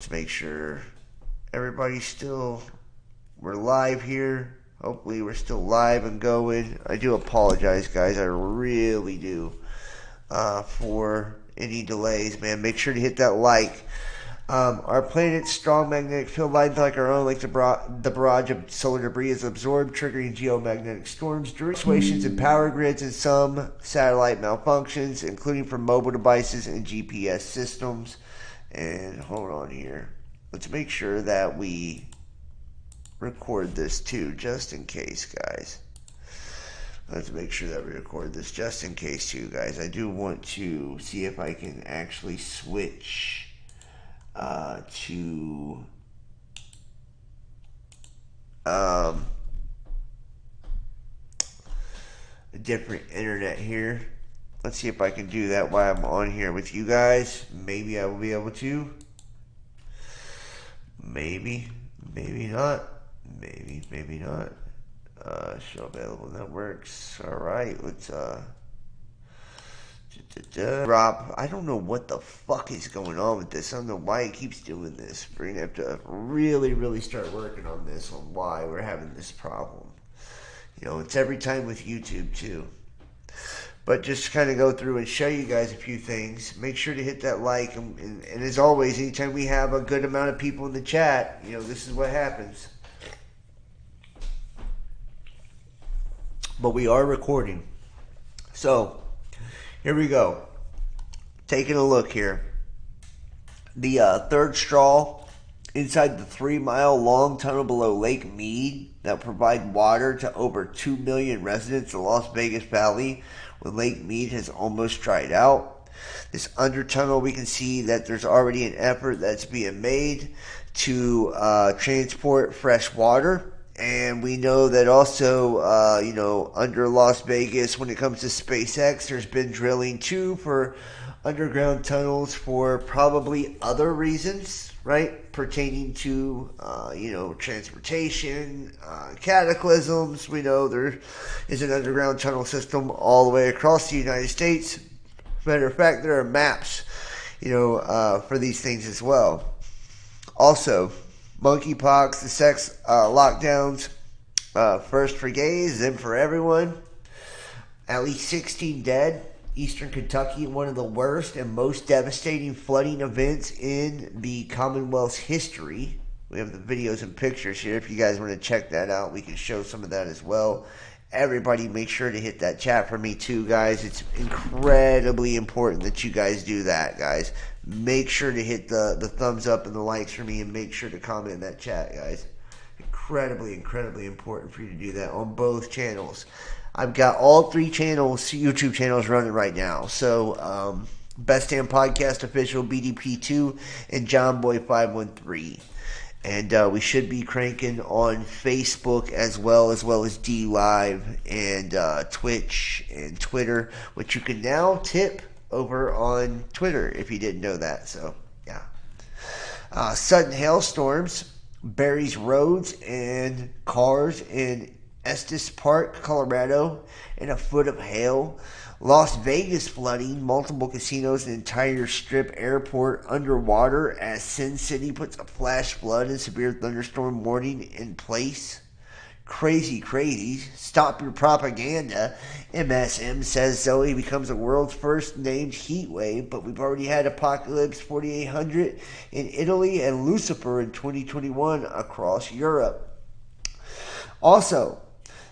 Let's make sure everybody's still, we're live here. Hopefully we're still live and going. I do apologize, guys. I really do for any delays, man. Make sure to hit that like. Our planet's strong magnetic field lines, like our own, like the barrage of solar debris, is absorbed, triggering geomagnetic storms, fluctuations in power grids, and some satellite malfunctions, including for mobile devices and GPS systems. And hold on here. Let's make sure that we record this too, just in case, guys. Let's make sure that we record this just in case too, guys. I do want to see if I can actually switch to a different internet here. Let's see if I can do that while I'm on here with you guys. Maybe I will be able to. Maybe not. Maybe not. Show available networks. Alright, let's drop. I don't know what the fuck is going on with this. I don't know why it keeps doing this. We're gonna have to really start working on this, on why we're having this problem. You know, it's every time with YouTube too. But just to kind of go through and show you guys a few things. Make sure to hit that like. And as always, anytime we have a good amount of people in the chat, you know, this is what happens. But we are recording. So, here we go. Taking a look here. The third straw inside the 3-mile long tunnel below Lake Mead that provide water to over 2 million residents of Las Vegas Valley, when Lake Mead has almost dried out. This under tunnel, we can see that there's already an effort that's being made to transport fresh water. And we know that also, you know, under Las Vegas, when it comes to SpaceX, there's been drilling too for underground tunnels for probably other reasons, right? Pertaining to, you know, transportation, cataclysms. We know there is an underground tunnel system all the way across the United States. Matter of fact, there are maps, you know, for these things as well. Also, monkeypox, the sex lockdowns, first for gays, then for everyone. At least 16 dead. Eastern Kentucky, one of the worst and most devastating flooding events in the Commonwealth's history. We have the videos and pictures here. If you guys want to check that out, we can show some of that as well. Everybody make sure to hit that chat for me too, guys. It's incredibly important that you guys do that, guys. Make sure to hit the thumbs up and the likes for me, and make sure to comment in that chat, guys. Incredibly important for you to do that on both channels. I've got all 3 channels, YouTube channels running right now. So, Best Damn Podcast Official, BDP2, and John Boy 513. And we should be cranking on Facebook as well as D Live and Twitch and Twitter, which you can now tip over on Twitter if you didn't know that. So, yeah. Sudden hailstorms buries roads and cars in Estes Park, Colorado, in a foot of hail. Las Vegas flooding, multiple casinos and entire Strip airport underwater as Sin City puts a flash flood and severe thunderstorm warning in place. Crazy. Stop your propaganda. MSM says Zoe becomes the world's first named heat wave, but we've already had Apocalypse 4800 in Italy and Lucifer in 2021 across Europe. Also,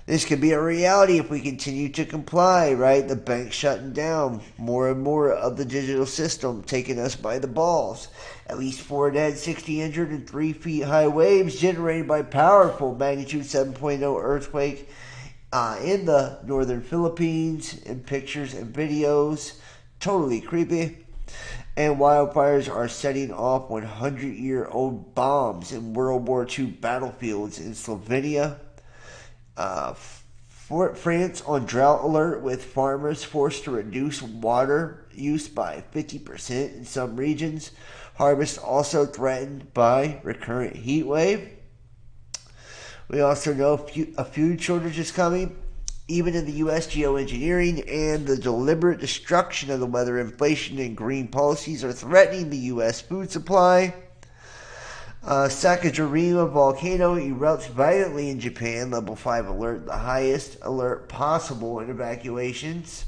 this could be a reality if we continue to comply, right? The bank shutting down. More and more of the digital system taking us by the balls. At least 4 dead, 60 injured, and 3 feet high waves generated by powerful magnitude 7.0 earthquake in the northern Philippines. In pictures and videos. Totally creepy. And wildfires are setting off 100-year-old bombs in World War II battlefields in Slovenia. France on drought alert, with farmers forced to reduce water use by 50% in some regions. Harvest also threatened by recurrent heat wave. We also know a food shortage is coming. Even in the U.S., geoengineering and the deliberate destruction of the weather, inflation, and green policies are threatening the U.S. food supply. Sakajima volcano erupts violently in Japan. Level 5 alert, the highest alert possible in evacuations.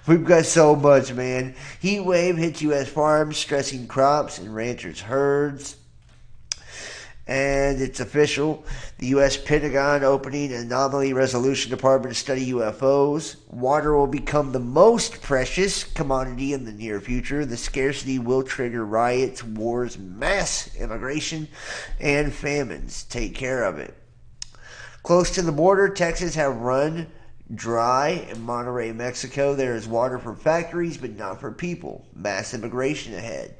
We've got so much, man. Heat wave hits U.S. farms, stressing crops and ranchers' herds. And it's official. The U.S. Pentagon opening an anomaly resolution department to study UFOs. Water will become the most precious commodity in the near future. The scarcity will trigger riots, wars, mass immigration, and famines. Take care of it. Close to the border, Texas have run dry. In Monterrey, Mexico, there is water for factories, but not for people. Mass immigration ahead.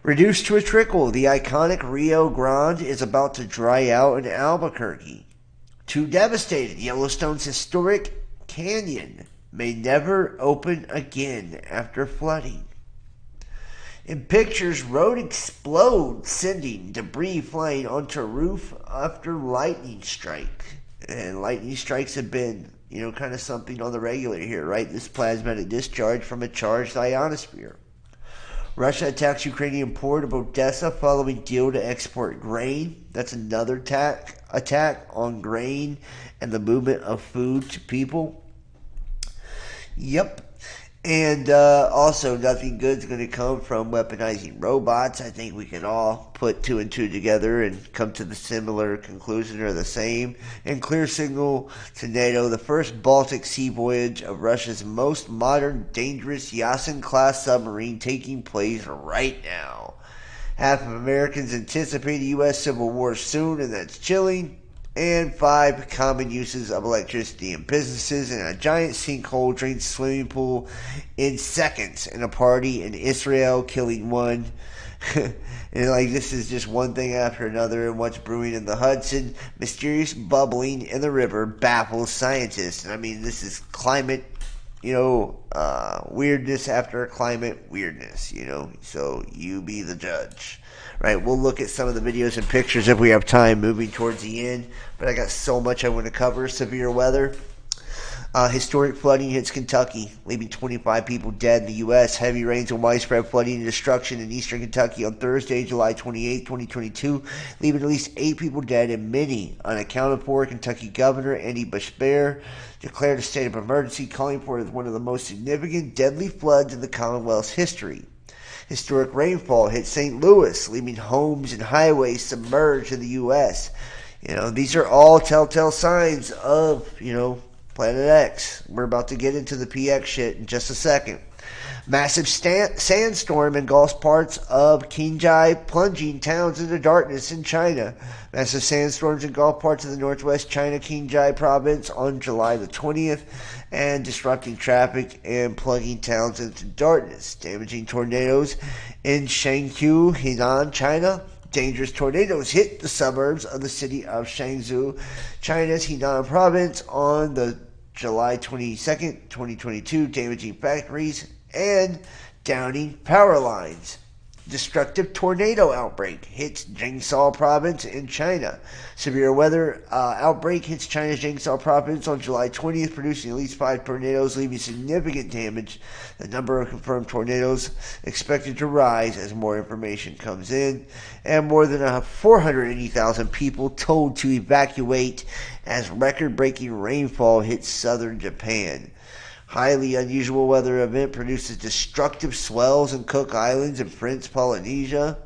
Reduced to a trickle, the iconic Rio Grande is about to dry out in Albuquerque. Too devastated, Yellowstone's historic canyon may never open again after flooding. In pictures, road explodes, sending debris flying onto roof after lightning strike. And lightning strikes have been, kind of something on the regular here, right? This plasmatic discharge from a charged ionosphere. Russia attacks Ukrainian port of Odessa following deal to export grain. That's another attack on grain and the movement of food to people. Yep. And also, nothing good is going to come from weaponizing robots. I think we can all put 2 and 2 together and come to the similar conclusion or the same. And clear signal to NATO, the first Baltic Sea voyage of Russia's most modern, dangerous Yasen-class submarine taking place right now. Half of Americans anticipate a U.S. Civil War soon, and that's chilling. And 5 common uses of electricity in businesses. And a giant sinkhole drains swimming pool in seconds in a party in Israel, killing 1. And this is just one thing after another. And what's brewing in the Hudson? Mysterious bubbling in the river baffles scientists. And this is climate, weirdness after climate weirdness, So you be the judge. Right, we'll look at some of the videos and pictures if we have time moving towards the end. But I got so much I want to cover. Severe weather. Historic flooding hits Kentucky, leaving 25 people dead in the U.S. Heavy rains and widespread flooding and destruction in eastern Kentucky on Thursday, July 28, 2022, leaving at least 8 people dead and many unaccounted for. Kentucky Governor Andy Bushbear declared a state of emergency, calling for one of the most significant deadly floods in the Commonwealth's history. Historic rainfall hit St. Louis, leaving homes and highways submerged in the U.S. These are all telltale signs of, Planet X. We're about to get into the PX shit in just a second. Massive sandstorm engulfs parts of Qinghai, plunging towns into darkness in China. Massive sandstorms engulf parts of the northwest China Qinghai province on July the 20th and disrupting traffic and plunging towns into darkness. Damaging tornadoes in Shangqiu, Henan, China. Dangerous tornadoes hit the suburbs of the city of Shangzhou, China's Henan province on the July 22nd, 2022, damaging factories and downing power lines. Destructive tornado outbreak hits Jiangsu province in China. Severe weather outbreak hits China's Jiangsu province on July 20th, producing at least 5 tornadoes, leaving significant damage. The number of confirmed tornadoes expected to rise as more information comes in. And more than 480,000 people told to evacuate as record-breaking rainfall hits southern Japan. Highly unusual weather event produces destructive swells in Cook Islands and French Polynesia.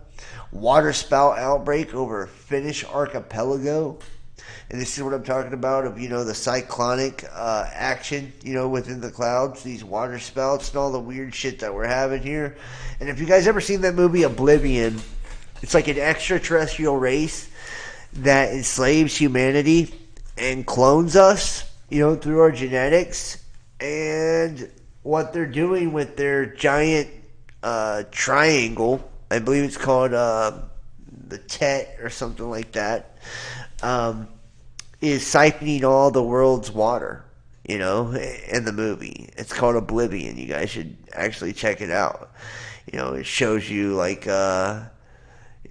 Water spout outbreak over Finnish archipelago. And this is what I'm talking about of, the cyclonic action, within the clouds. These water spouts and all the weird shit that we're having here. And if you guys ever seen that movie Oblivion, it's like an extraterrestrial race that enslaves humanity and clones us, through our genetics. And what they're doing with their giant triangle, I believe it's called the Tet or something like that, is siphoning all the world's water, in the movie. It's called Oblivion. You guys should actually check it out. It shows you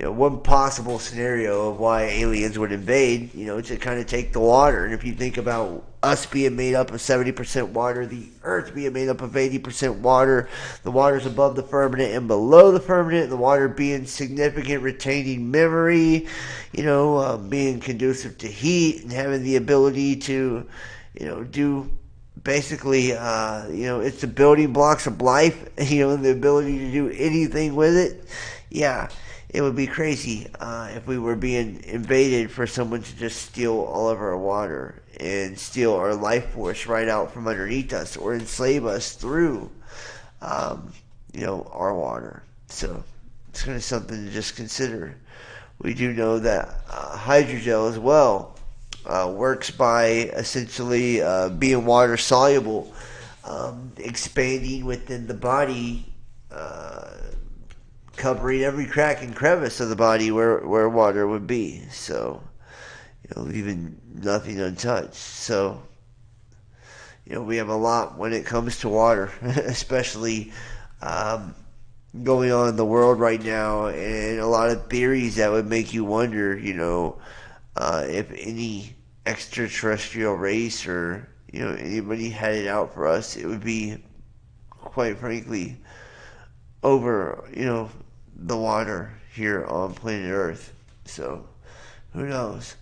one possible scenario of why aliens would invade, to kind of take the water. And if you think about us being made up of 70% water, the earth being made up of 80% water, the waters above the firmament and below the firmament, the water being significant, retaining memory, being conducive to heat and having the ability to, do basically, it's the building blocks of life, and the ability to do anything with it. Yeah, it would be crazy if we were being invaded for someone to just steal all of our water and steal our life force right out from underneath us, or enslave us through, our water. So it's kind of something to just consider. We do know that hydrogel as well works by essentially being water soluble, expanding within the body, covering every crack and crevice of the body where water would be. So, leaving nothing untouched. So, we have a lot when it comes to water, especially going on in the world right now, and a lot of theories that would make you wonder, if any extraterrestrial race or, anybody had it out for us, it would be, quite frankly, over, the water here on planet Earth. So, who knows?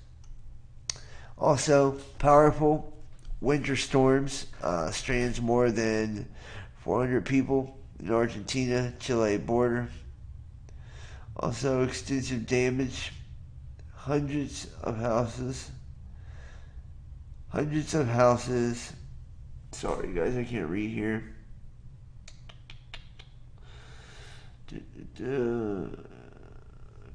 Also, powerful winter storms strands more than 400 people in Argentina, Chile border. Also, extensive damage, hundreds of houses. Sorry, guys, I can't read here.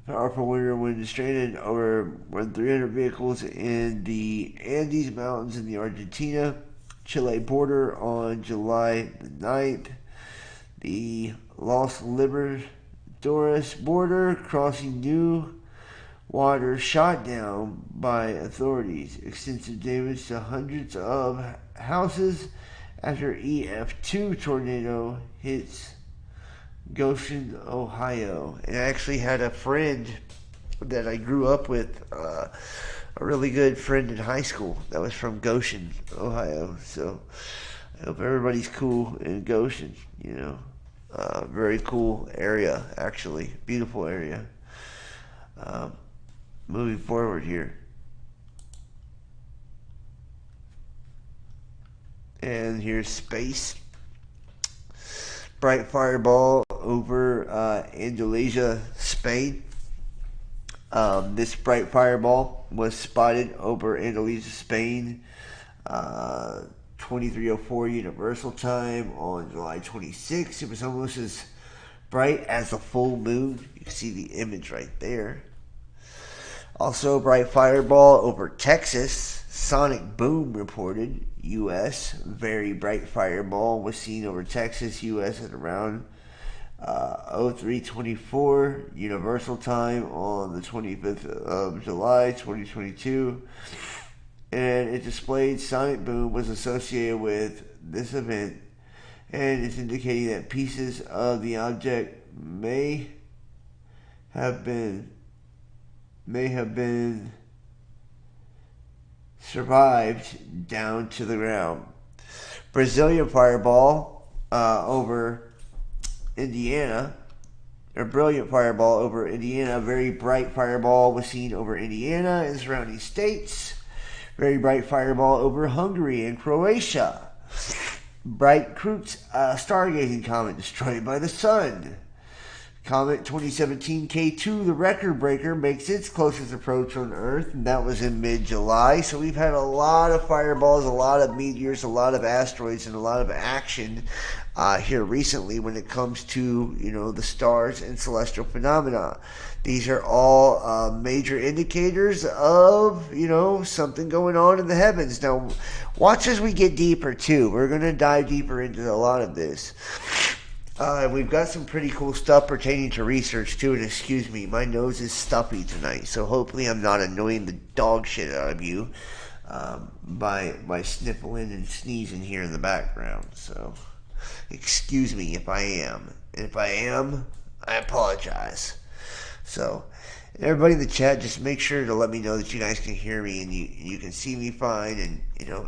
Powerful winter wind stranded over 300 vehicles in the Andes Mountains in the Argentina, Chile border on July the 9th. The Los Libertadores border crossing new water shot down by authorities. Extensive damage to hundreds of houses after EF2 tornado hits Goshen, Ohio. And I actually had a friend that I grew up with, a really good friend in high school that was from Goshen, Ohio. So I hope everybody's cool in Goshen, very cool area, actually. Beautiful area. Moving forward here. And here's space. Bright fireball over Andalusia, Spain. This bright fireball was spotted over Andalusia, Spain, 2304 Universal Time on July 26th. It was almost as bright as a full moon. You can see the image right there. Also, bright fireball over Texas. Sonic boom reported. U.S. Very bright fireball was seen over Texas, U.S. at around 0324 Universal Time on the 25th of July 2022. And it displayed sonic boom was associated with this event, and it's indicating that pieces of the object may have been survived down to the ground. Brazilian fireball over Indiana, or brilliant fireball over Indiana. Very bright fireball was seen over Indiana and surrounding states. Very bright fireball over Hungary and Croatia. Bright Kreutz stargazing comet destroyed by the sun. Comet 2017 K2, the record breaker, makes its closest approach on Earth, and that was in mid-July. So we've had a lot of fireballs, a lot of meteors, a lot of asteroids, and a lot of action here recently when it comes to, the stars and celestial phenomena. These are all major indicators of, something going on in the heavens. Now, watch as we get deeper, too. We're going to dive deeper into a lot of this. We've got some pretty cool stuff pertaining to research, too. And excuse me, my nose is stuffy tonight. So hopefully I'm not annoying the dog shit out of you by sniffling and sneezing here in the background. So excuse me if I am. And if I am, I apologize. So And everybody in the chat, just make sure to let me know that you guys can hear me and you can see me fine, and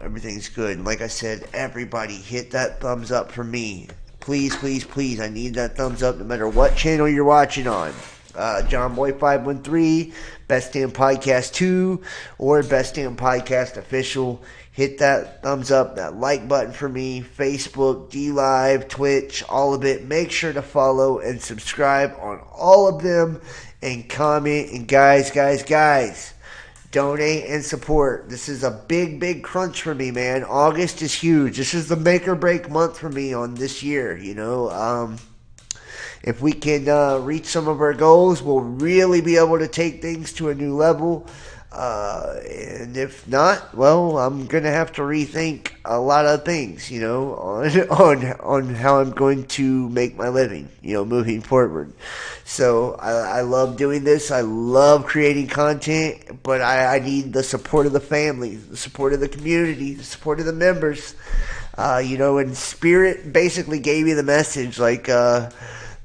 everything's good. And like I said, everybody hit that thumbs up for me. Please, please, please. I need that thumbs up no matter what channel you're watching on. John Boy 513, Best Damn Podcast 2, or Best Damn Podcast Official. Hit that thumbs up, that like button for me. Facebook, DLive, Twitch, all of it. Make sure to follow and subscribe on all of them, and comment. And guys, donate and support. This is a big, big crunch for me, man. August is huge. This is the make or break month for me on this year, If we can reach some of our goals, we'll really be able to take things to a new level. And if not, well, I'm going to have to rethink a lot of things, on how I'm going to make my living, moving forward. So I love doing this. I love creating content, but I need the support of the family, the support of the community, the support of the members. And Spirit basically gave me the message,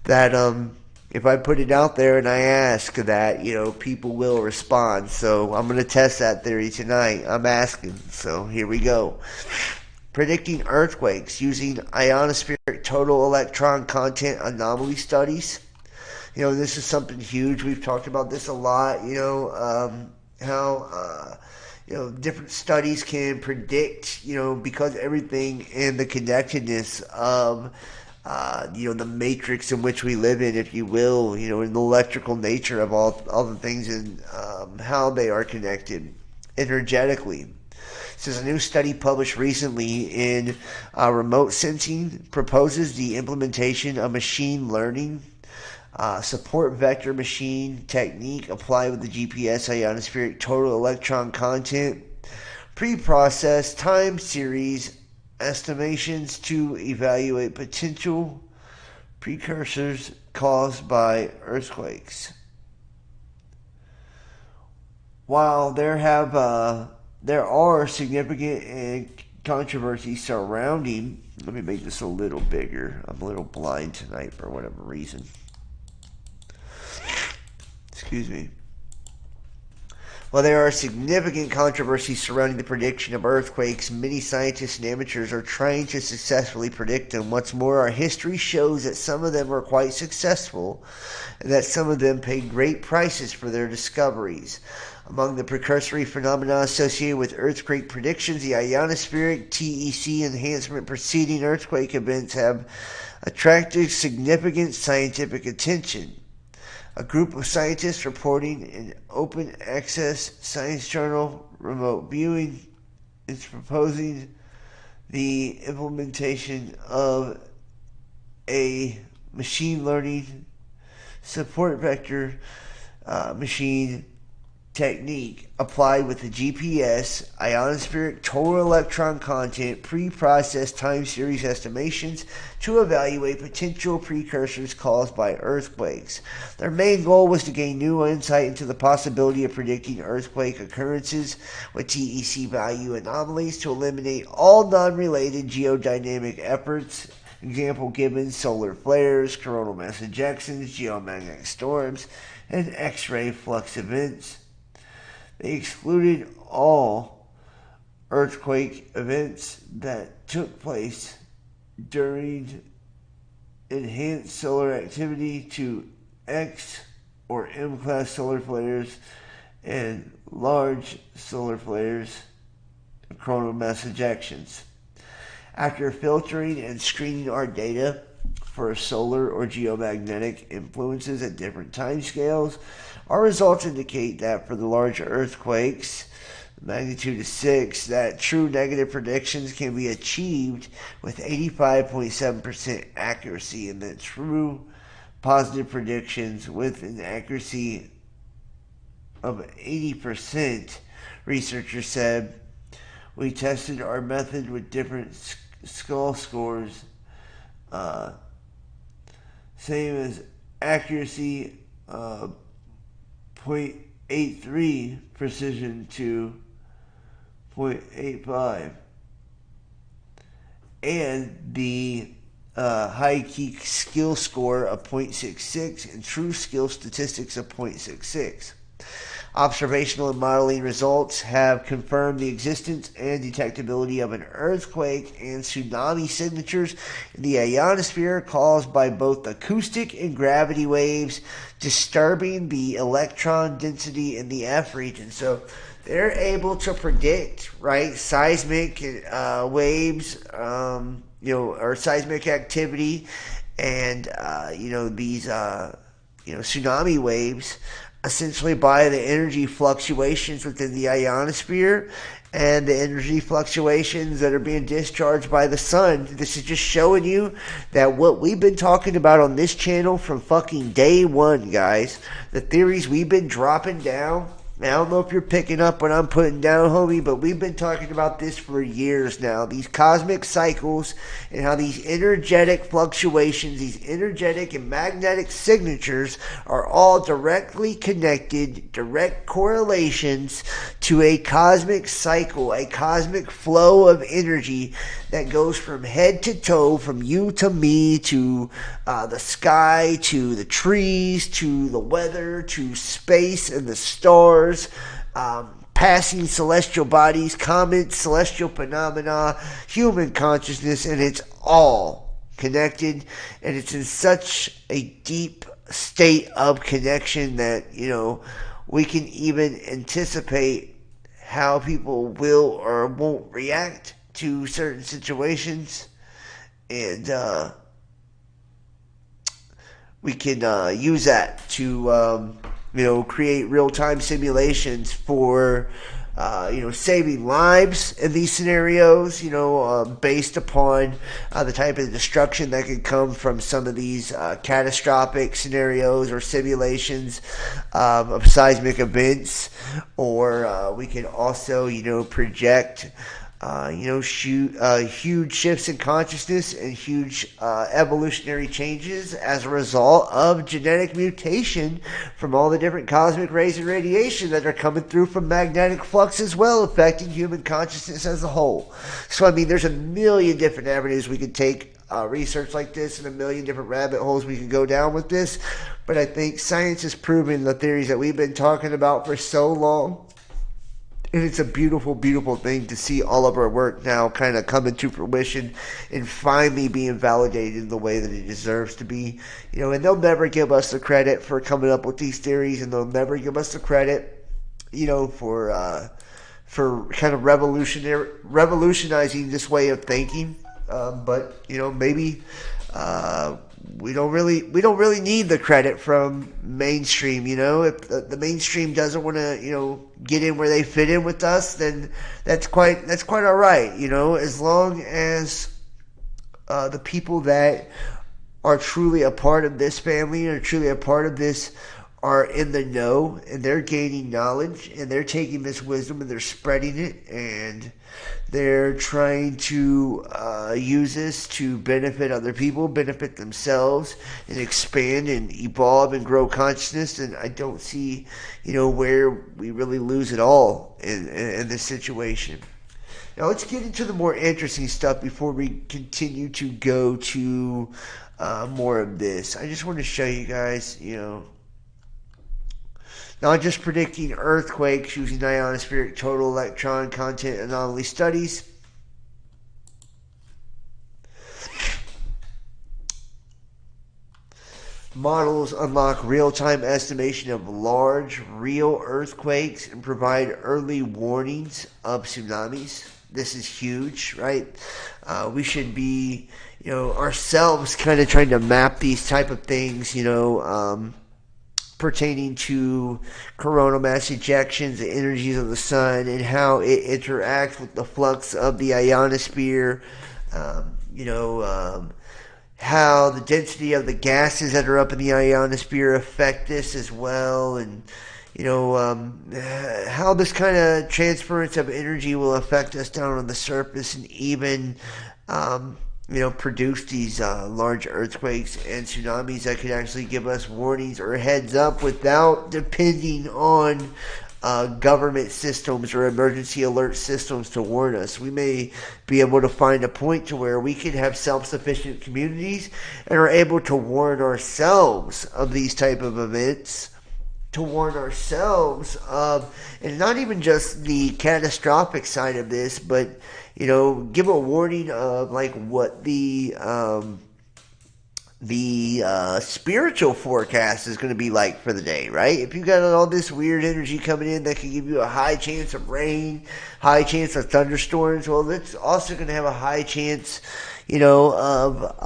that if I put it out there and I ask that, people will respond. So I'm going to test that theory tonight. I'm asking. So here we go. Predicting earthquakes using ionospheric total electron content anomaly studies. This is something huge. We've talked about this a lot, how different studies can predict, because everything in the connectedness of the matrix in which we live in, if you will, in the electrical nature of all the things and how they are connected energetically. This is a new study published recently in Remote Sensing proposes the implementation of machine learning support vector machine technique applied with the GPS ionospheric total electron content pre-processed time series estimations to evaluate potential precursors caused by earthquakes. While there are significant controversies surrounding, let me make this a little bigger. I'm a little blind tonight for whatever reason. Excuse me. While there are significant controversies surrounding the prediction of earthquakes, many scientists and amateurs are trying to successfully predict them. What's more, our history shows that some of them are quite successful and that some of them paid great prices for their discoveries. Among the precursory phenomena associated with earthquake predictions, the ionospheric TEC enhancement preceding earthquake events have attracted significant scientific attention. A group of scientists reporting in open access science journal Remote Viewing is proposing the implementation of a machine learning support vector machine technique applied with the GPS ionospheric total electron content pre-processed time series estimations to evaluate potential precursors caused by earthquakes. Their main goal was to gain new insight into the possibility of predicting earthquake occurrences with TEC value anomalies to eliminate all non-related geodynamic efforts. Example given: solar flares, coronal mass ejections, geomagnetic storms, and X-ray flux events. They excluded all earthquake events that took place during enhanced solar activity to X or M-class solar flares and large solar flares and coronal mass ejections. After filtering and screening our data for solar or geomagnetic influences at different timescales, our results indicate that for the larger earthquakes, magnitude of 6, that true negative predictions can be achieved with 85.7% accuracy, and that true positive predictions with an accuracy of 80%. Researchers said, we tested our method with different skull scores, same as accuracy 0.83 precision to 0.85, and the high key skill score of 0.66 and true skill statistics of 0.66. Observational and modeling results have confirmed the existence and detectability of an earthquake and tsunami signatures in the ionosphere caused by both acoustic and gravity waves disturbing the electron density in the F region. So they're able to predict, right, seismic waves, or seismic activity, and these tsunami waves, essentially by the energy fluctuations within the ionosphere and the energy fluctuations that are being discharged by the sun. This is just showing you that what we've been talking about on this channel from fucking day one, guys, the theories we've been dropping down. I don't know if you're picking up what I'm putting down, homie, but we've been talking about this for years now. These cosmic cycles and how these energetic fluctuations, these energetic and magnetic signatures are all directly connected, direct correlations to a cosmic cycle, a cosmic flow of energy that goes from head to toe, from you to me, to the sky, to the trees, to the weather, to space and the stars, passing celestial bodies, comets, celestial phenomena, human consciousness, and it's all connected, and it's in such a deep state of connection that, we can even anticipate how people will or won't react to certain situations, and we can use that to create real-time simulations for saving lives in these scenarios, based upon the type of destruction that could come from some of these catastrophic scenarios or simulations of seismic events. Or we can also project huge shifts in consciousness and huge evolutionary changes as a result of genetic mutation from all the different cosmic rays and radiation that are coming through from magnetic flux as well, affecting human consciousness as a whole. So, there's a million different avenues we could take research like this, and a million different rabbit holes we could go down with this. But I think science has proven the theories that we've been talking about for so long. And it's a beautiful, beautiful thing to see all of our work now kind of coming to fruition and finally being validated in the way that it deserves to be. And they'll never give us the credit for coming up with these theories, and they'll never give us the credit, for kind of revolutionizing this way of thinking. But maybe we don't really need the credit from mainstream. If the mainstream doesn't want to get in where they fit in with us, then that's quite all right. As long as the people that are truly a part of this family or truly a part of this are in the know, and they're gaining knowledge, and they're taking this wisdom and they're spreading it, and they're trying to use this to benefit other people, benefit themselves, and expand and evolve and grow consciousness. And I don't see, where we really lose it all in this situation. Now let's get into the more interesting stuff before we continue to go to more of this. I just want to show you guys, not just predicting earthquakes using ionospheric total electron content anomaly studies. Models unlock real-time estimation of large, real earthquakes and provide early warnings of tsunamis. This is huge, right? We should be, ourselves kind of trying to map these type of things, pertaining to coronal mass ejections, the energies of the sun, and how it interacts with the flux of the ionosphere, how the density of the gases that are up in the ionosphere affect this as well, and how this kind of transference of energy will affect us down on the surface, and even produce these large earthquakes and tsunamis that could actually give us warnings or heads up without depending on government systems or emergency alert systems to warn us. We may be able to find a point to where we can have self-sufficient communities and are able to warn ourselves of these type of events to warn ourselves of, and not even just the catastrophic side of this, but give a warning of like what the spiritual forecast is going to be like for the day, right? If you got all this weird energy coming in that can give you a high chance of rain, high chance of thunderstorms, well, it's also going to have a high chance, of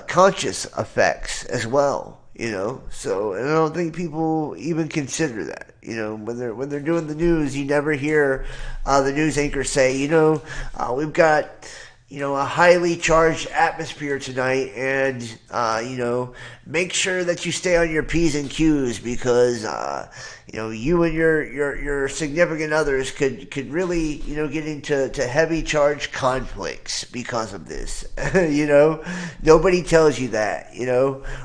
conscious effects as well. So and I don't think people even consider that. When they're doing the news, you never hear the news anchor say, we've got a highly charged atmosphere tonight, and make sure that you stay on your P's and Q's because you and your significant others could really get into heavy charged conflicts because of this. Nobody tells you that.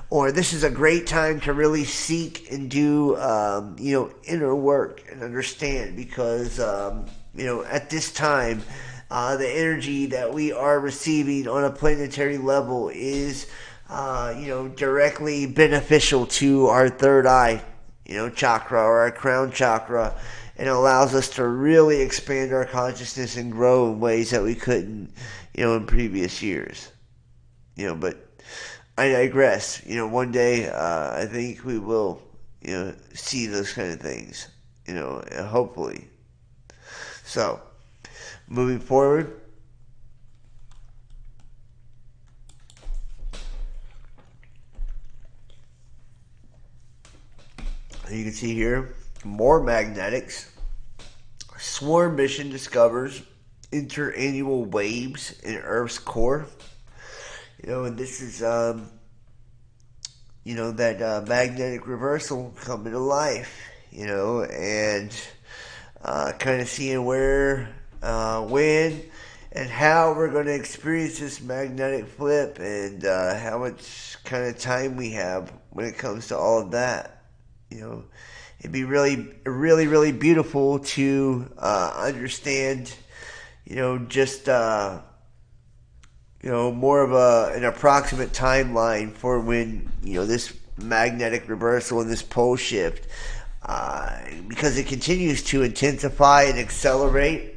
Or this is a great time to really seek and do inner work and understand because at this time. The energy that we are receiving on a planetary level is, directly beneficial to our third eye, chakra or our crown chakra, and allows us to really expand our consciousness and grow in ways that we couldn't, in previous years. But I digress. One day I think we will, see those kind of things, hopefully. So. Moving forward, you can see here more magnetics. Swarm mission discovers interannual waves in Earth's core. And this is that magnetic reversal coming to life. And kind of seeing where. When and how we're going to experience this magnetic flip and how much kind of time we have when it comes to all of that. It'd be really, really, really beautiful to understand, just, more of an approximate timeline for when, this magnetic reversal and this pole shift, because it continues to intensify and accelerate.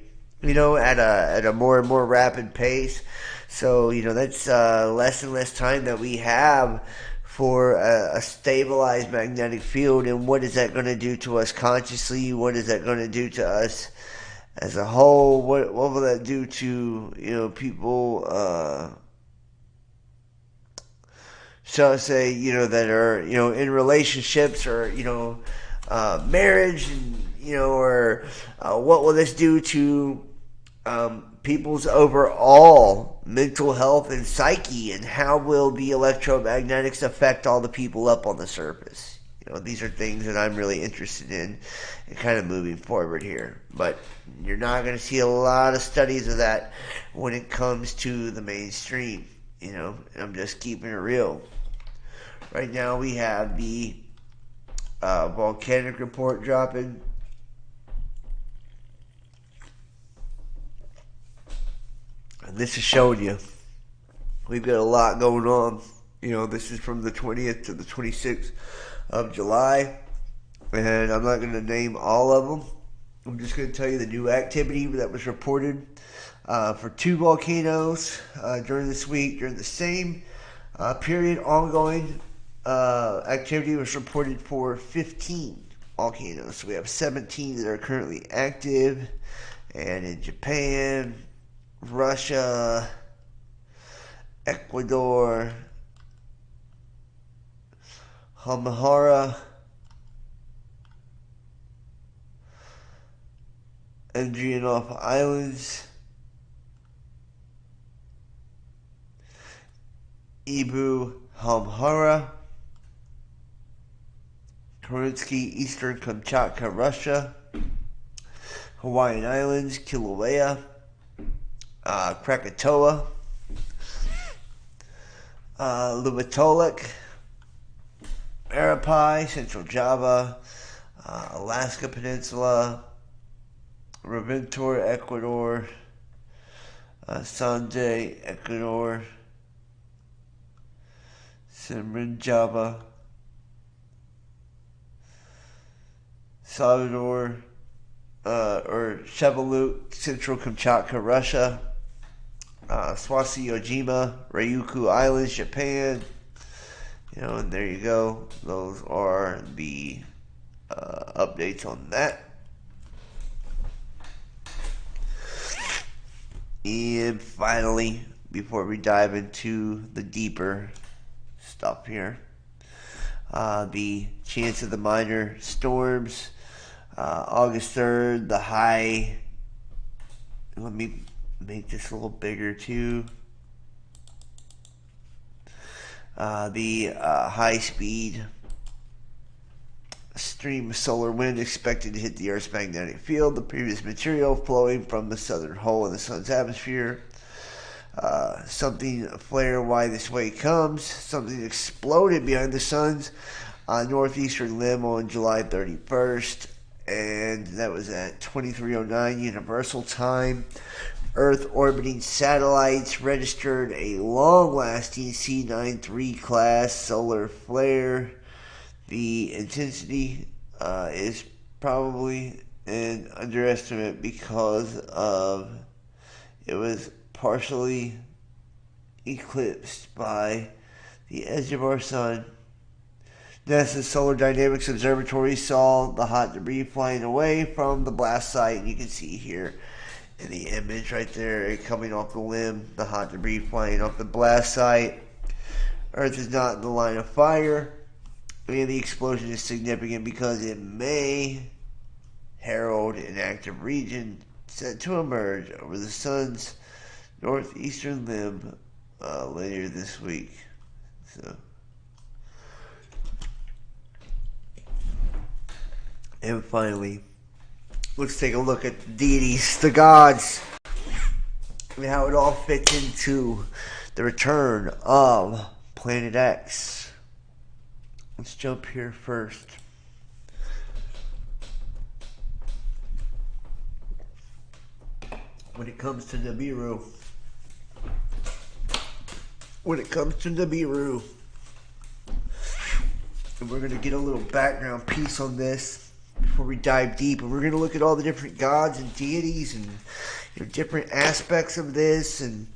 At a more and more rapid pace. So, that's less and less time that we have for a stabilized magnetic field. And what is that going to do to us consciously? What is that going to do to us as a whole? What will that do to, people, shall I say, that are, in relationships or, marriage and, or what will this do to people's overall mental health and psyche, and how will the electromagnetics affect all the people up on the surface? These are things that I'm really interested in and kind of moving forward here. But you're not going to see a lot of studies of that when it comes to the mainstream. I'm just keeping it real. Right now we have the volcanic report dropping. And this is showing you we've got a lot going on. This is from the 20th to the 26th of July. And I'm not going to name all of them. I'm just going to tell you the new activity that was reported for 2 volcanoes during this week. During the same period, ongoing activity was reported for 15 volcanoes. So we have 17 that are currently active. And in Japan, Russia, Ecuador, Halmahera, Andreanoff Islands, Ibu Halmahera, Kurinsky, Eastern Kamchatka, Russia, Hawaiian Islands, Kilauea, Krakatoa, Lubitolik, Arapai, Central Java, Alaska Peninsula, Reventor, Ecuador, Sanjay, Ecuador, Simran, Java, Salvador, or Shevelut, Central Kamchatka, Russia. Swasi Ojima, Ryukyu Islands, Japan. And there you go. Those are the updates on that. And finally, before we dive into the deeper stuff here, the chance of the minor storms, August 3rd, the high, let me make this a little bigger too. The high speed stream of solar wind expected to hit the Earth's magnetic field, the previous material flowing from the southern hole in the sun's atmosphere. Something flare why this way comes. Something exploded behind the sun's northeastern limb on July 31st, and that was at 23:09 Universal Time. Earth orbiting satellites registered a long-lasting C93 class solar flare. The intensity is probably an underestimate because of it was partially eclipsed by the edge of our sun. NASA's Solar Dynamics Observatory saw the hot debris flying away from the blast site, and you can see here in the image right there, coming off the limb, the hot debris flying off the blast site. Earth is not in the line of fire, and the explosion is significant because it may herald an active region set to emerge over the sun's northeastern limb later this week. So, and finally, let's take a look at the deities, the gods, and how it all fits into the return of Planet X. Let's jump here first. When it comes to Nibiru, and we're going to get a little background piece on this before we dive deep, and we're going to look at all the different gods and deities and different aspects of this, and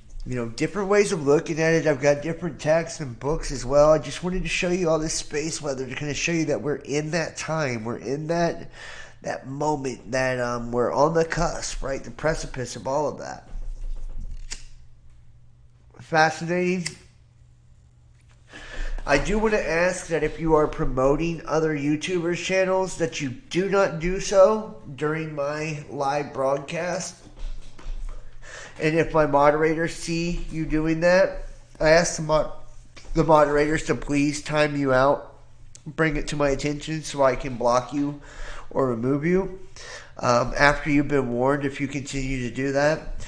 different ways of looking at it. I've got different texts and books as well. I just wanted to show you all this space weather to kind of show you that we're in that time, we're in that moment, that we're on the cusp, right, the precipice of all of that. Fascinating. I do want to ask that if you are promoting other YouTubers' channels, that you do not do so during my live broadcast. And if my moderators see you doing that, I ask the moderators to please time you out, bring it to my attention so I can block you or remove you after you've been warned, if you continue to do that.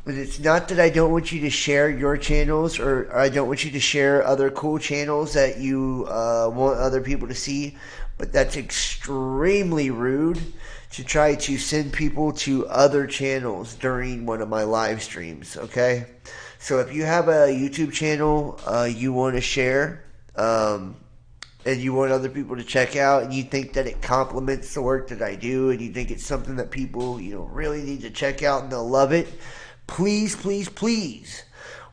And it's not that I don't want you to share your channels, or I don't want you to share other cool channels that you want other people to see, but that's extremely rude to try to send people to other channels during one of my live streams, okay? So if you have a YouTube channel you want to share, and you want other people to check out, and you think that it complements the work that I do, and you think it's something that people really need to check out and they'll love it, please, please, please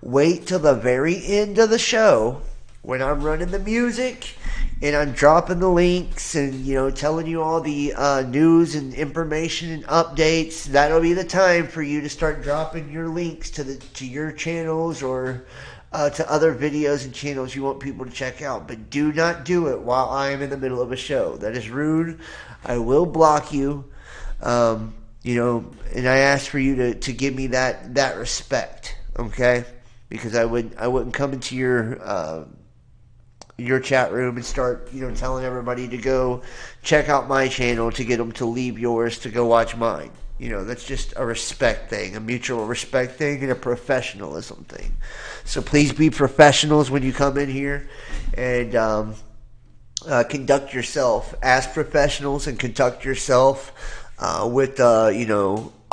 wait till the very end of the show when I'm running the music and I'm dropping the links and telling you all the news and information and updates. That'll be the time for you to start dropping your links to your channels, or to other videos and channels you want people to check out. But do not do it while I am in the middle of a show. That is rude. I will block you. And I ask for you to give me that respect, okay? Because I wouldn't come into your chat room and start telling everybody to go check out my channel to get them to leave yours to go watch mine. That's just a respect thing, a mutual respect thing, and a professionalism thing. So please be professionals when you come in here, and conduct yourself as professionals, and conduct yourself with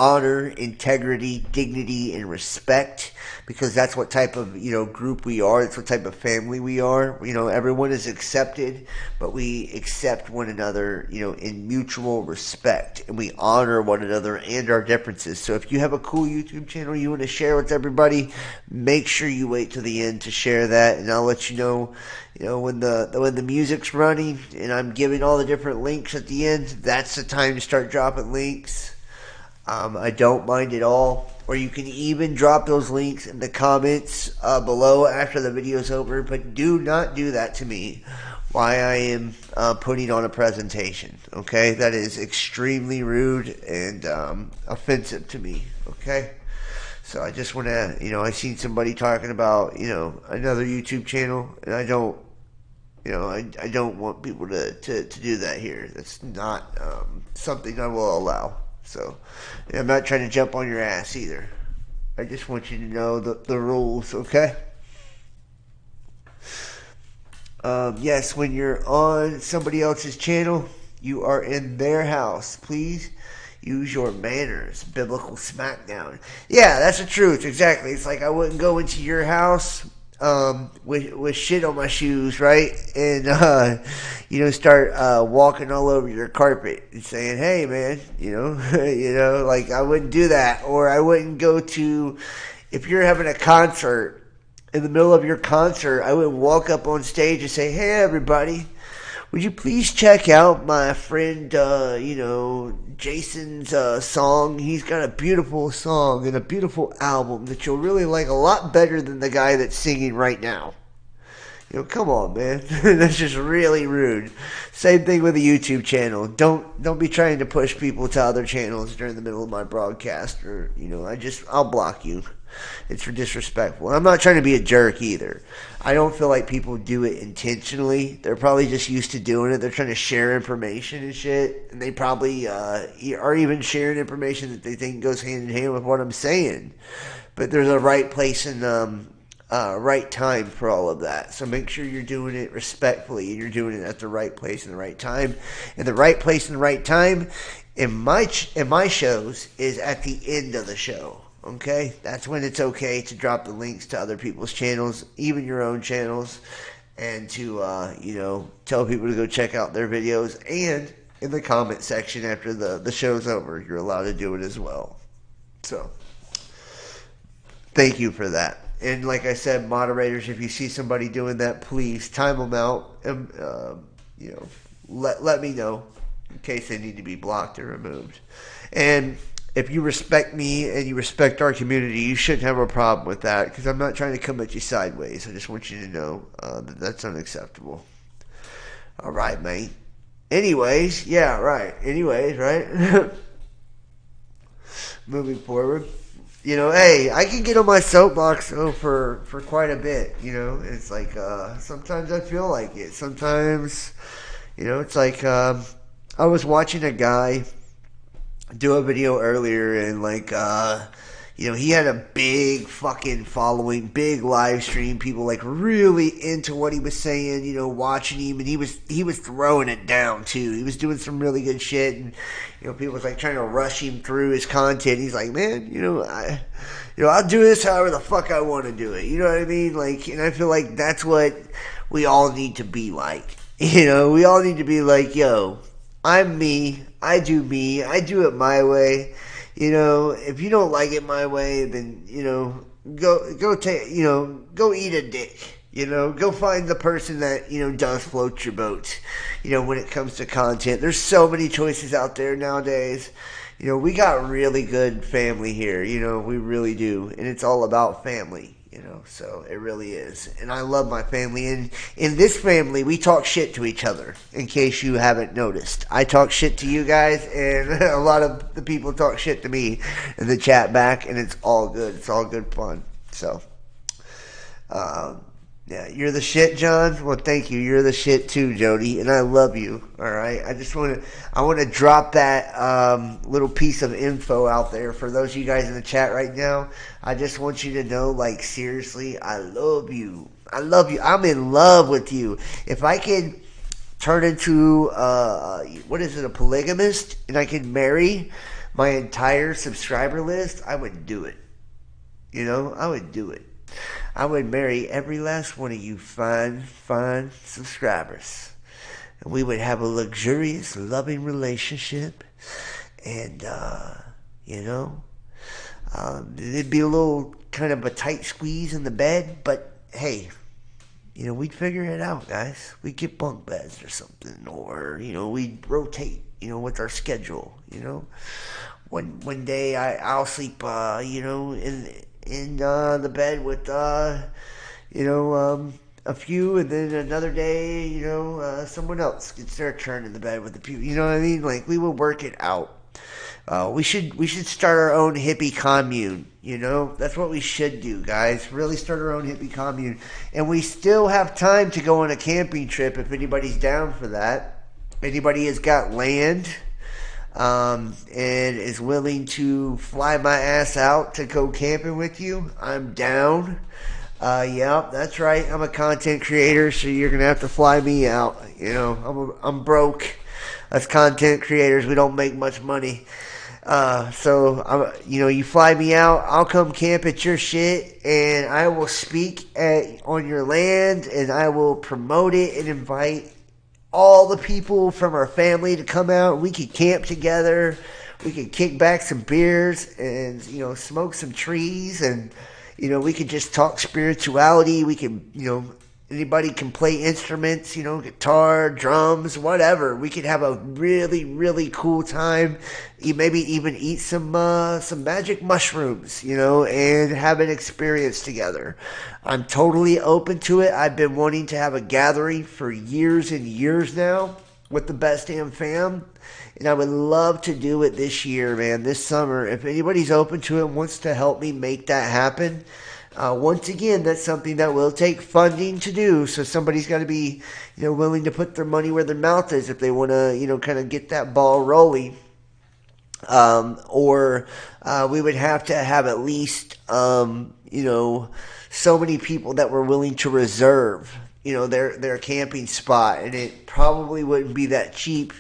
honor, integrity, dignity, and respect, because that's what type of, group we are. That's what type of family we are. Everyone is accepted, but we accept one another, in mutual respect, and we honor one another and our differences. So if you have a cool YouTube channel you want to share with everybody, make sure you wait to the end to share that, and I'll let you know. When the music's running and I'm giving all the different links at the end, that's the time to start dropping links. I don't mind at all. Or you can even drop those links in the comments below after the video's over, but do not do that to me while I am putting on a presentation, okay? That is extremely rude and offensive to me, okay? So I just want to, I seen somebody talking about, another YouTube channel, and I don't want people to do that here. That's not something I will allow. So I'm not trying to jump on your ass either. I just want you to know the rules, okay? Yes, when you're on somebody else's channel, you are in their house. Please use your manners. Biblical smackdown. Yeah, that's the truth. Exactly. It's like I wouldn't go into your house with shit on my shoes, right? And start walking all over your carpet and saying, "Hey, man," like I wouldn't do that. Or I wouldn't go to, if you're having a concert, in the middle of your concert, I wouldn't walk up on stage and say, "Hey, everybody, would you please check out my friend, Jason's song? He's got a beautiful song and a beautiful album that you'll really like a lot better than the guy that's singing right now." Come on, man. That's just really rude. Same thing with a YouTube channel. Don't be trying to push people to other channels during the middle of my broadcast, or I'll block you. It's disrespectful. I'm not trying to be a jerk either. I don't feel like people do it intentionally. They're probably just used to doing it. They're trying to share information and shit, and they probably are even sharing information that they think goes hand in hand with what I'm saying. But there's a right place and right time for all of that. So make sure you're doing it respectfully, and you're doing it at the right place and the right time. And the right place and the right time in my shows is at the end of the show. Okay, that's when it's okay to drop the links to other people's channels, even your own channels, and to tell people to go check out their videos. And in the comment section after the show's over, you're allowed to do it as well. So thank you for that. And like I said, moderators, if you see somebody doing that, please time them out and let me know in case they need to be blocked or removed. And if you respect me and you respect our community, you shouldn't have a problem with that, because I'm not trying to come at you sideways. I just want you to know that that's unacceptable. All right, mate. Anyways, right? Moving forward. Hey, I can get on my soapbox for quite a bit. It's like sometimes I feel like it. Sometimes, it's like I was watching a guy do a video earlier, and he had a big fucking following, big live stream, people like really into what he was saying, watching him, and he was throwing it down too. He was doing some really good shit, and people was like trying to rush him through his content. He's like, "Man, I'll do this however the fuck I want to do it." You know what I mean? And I feel like that's what we all need to be like. We all need to be like, "Yo, I'm me. I do it my way. If you don't like it my way, then go eat a dick. Go find the person that does float your boat. When it comes to content, there's so many choices out there nowadays. We got really good family here. We really do, and it's all about family. So it really is. And I love my family. And in this family, we talk shit to each other, in case you haven't noticed. I talk shit to you guys, and a lot of the people talk shit to me in the chat back, and it's all good. It's all good fun. So, yeah, you're the shit, John. Well, thank you. You're the shit too, Jody, and I love you. All right. I want to drop that little piece of info out there for those of you guys in the chat right now. I just want you to know, seriously, I love you. I love you. I'm in love with you. If I could turn into a polygamist, and I could marry my entire subscriber list, I would do it. You know, I would do it. I would marry every last one of you fine, fine subscribers. And we would have a luxurious, loving relationship. And, you know, it'd be a little kind of a tight squeeze in the bed. But, hey, you know, we'd figure it out, guys. We'd get bunk beds or something. Or, you know, we'd rotate, you know, with our schedule, you know. One day I'll sleep, you know, in the bed with, you know, a few, and then another day, you know, someone else gets their turn in the bed with a few. You know what I mean? Like, we would work it out. We should start our own hippie commune. You know, that's what we should do, guys. Really start our own hippie commune, and we still have time to go on a camping trip if anybody's down for that. Anybody has got land, and is willing to fly my ass out to go camping with you, I'm down. Yeah, that's right. I'm a content creator, so you're gonna have to fly me out. You know, I'm broke. As content creators, we don't make much money. So you know, you fly me out, I'll come camp at your shit, and I will speak on your land, and I will promote it and invite all the people from our family to come out. We could camp together. We could kick back some beers and, you know, smoke some trees, and, you know, we could just talk spirituality. We can, you know, anybody can play instruments, you know, guitar, drums, whatever. We could have a really, really cool time. You maybe even eat some magic mushrooms, you know, and have an experience together. I'm totally open to it. I've been wanting to have a gathering for years and years now with the Best Damn Fam, and I would love to do it this year, man, this summer. If anybody's open to it and wants to help me make that happen, once again, that's something that will take funding to do, so somebody's got to be, you know, willing to put their money where their mouth is if they want to, you know, kind of get that ball rolling. Or we would have to have at least, you know, so many people that were willing to reserve, you know, their camping spot, and it probably wouldn't be that cheap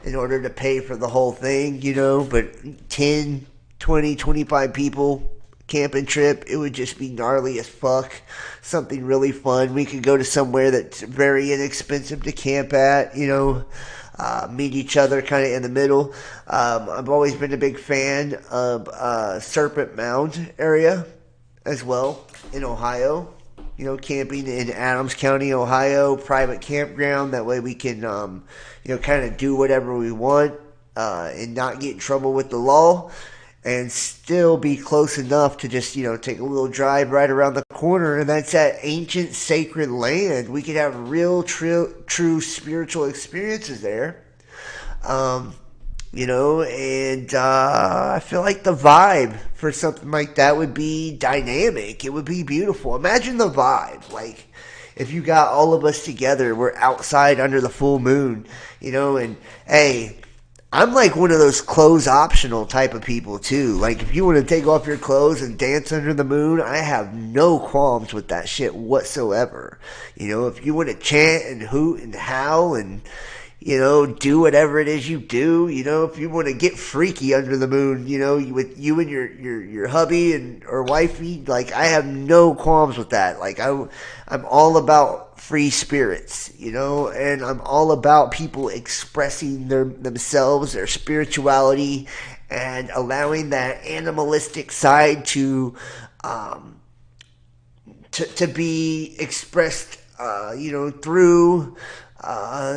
in order to pay for the whole thing, you know, but 10, 20, 25 people camping trip, it would just be gnarly as fuck. Something really fun. We could go to somewhere that's very inexpensive to camp at, you know, meet each other kind of in the middle. I've always been a big fan of Serpent Mound area as well in Ohio. You know, camping in Adams County, Ohio, private campground. That way we can, you know, kind of do whatever we want and not get in trouble with the law, and still be close enough to just, you know, take a little drive right around the corner, and that's that ancient sacred land. We could have real, true spiritual experiences there. You know, and I feel like the vibe for something like that would be dynamic. It would be beautiful. Imagine the vibe. Like, if you got all of us together, we're outside under the full moon, you know, and hey, I'm like one of those clothes optional type of people too. Like, if you want to take off your clothes and dance under the moon, I have no qualms with that shit whatsoever. You know, if you want to chant and hoot and howl and, you know, do whatever it is you do, you know, if you want to get freaky under the moon, you know, with you and your hubby and or wifey, like, I have no qualms with that. Like, I'm all about free spirits, you know, and I'm all about people expressing themselves, their spirituality, and allowing that animalistic side to be expressed, you know, through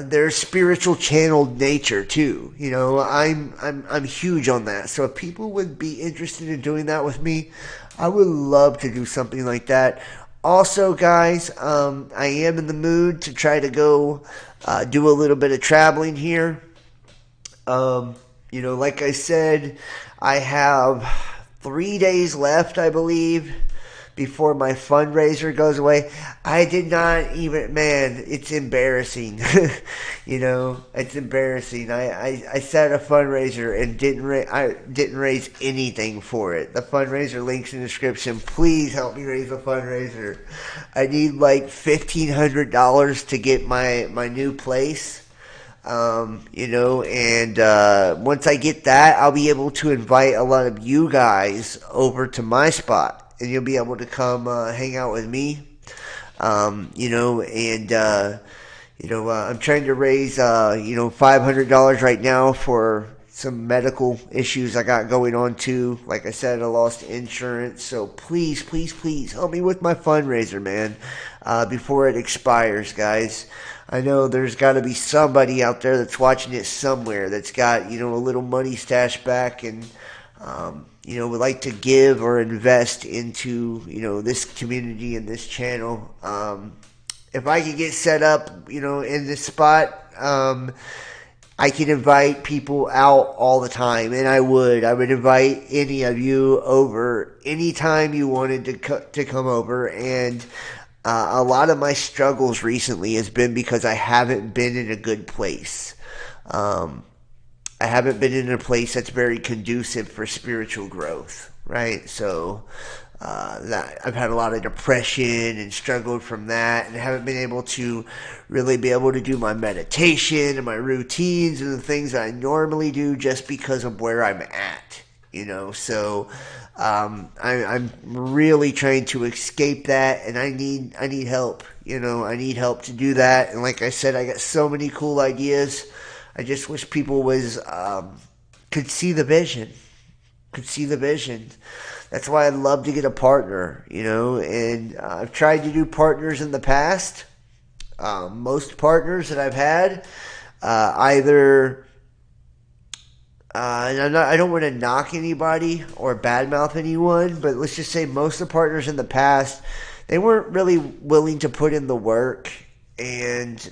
their spiritual channeled nature too. You know, I'm huge on that. So if people would be interested in doing that with me, I would love to do something like that. Also, guys, I am in the mood to try to go do a little bit of traveling here. You know, like I said, I have 3 days left, I believe, before my fundraiser goes away. I did not even, man, it's embarrassing. You know, it's embarrassing. I set a fundraiser and didn't raise anything for it. The fundraiser link's in the description. Please help me raise a fundraiser. I need like $1,500 to get my new place. And once I get that, I'll be able to invite a lot of you guys over to my spot, and you'll be able to come hang out with me. I'm trying to raise $500 right now for some medical issues I got going on too. Like I said, I lost insurance, so please, please, please help me with my fundraiser, man, before it expires, guys. I know there's got to be somebody out there that's watching it somewhere that's got, a little money stashed back and, would like to give or invest into, this community and this channel. If I could get set up, in this spot, I can invite people out all the time, and I would invite any of you over anytime you wanted to come over. And a lot of my struggles recently has been because I haven't been in a good place. I haven't been in a place that's very conducive for spiritual growth, right? So I've had a lot of depression and struggled from that, and haven't been able to really be able to do my meditation and my routines and the things that I normally do just because of where I'm at, So I'm really trying to escape that, and I need help. I need help to do that. And like I said, I got so many cool ideas. I just wish people could see the vision. That's why I'd love to get a partner, and I've tried to do partners in the past. Most partners that I've had, either, and I don't want to knock anybody or badmouth anyone, but let's just say most of the partners in the past, they weren't really willing to put in the work, and,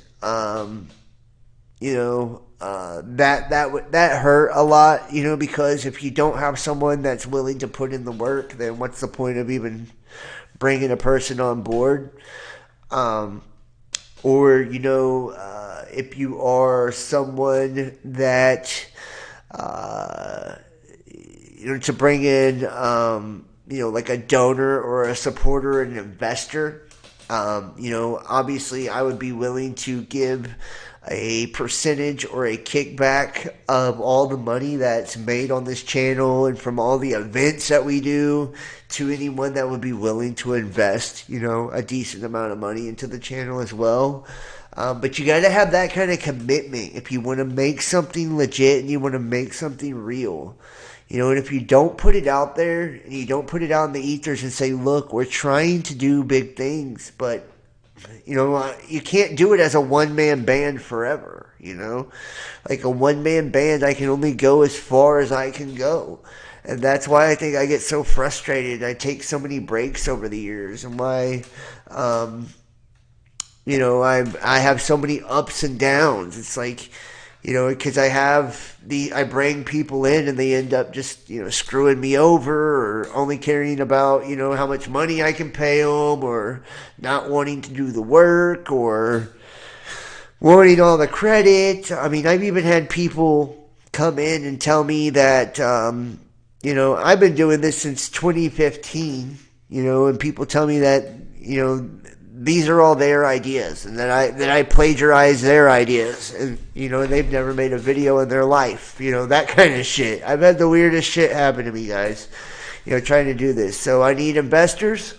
that hurt a lot, because if you don't have someone that's willing to put in the work, then what's the point of even bringing a person on board? Or if you are someone that, to bring in, like a donor or a supporter, an investor, obviously I would be willing to give a percentage or a kickback of all the money that's made on this channel and from all the events that we do to anyone that would be willing to invest, a decent amount of money into the channel as well. But you got to have that kind of commitment if you want to make something legit and you want to make something real. And if you don't put it out there and you don't put it out in the ethers and say, look, we're trying to do big things, but you can't do it as a one-man band forever, Like a one-man band, I can only go as far as I can go. And that's why I think I get so frustrated. I take so many breaks over the years, and why, I have so many ups and downs. It's like, because I bring people in and they end up just, screwing me over, or only caring about, how much money I can pay them, or not wanting to do the work, or wanting all the credit. I mean, I've even had people come in and tell me that, I've been doing this since 2015, and people tell me that, these are all their ideas, and that I plagiarize their ideas, and they've never made a video in their life, that kind of shit. I've had the weirdest shit happen to me, guys, trying to do this. So I need investors,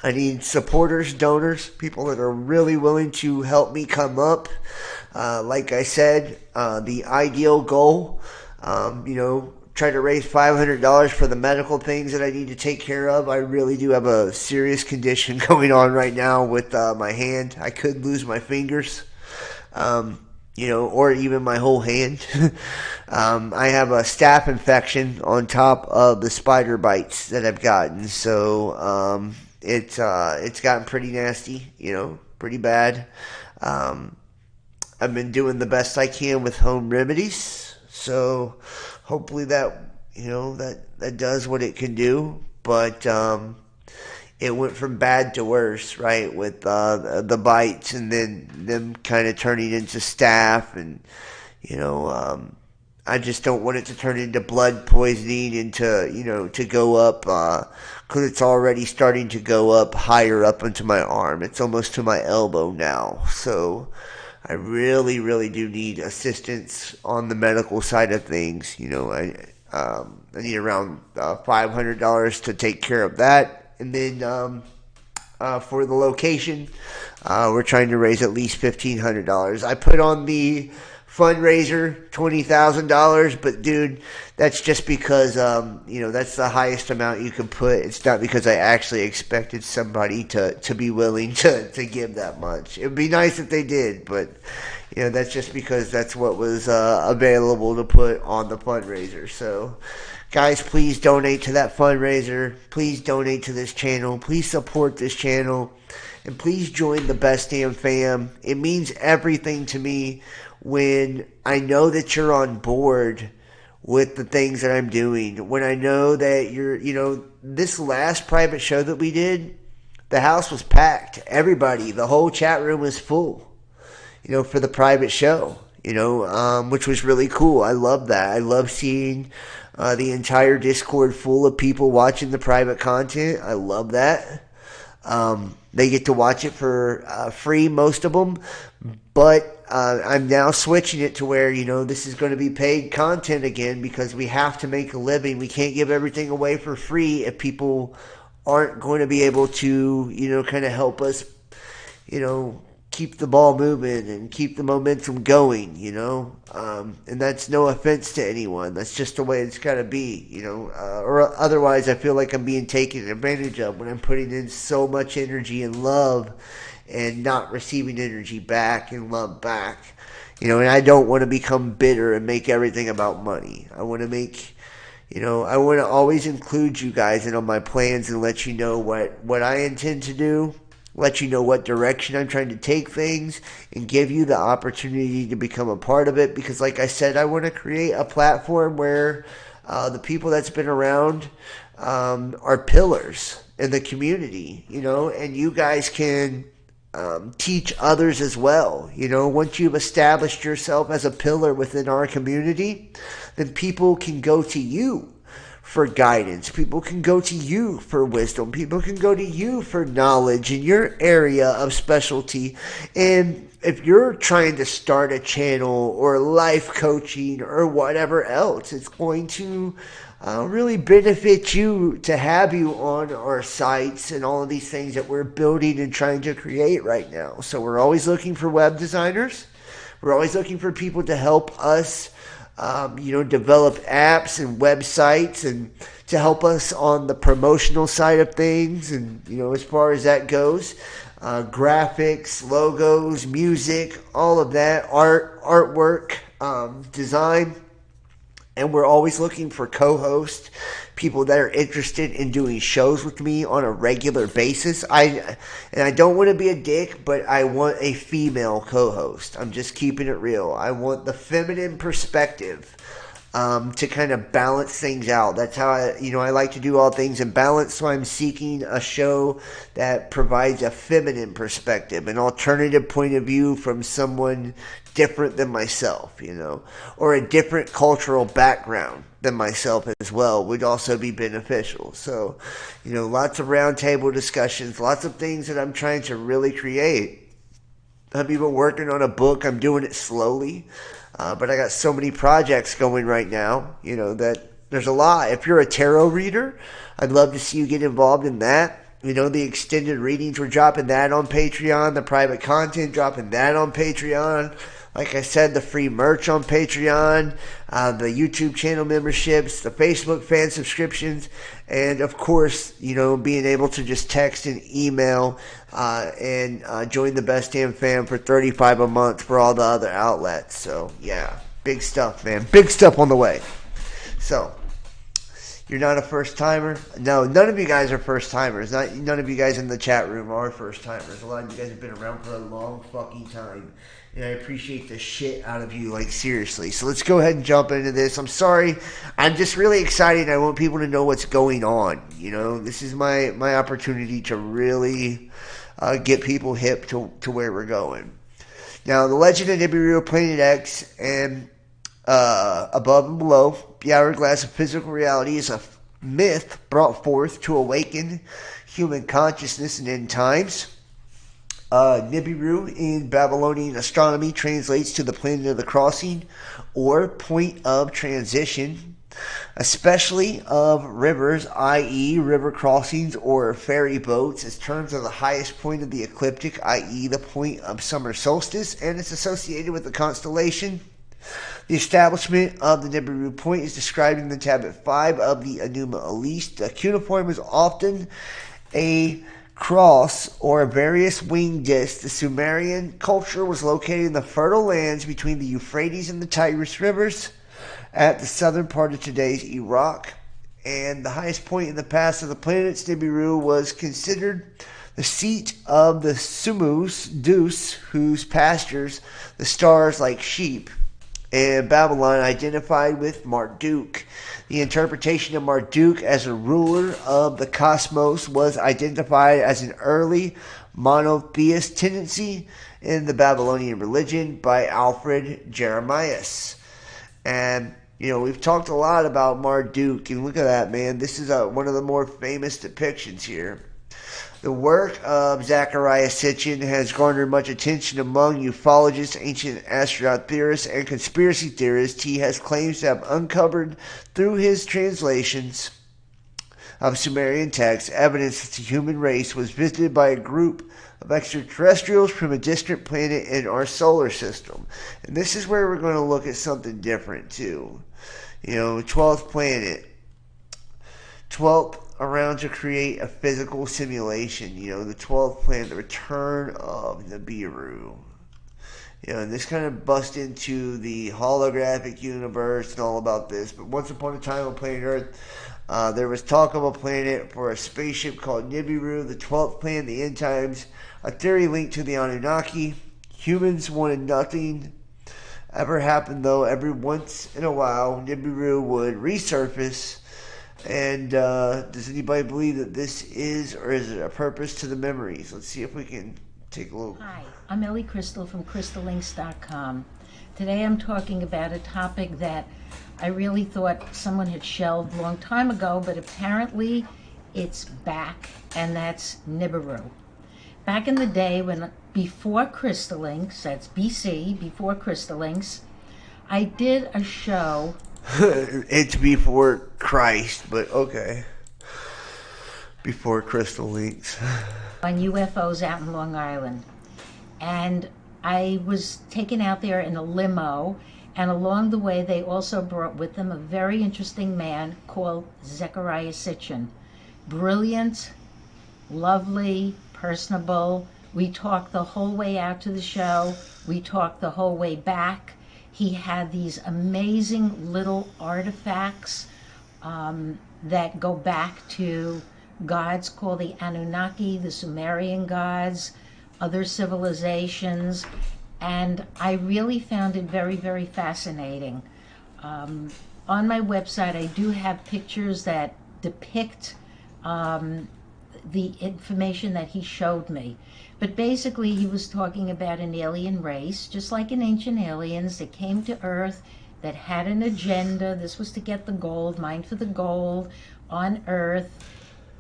I need supporters, donors, people that are really willing to help me come up. Like I said, the ideal goal, try to raise $500 for the medical things that I need to take care of. I really do have a serious condition going on right now with my hand. I could lose my fingers, or even my whole hand. I have a staph infection on top of the spider bites that I've gotten. So it's gotten pretty nasty, pretty bad. I've been doing the best I can with home remedies. So hopefully that, that does what it can do. But it went from bad to worse, right, with the bites, and then them kind of turning into staph. And, I just don't want it to turn into blood poisoning and to go up, because it's already starting to go up higher up into my arm. It's almost to my elbow now. So I really, really do need assistance on the medical side of things. I need around $500 to take care of that. And then for the location, we're trying to raise at least $1,500. I put on the fundraiser $20,000, but dude, that's just because that's the highest amount you can put. It's not because I actually expected somebody to be willing to give that much. It would be nice if they did, but that's just because that's what was available to put on the fundraiser. So guys, please donate to that fundraiser. Please donate to this channel. Please support this channel. And please join the Best Damn Fam. It means everything to me when I know that you're on board with the things that I'm doing. When I know that this last private show that we did, the house was packed. Everybody, the whole chat room was full, for the private show, which was really cool. I love that. I love seeing the entire Discord full of people watching the private content. I love that. They get to watch it for free, most of them. But I'm now switching it to where, this is going to be paid content again because we have to make a living. We can't give everything away for free if people aren't going to be able to, kind of help us, keep the ball moving and keep the momentum going, and that's no offense to anyone. That's just the way it's got to be, or otherwise I feel like I'm being taken advantage of when I'm putting in so much energy and love and not receiving energy back and love back, and I don't want to become bitter and make everything about money. I want to make, I want to always include you guys in on my plans and let you know what I intend to do, let you know what direction I'm trying to take things, and give you the opportunity to become a part of it. Because like I said, I want to create a platform where the people that's been around are pillars in the community, and you guys can teach others as well. Once you've established yourself as a pillar within our community, then people can go to you for guidance. People can go to you for wisdom. People can go to you for knowledge in your area of specialty. And if you're trying to start a channel or life coaching or whatever else, it's going to really benefit you to have you on our sites and all of these things that we're building and trying to create right now. So we're always looking for web designers. We're always looking for people to help us develop apps and websites and to help us on the promotional side of things. And, as far as that goes, graphics, logos, music, all of that, artwork, design. And we're always looking for co-hosts, people that are interested in doing shows with me on a regular basis. I don't want to be a dick, but I want a female co-host. I'm just keeping it real. I want the feminine perspective to kind of balance things out. That's how I like to do all things in balance. So I'm seeking a show that provides a feminine perspective, an alternative point of view from someone different than myself, or a different cultural background than myself as well would also be beneficial. So, lots of roundtable discussions, lots of things that I'm trying to really create. I'm even working on a book. I'm doing it slowly, but I got so many projects going right now, that there's a lot. If you're a tarot reader, I'd love to see you get involved in that. The extended readings, we're dropping that on Patreon. The private content, dropping that on Patreon. Like I said, the free merch on Patreon, the YouTube channel memberships, the Facebook fan subscriptions, and of course, being able to just text and email and join the Best Damn Fam for $35 a month for all the other outlets. So, yeah, big stuff, man. Big stuff on the way. So, you're not a first-timer? No, none of you guys are first-timers. None of you guys in the chat room are first-timers. A lot of you guys have been around for a long fucking time. And I appreciate the shit out of you, like, seriously. So let's go ahead and jump into this. I'm sorry. I'm just really excited. I want people to know what's going on. This is my opportunity to really get people hip to where we're going. Now, the Legend of Nibiru, Planet X, and above and below, the hourglass of physical reality is a myth brought forth to awaken human consciousness in end times. Nibiru in Babylonian astronomy translates to the planet of the crossing or point of transition, especially of rivers, i.e. river crossings or ferry boats, as terms of the highest point of the ecliptic, i.e. the point of summer solstice, and it's associated with the constellation. The establishment of the Nibiru point is described in the tablet 5 of the NUMEROLOGY. The cuneiform is often a cross or a various winged disc. The Sumerian culture was located in the fertile lands between the Euphrates and the Tigris rivers at the southern part of today's Iraq, and the highest point in the past of the planets, Nibiru, was considered the seat of the Sumus, Deus, whose pastures the stars like sheep, and Babylon identified with Marduk. The interpretation of Marduk as a ruler of the cosmos was identified as an early monotheist tendency in the Babylonian religion by Alfred Jeremias. And, you know, we've talked a lot about Marduk, and look at that, man. This is one of the more famous depictions here. The work of Zecharia Sitchin has garnered much attention among ufologists, ancient astronaut theorists, and conspiracy theorists. He has claims to have uncovered, through his translations of Sumerian texts, evidence that the human race was visited by a group of extraterrestrials from a distant planet in our solar system. And this is where we're going to look at something different, too. You know, 12th planet. 12th around to create a physical simulation. You know, the 12th planet, the return of Nibiru. You know, and this kind of busts into the holographic universe and all about this. But once upon a time on planet Earth, there was talk of a planet for a spaceship called Nibiru, the 12th planet, the end times, a theory linked to the Anunnaki. Humans wanted nothing ever happen, though. Every once in a while, Nibiru would resurface. And does anybody believe that this is, or is it a purpose to the memories? Let's see if we can take a look. Hi, I'm Ellie Crystal from crystallinks.com. Today I'm talking about a topic that I really thought someone had shelved a long time ago, but apparently it's back, and that's Nibiru. Back in the day, before Crystallinks, that's BC, before Crystallinks, I did a show. It's before Christ, but okay. Before Crystal Links. On UFOs out in Long Island. And I was taken out there in a limo, and along the way they also brought with them a very interesting man called Zecharia Sitchin. Brilliant, lovely, personable. We talked the whole way out to the show. We talked the whole way back. He had these amazing little artifacts that go back to gods called the Anunnaki, the Sumerian gods, other civilizations, and I really found it very, very fascinating. On my website, I do have pictures that depict the information that he showed me. But basically, he was talking about an alien race, just like in Ancient Aliens, that came to Earth, that had an agenda. This was to get the gold, mine for the gold on Earth,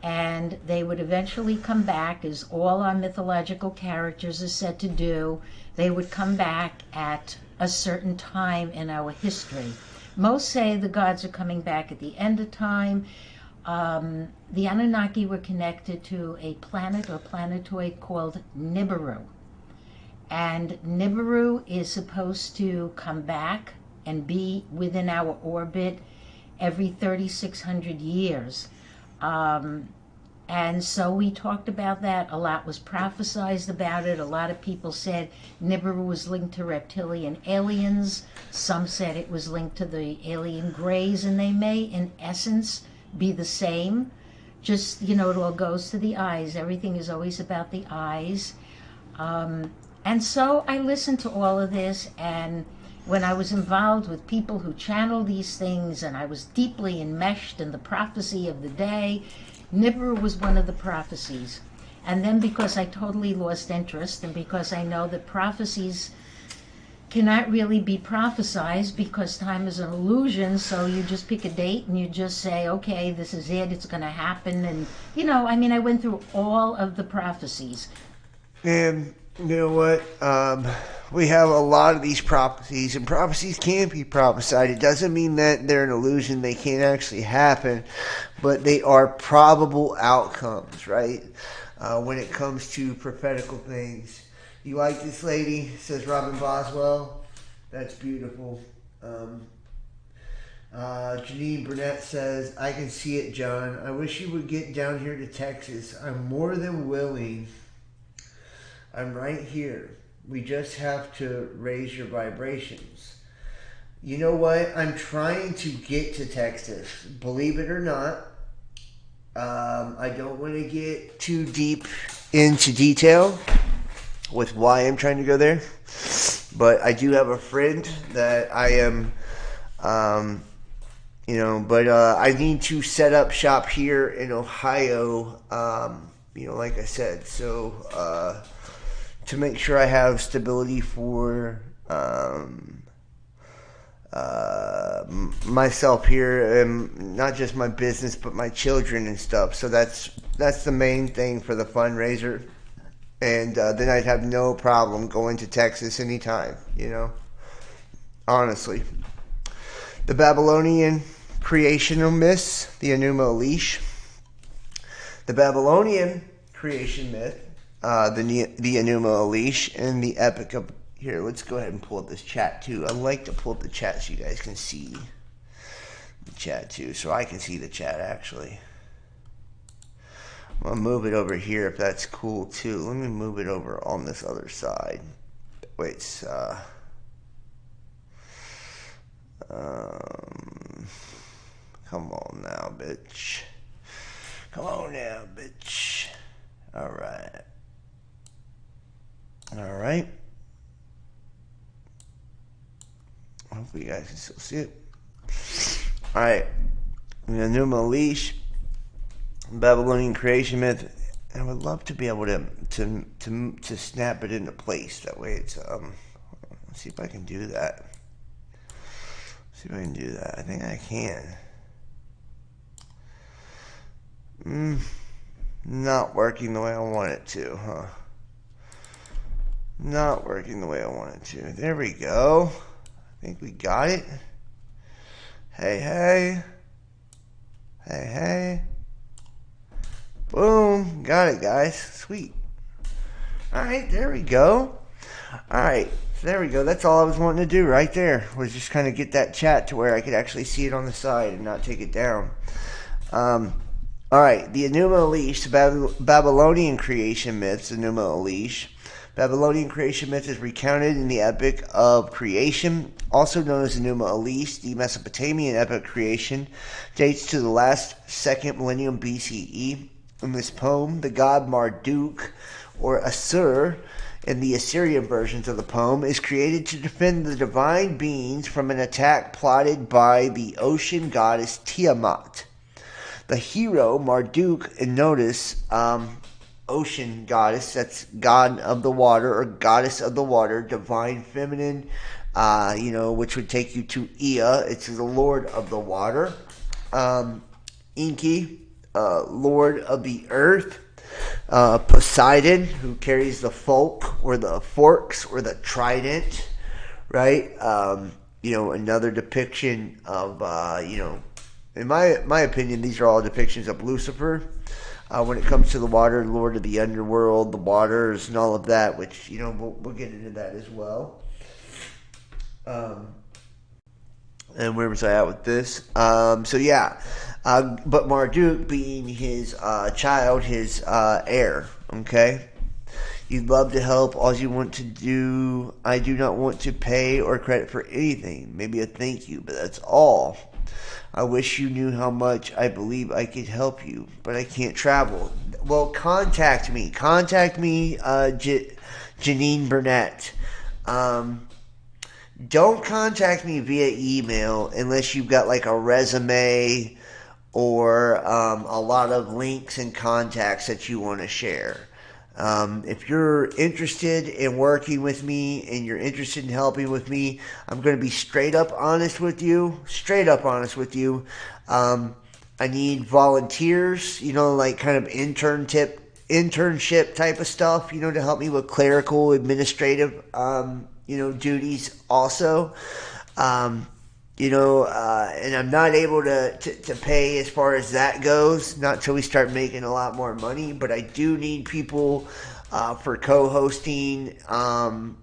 and they would eventually come back, as all our mythological characters are said to do. They would come back at a certain time in our history. Most say the gods are coming back at the end of time. The Anunnaki were connected to a planet or planetoid called Nibiru. And Nibiru is supposed to come back and be within our orbit every 3,600 years. And so we talked about that. A lot was prophesized about it. A lot of people said Nibiru was linked to reptilian aliens. Some said it was linked to the alien greys, and they may, in essence, be the same. Just, you know, it all goes to the eyes. Everything is always about the eyes. And so I listened to all of this, and when I was involved with people who channel these things, and I was deeply enmeshed in the prophecy of the day, Nibiru was one of the prophecies. And then because I totally lost interest, and because I know that prophecies cannot really be prophesized because time is an illusion, so you just pick a date and you just say, okay, this is it, it's going to happen. And, you know, I mean, I went through all of the prophecies. And you know what? We have a lot of these prophecies, and prophecies can be prophesied. It doesn't mean that they're an illusion. They can't actually happen, but they are probable outcomes, right? When it comes to prophetical things. You like this lady? Says Robin Boswell. That's beautiful. Janine Burnett says, I can see it, John. I wish you would get down here to Texas. I'm more than willing. I'm right here. We just have to raise your vibrations. You know what? I'm trying to get to Texas. Believe it or not. I don't want to get too deep into detail with why I'm trying to go there. But I do have a friend that I am, I need to set up shop here in Ohio, like I said. So, to make sure I have stability for myself here, and not just my business, but my children and stuff. So that's the main thing for the fundraiser. And then I'd have no problem going to Texas anytime, honestly. The Babylonian creational myths, the Enuma Elish. The Babylonian creation myth, the Enuma Elish, and the epic of... Here, let's go ahead and pull up this chat, too. I like to pull up the chat so you guys can see the chat, too. So I can see the chat, actually. I'm going to move it over here if that's cool, too. Let me move it over on this other side. Wait, come on now, bitch. Come on now, bitch. Alright. Alright. Hopefully you guys can still see it. Alright. The Enuma Elish, Babylonian creation myth. I would love to be able to snap it into place. That way it's let's see if I can do that. See if I can do that. I think I can. Not working the way I want it to, huh? Not working the way I want it to. There we go. I think we got it. Hey, hey. Hey, hey. Boom. Got it, guys. Sweet. Alright, there we go. Alright, so there we go. That's all I was wanting to do right there. Was just kind of get that chat to where I could actually see it on the side and not take it down. Alright, the Enuma Elish, the Babylonian creation myths, Enuma Elish. Babylonian creation myth is recounted in the Epic of Creation, also known as Enuma Elish. The Mesopotamian epic creation dates to the last 2nd millennium BCE. In this poem, the god Marduk, or Asur, in the Assyrian versions of the poem, is created to defend the divine beings from an attack plotted by the ocean goddess Tiamat. The hero, Marduk, and notice, ocean goddess, that's god of the water or goddess of the water, divine feminine, which would take you to Ea. It's the lord of the water. Enki, lord of the earth. Poseidon, who carries the folk or the forks or the trident, right? Another depiction of, in my opinion, these are all depictions of Lucifer. When it comes to the water, lord of the underworld, the waters, and all of that, which, we'll get into that as well. And where was I at with this? But Marduk being his child, his heir, okay? You'd love to help. All you want to do, I do not want to pay or credit for anything. Maybe a thank you, but that's all. I wish you knew how much I believe I could help you, but I can't travel. Well, contact me. Contact me, Janine Burnett. Don't contact me via email unless you've got like a resume or a lot of links and contacts that you want to share. If you're interested in working with me and you're interested in helping with me, I'm going to be straight up honest with you. I need volunteers, like kind of internship internship type of stuff, to help me with clerical, administrative, duties also. And I'm not able to pay as far as that goes, not till we start making a lot more money, but I do need people for co-hosting, and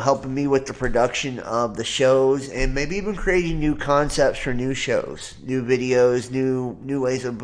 helping me with the production of the shows, and maybe even creating new concepts for new shows, new videos, new ways of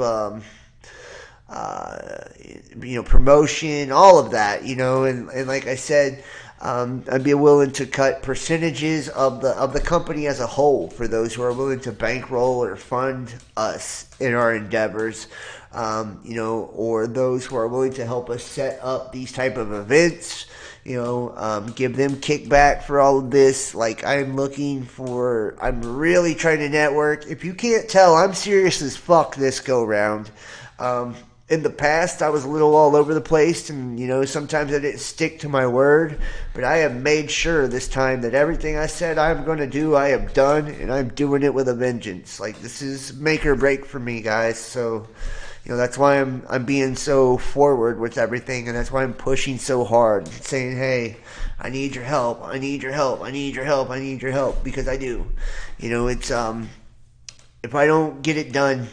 promotion, all of that, and like I said, I'd be willing to cut percentages of the company as a whole for those who are willing to bankroll or fund us in our endeavors, or those who are willing to help us set up these type of events, give them kickback for all of this. Like, I'm really trying to network. If you can't tell, I'm serious as fuck this go round. In the past, I was a little all over the place, and, sometimes I didn't stick to my word, but I have made sure this time that everything I said I'm going to do, I have done, and I'm doing it with a vengeance. Like, this is make or break for me, guys, so, that's why I'm being so forward with everything, and that's why I'm pushing so hard, saying, hey, I need your help, I need your help, I need your help, I need your help, because I do. It's, if I don't get it done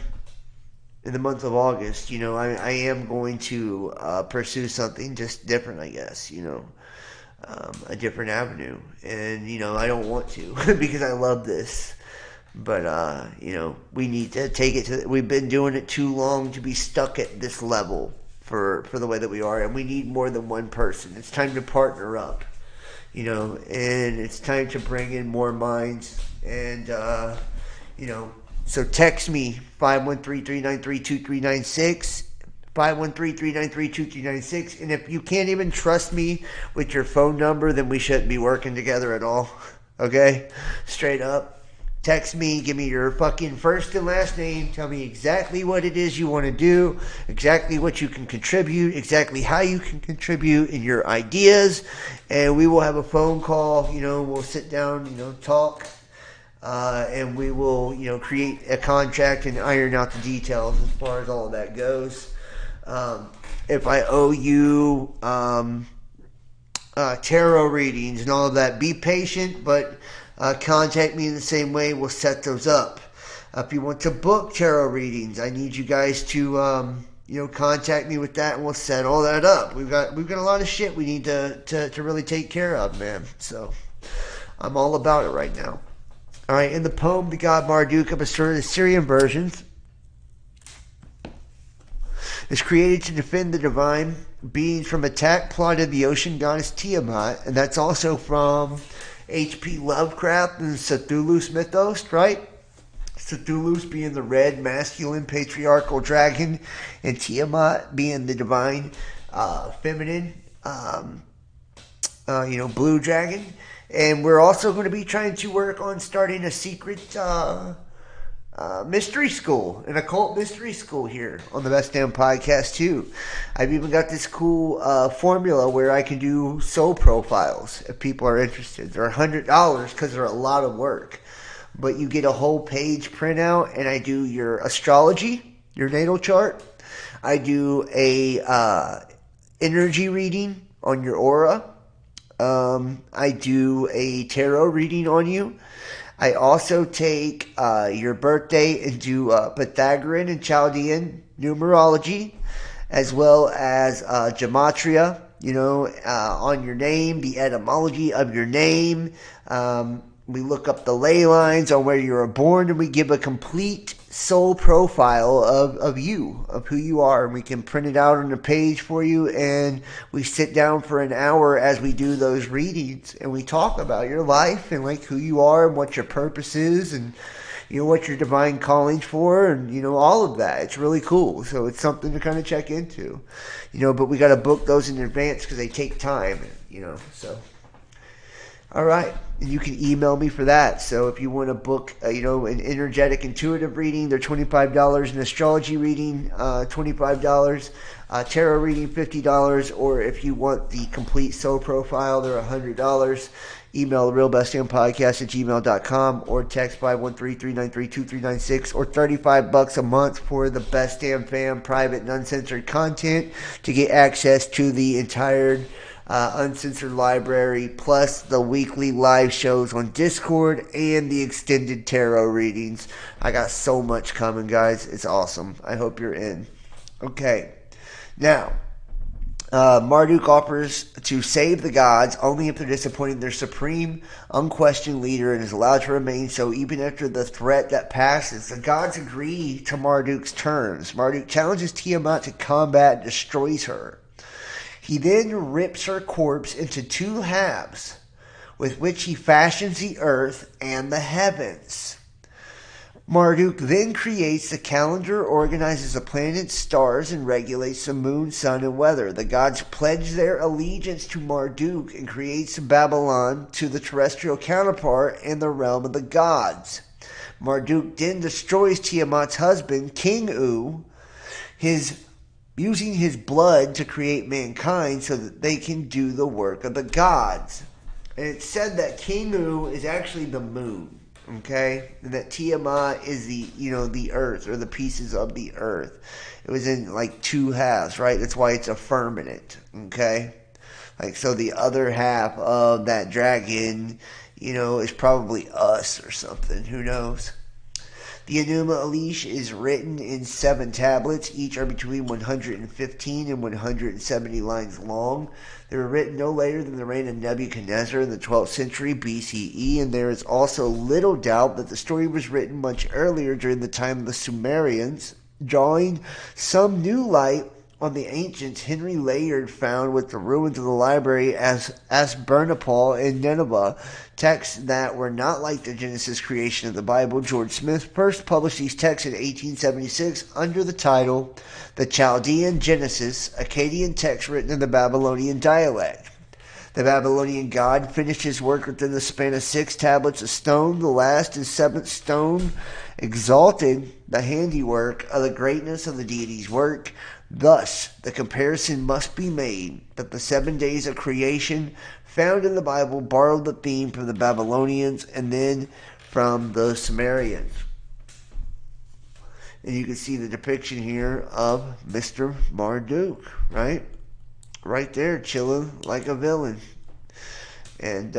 in the month of August, I am going to pursue something just different, I guess, a different avenue. And, I don't want to because I love this. But, we need to take it we've been doing it too long to be stuck at this level for the way that we are. And we need more than one person. It's time to partner up, and it's time to bring in more minds and, so text me, 513-393-2396, 513-393-2396, and if you can't even trust me with your phone number, then we shouldn't be working together at all, okay? Straight up. Text me, give me your fucking first and last name, tell me exactly what it is you want to do, exactly what you can contribute, exactly how you can contribute, and your ideas, and we will have a phone call, we'll sit down, talk. And we will, create a contract and iron out the details as far as all of that goes. If I owe you tarot readings and all of that, be patient, but contact me in the same way. We'll set those up. If you want to book tarot readings, I need you guys to contact me with that, and we'll set all that up. We've got a lot of shit we need to really take care of, man. So I'm all about it right now. All right, in the poem, the god Marduk of the Syrian versions is created to defend the divine beings from attack plotted the ocean goddess Tiamat, and that's also from H.P. Lovecraft and Cthulhu's mythos, right? Cthulhu's being the red, masculine, patriarchal dragon, and Tiamat being the divine, feminine, blue dragon. And we're also going to be trying to work on starting a secret mystery school, an occult mystery school here on the Best Damn Podcast too. I've even got this cool formula where I can do soul profiles if people are interested. They're $100 because they're a lot of work. But you get a whole page printout, and I do your astrology, your natal chart. I do a energy reading on your aura. I do a tarot reading on you. I also take your birthday and do Pythagorean and Chaldean numerology, as well as GEMATRIA, on your name, the etymology of your name. We look up the ley lines on where you were born, and we give a complete soul profile of you, of who you are, and we can print it out on a page for you, and we sit down for an hour as we do those readings, and we talk about your life and like who you are and what your purpose is, and what your divine calling's for, and all of that. It's really cool, so it's something to kind of check into, but we got to book those in advance because they take time, so. All right, and you can email me for that. So if you want to book, an energetic intuitive reading, they're $25. An astrology reading, $25. Tarot reading, $50. Or if you want the complete soul profile, they're $100. Email therealbestdampodcast@gmail.com or text 513-393-2396 or $35 a month for the Best Damn Fam private and uncensored content to get access to the entire uncensored library, plus the weekly live shows on Discord and the extended tarot readings. I got so much coming, guys. It's awesome. I hope you're in. Okay. Now, Marduk offers to save the gods only if they're disappointing their supreme, unquestioned leader and is allowed to remain so even after the threat that passes. The gods agree to Marduk's terms. Marduk challenges Tiamat to combat and destroys her. He then rips her corpse into two halves, with which he fashions the earth and the heavens. Marduk then creates the calendar, organizes the planets, stars, and regulates the moon, sun, and weather. The gods pledge their allegiance to Marduk and creates Babylon to the terrestrial counterpart in the realm of the gods. Marduk then destroys Tiamat's husband, King U, using his blood to create mankind so that they can do the work of the gods. And it's said that King U is actually the moon. Okay, and that Tiamat is the earth, or the pieces of the earth. It was in like two halves, right? That's why it's a firmament. Okay, like so the other half of that dragon, is probably us or something. Who knows? The Enuma Elish is written in 7 tablets. Each are between 115 and 170 lines long. They were written no later than the reign of Nebuchadnezzar in the 12th century BCE, and there is also little doubt that the story was written much earlier during the time of the Sumerians, drawing some new light on the ancients. Henry Layard found with the ruins of the library as Ashurnapal in Nineveh texts that were not like the Genesis creation of the Bible. George Smith first published these texts in 1876 under the title The Chaldean Genesis, Akkadian text written in the Babylonian dialect. The Babylonian god finished his work within the span of 6 tablets of stone. The last and 7th stone exalted the handiwork of the greatness of the deity's work. Thus, the comparison must be made that the 7 days of creation found in the Bible borrowed the theme from the Babylonians and then from the Sumerians. And you can see the depiction here of Mr. Marduk, right? Right there, chilling like a villain. And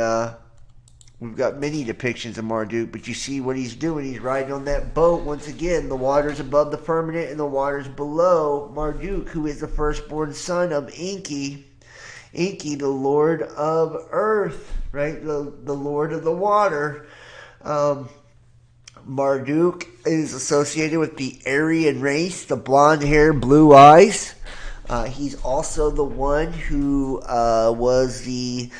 we've got many depictions of Marduk, but you see what he's doing. He's riding on that boat. Once again, the waters above the firmament and the waters below Marduk, who is the firstborn son of Enki. Enki, the Lord of Earth, right? The Lord of the water. Marduk is associated with the Aryan race, the blonde hair, blue eyes. He's also the one who was the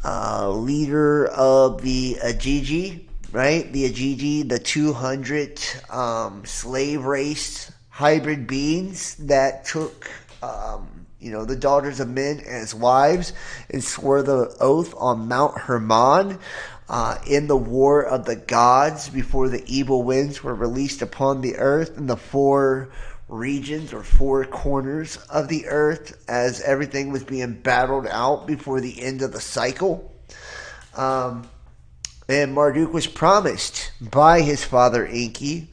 leader of the Agigi, right? The Agigi, the 200 slave race hybrid beings that took the daughters of men as wives and swore the oath on Mount Hermon in the war of the gods before the evil winds were released upon the earth in the 4 regions or 4 corners of the earth as everything was being battled out before the end of the cycle. And Marduk was promised by his father Enki,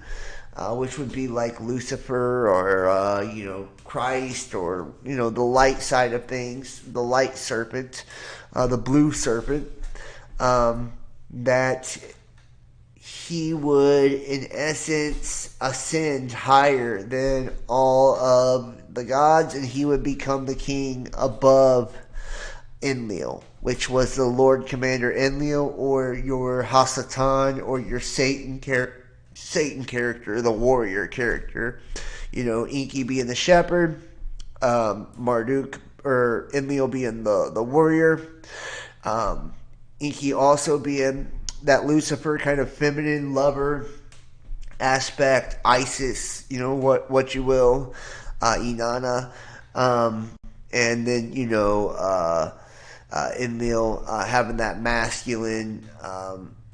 which would be like Lucifer or, Christ or, the light side of things, the light serpent, the blue serpent, that he would, in essence, ascend higher than all of the gods, and he would become the king above Enlil, which was the Lord Commander Enlil, or your Hasatan, or your Satan character, the warrior character. Enki being the shepherd, Marduk or Enlil being the warrior. Enki also being that Lucifer kind of feminine lover aspect, Isis, what you will, Inanna, and then Enlil having that masculine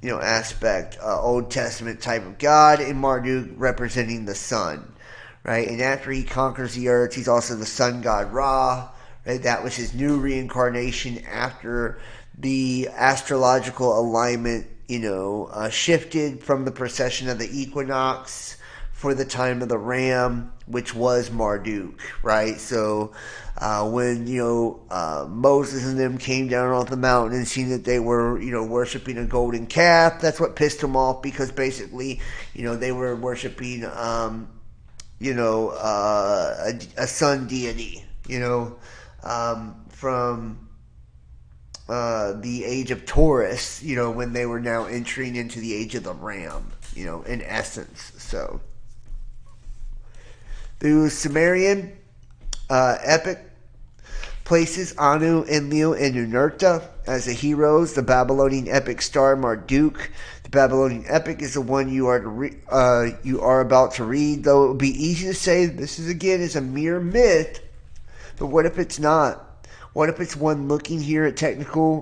aspect, Old Testament type of god, and Marduk representing the sun, right? And after he conquers the earth, he's also the sun god Ra, right? That was his new reincarnation after the astrological alignment, shifted from the precession of the equinox for the time of the ram, which was Marduk, right? So when, Moses and them came down off the mountain and seen that they were, worshiping a golden calf, that's what pissed them off, because basically, they were worshiping, a sun deity, from the age of Taurus, when they were now entering into the age of the ram, in essence. So the Sumerian epic places Anu, Enlil, and Ninurta as the heroes. The Babylonian epic star Marduk. The Babylonian epic is the one you are about to read. Though it would be easy to say this is a mere myth, but what if it's not? What if it's one looking here at a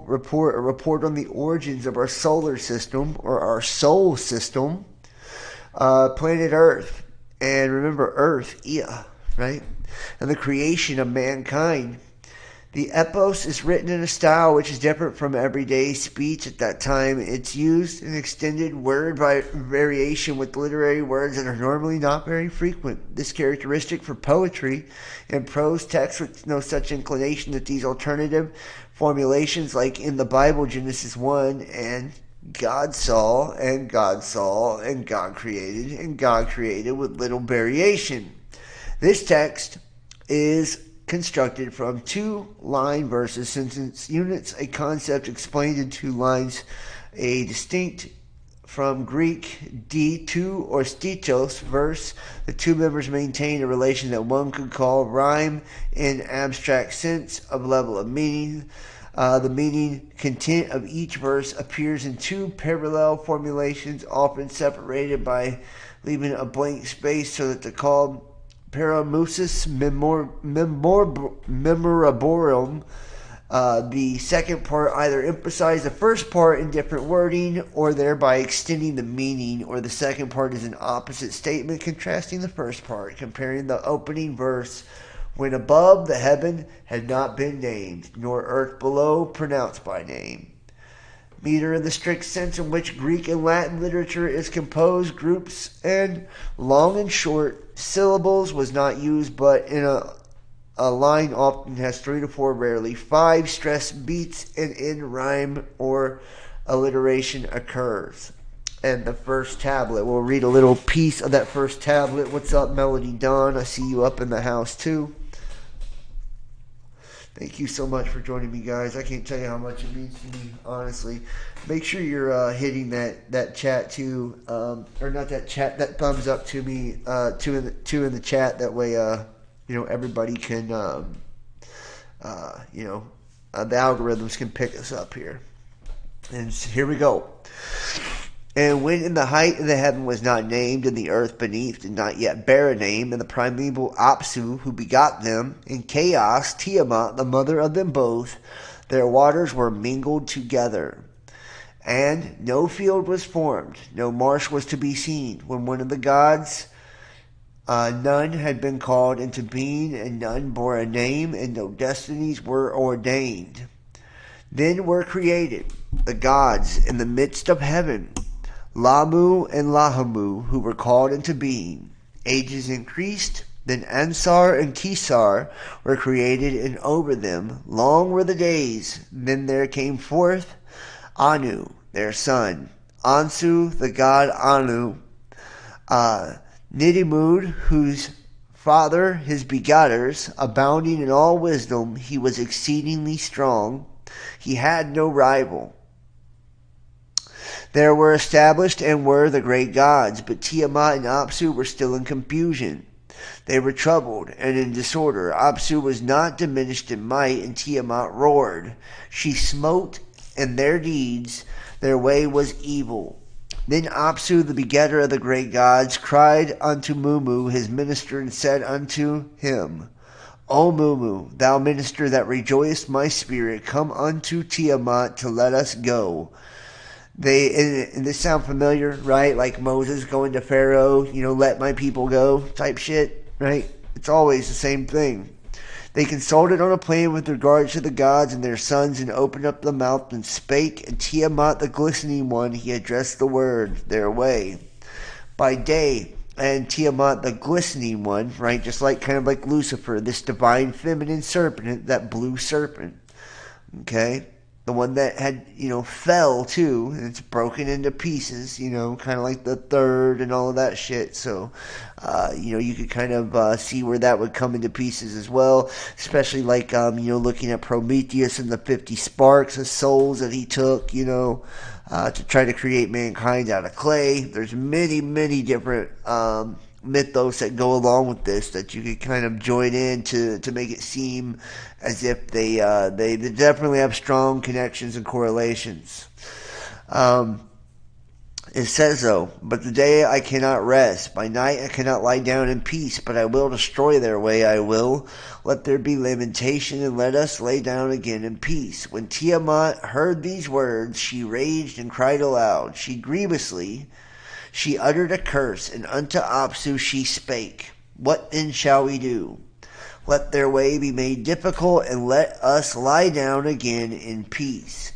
report on the origins of our solar system, or our soul system, planet Earth? And remember, Earth, Ea, right? And the creation of mankind. The epos is written in a style which is different from everyday speech at that time. It's used in extended word variation with literary words that are normally not very frequent. This characteristic for poetry and prose text with no such inclination that these alternative formulations, like in the Bible, Genesis 1, and God saw, and God saw, and God created with little variation. This text is constructed from 2-line verses, since units a concept explained in 2 lines, a distinct from Greek D2 or stichos verse. The 2 members maintain a relation that one could call rhyme in abstract sense of level of meaning. The meaning content of each verse appears in 2 parallel formulations, often separated by leaving a blank space, so that they're called paramusis memoraborum. The second part either emphasizes the first part in different wording, or thereby extending the meaning, or the second part is an opposite statement contrasting the first part, comparing the opening verse, when above the heaven had not been named, nor earth below pronounced by name. Meter in the strict sense in which Greek and Latin literature is composed, groups and long and short syllables was not used, but in a line often has 3 to 4, rarely 5 stress beats, and in rhyme or alliteration occurs. And the first tablet, we'll read a little piece of that first tablet. What's up, Melody Dawn? I see you up in the house too. Thank you so much for joining me, guys. I can't tell you how much it means to me, honestly. Make sure you're hitting that chat too, or not that chat, that thumbs up to me, two in the chat. That way, everybody can, the algorithms can pick us up here. And here we go. And when in the height of the heaven was not named, and the earth beneath did not yet bear a name, and the primeval Apsu, who begot them, in chaos, Tiamat, the mother of them both, their waters were mingled together. And no field was formed, no marsh was to be seen, when one of the gods, none had been called into being, and none bore a name, and no destinies were ordained. Then were created the gods in the midst of heaven, Lamu and Lahamu, who were called into being. Ages increased, then Ansar and Kisar were created, and over them long were the days. Then there came forth Anu, their son, Ansu, the god Anu, Nidimud, whose father his begotters, abounding in all wisdom, he was exceedingly strong. He had no rival. There were established and were the great gods, but Tiamat and Apsu were still in confusion. They were troubled and in disorder. Apsu was not diminished in might, and Tiamat roared. She smote, and their deeds, their way was evil. Then Apsu, the begetter of the great gods, cried unto Mumu, his minister, and said unto him, O Mumu, thou minister that rejoicest my spirit, come unto Tiamat to let us go. And this sound familiar, right? Like Moses going to Pharaoh, let my people go type shit, right? It's always the same thing. They consulted on a plan with regard to the gods and their sons, and opened up the mouth and spake, and Tiamat the glistening one, he addressed the word their way. By day, and Tiamat the glistening one, right, just like kind of like Lucifer, this divine feminine serpent, that blue serpent, okay, the one that had, fell too, and it's broken into pieces, kind of like the third and all of that shit. So, you could kind of see where that would come into pieces as well, especially like, looking at Prometheus and the 50 sparks of souls that he took, to try to create mankind out of clay. There's many, many different mythos that go along with this that you could kind of join in to make it seem as if they definitely have strong connections and correlations. It says, though, but the day I cannot rest, by night I cannot lie down in peace, but I will destroy their way, I will. Let there be lamentation, and let us lay down again in peace. When Tiamat heard these words, she raged and cried aloud. She uttered a curse, and unto Apsu she spake, what then shall we do? Let their way be made difficult, and let us lie down again in peace.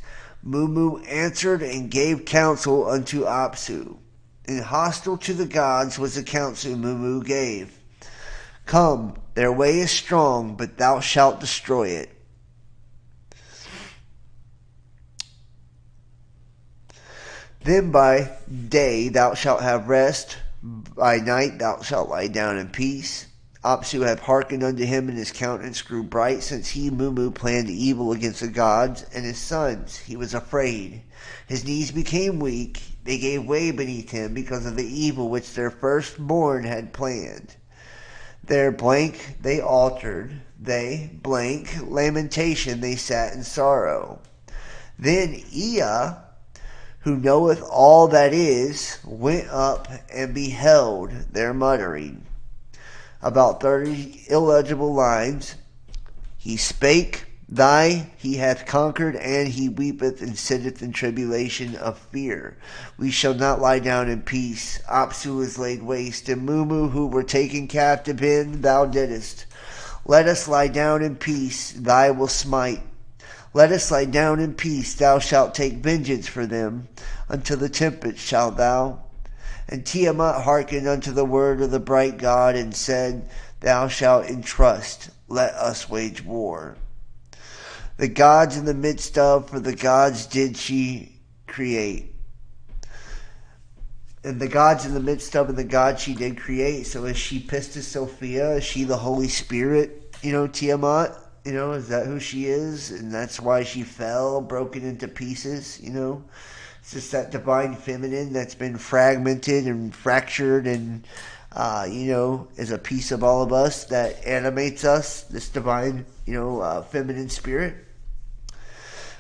Mumu answered and gave counsel unto Apsu, and hostile to the gods was the counsel Mumu gave. Come, their way is strong, but thou shalt destroy it. Then by day thou shalt have rest, by night thou shalt lie down in peace. Apsu had hearkened unto him, and his countenance grew bright, since he, Mumu, planned evil against the gods and his sons. He was afraid. His knees became weak. They gave way beneath him because of the evil which their firstborn had planned. Their blank they altered, they blank lamentation they sat in sorrow. Then Ea, who knoweth all that is, went up and beheld their muttering. About 30 illegible lines. He spake, he hath conquered, and he weepeth and sitteth in tribulation of fear. We shall not lie down in peace. Apsu is laid waste, and Mumu, who were taken captive in, thou didst. Let us lie down in peace, thy will smite. Let us lie down in peace, thou shalt take vengeance for them. Until the tempest shalt thou. And Tiamat hearkened unto the word of the bright God, and said, thou shalt entrust, let us wage war. The gods in the midst of, for the gods did she create. And the gods in the midst of, and the gods she did create. So is she Pistis Sophia? Is she the Holy Spirit? Tiamat? Is that who she is? And that's why she fell, broken into pieces, It's just that divine feminine that's been fragmented and fractured and, is a piece of all of us that animates us, this divine, feminine spirit.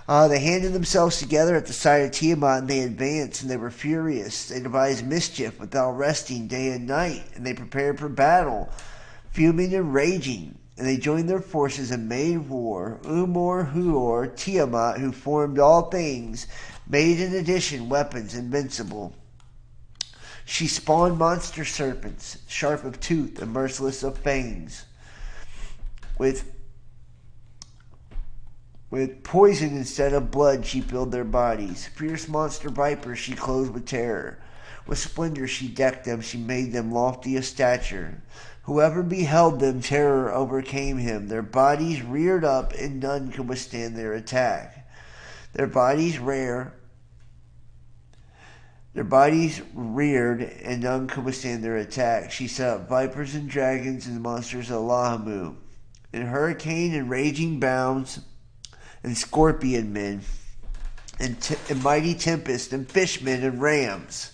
They handed themselves together at the sight of Tiamat, and they advanced, and they were furious. They devised mischief without resting day and night, and they prepared for battle, fuming and raging. And they joined their forces and made war. Umor, Huor, Tiamat, who formed all things, made in addition weapons invincible. She spawned monster serpents, sharp of tooth and merciless of fangs. With poison instead of blood she filled their bodies. Fierce monster vipers she clothed with terror. With splendor she decked them, she made them lofty of stature. Whoever beheld them, terror overcame him. Their bodies reared up, and none could withstand their attack. Their bodies reared, and none could withstand their attack. She set up vipers and dragons and monsters of Lahamu, and hurricane and raging bounds, and scorpion men, and mighty tempest, and fishmen and rams.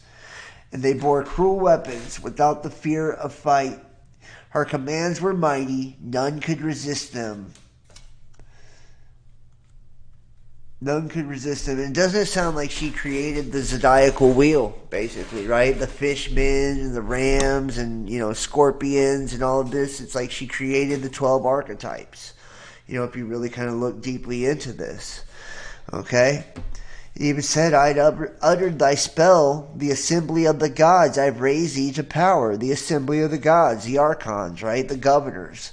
And they bore cruel weapons without the fear of fight. Her commands were mighty, none could resist them. None could resist them. And doesn't it sound like she created the zodiacal wheel, basically, right? The fishmen and the rams and, scorpions and all of this. It's like she created the 12 archetypes, if you really kind of look deeply into this. Okay? It even said, I'd uttered thy spell, the assembly of the gods. I've raised thee to power, the assembly of the gods, the archons, right? The governors.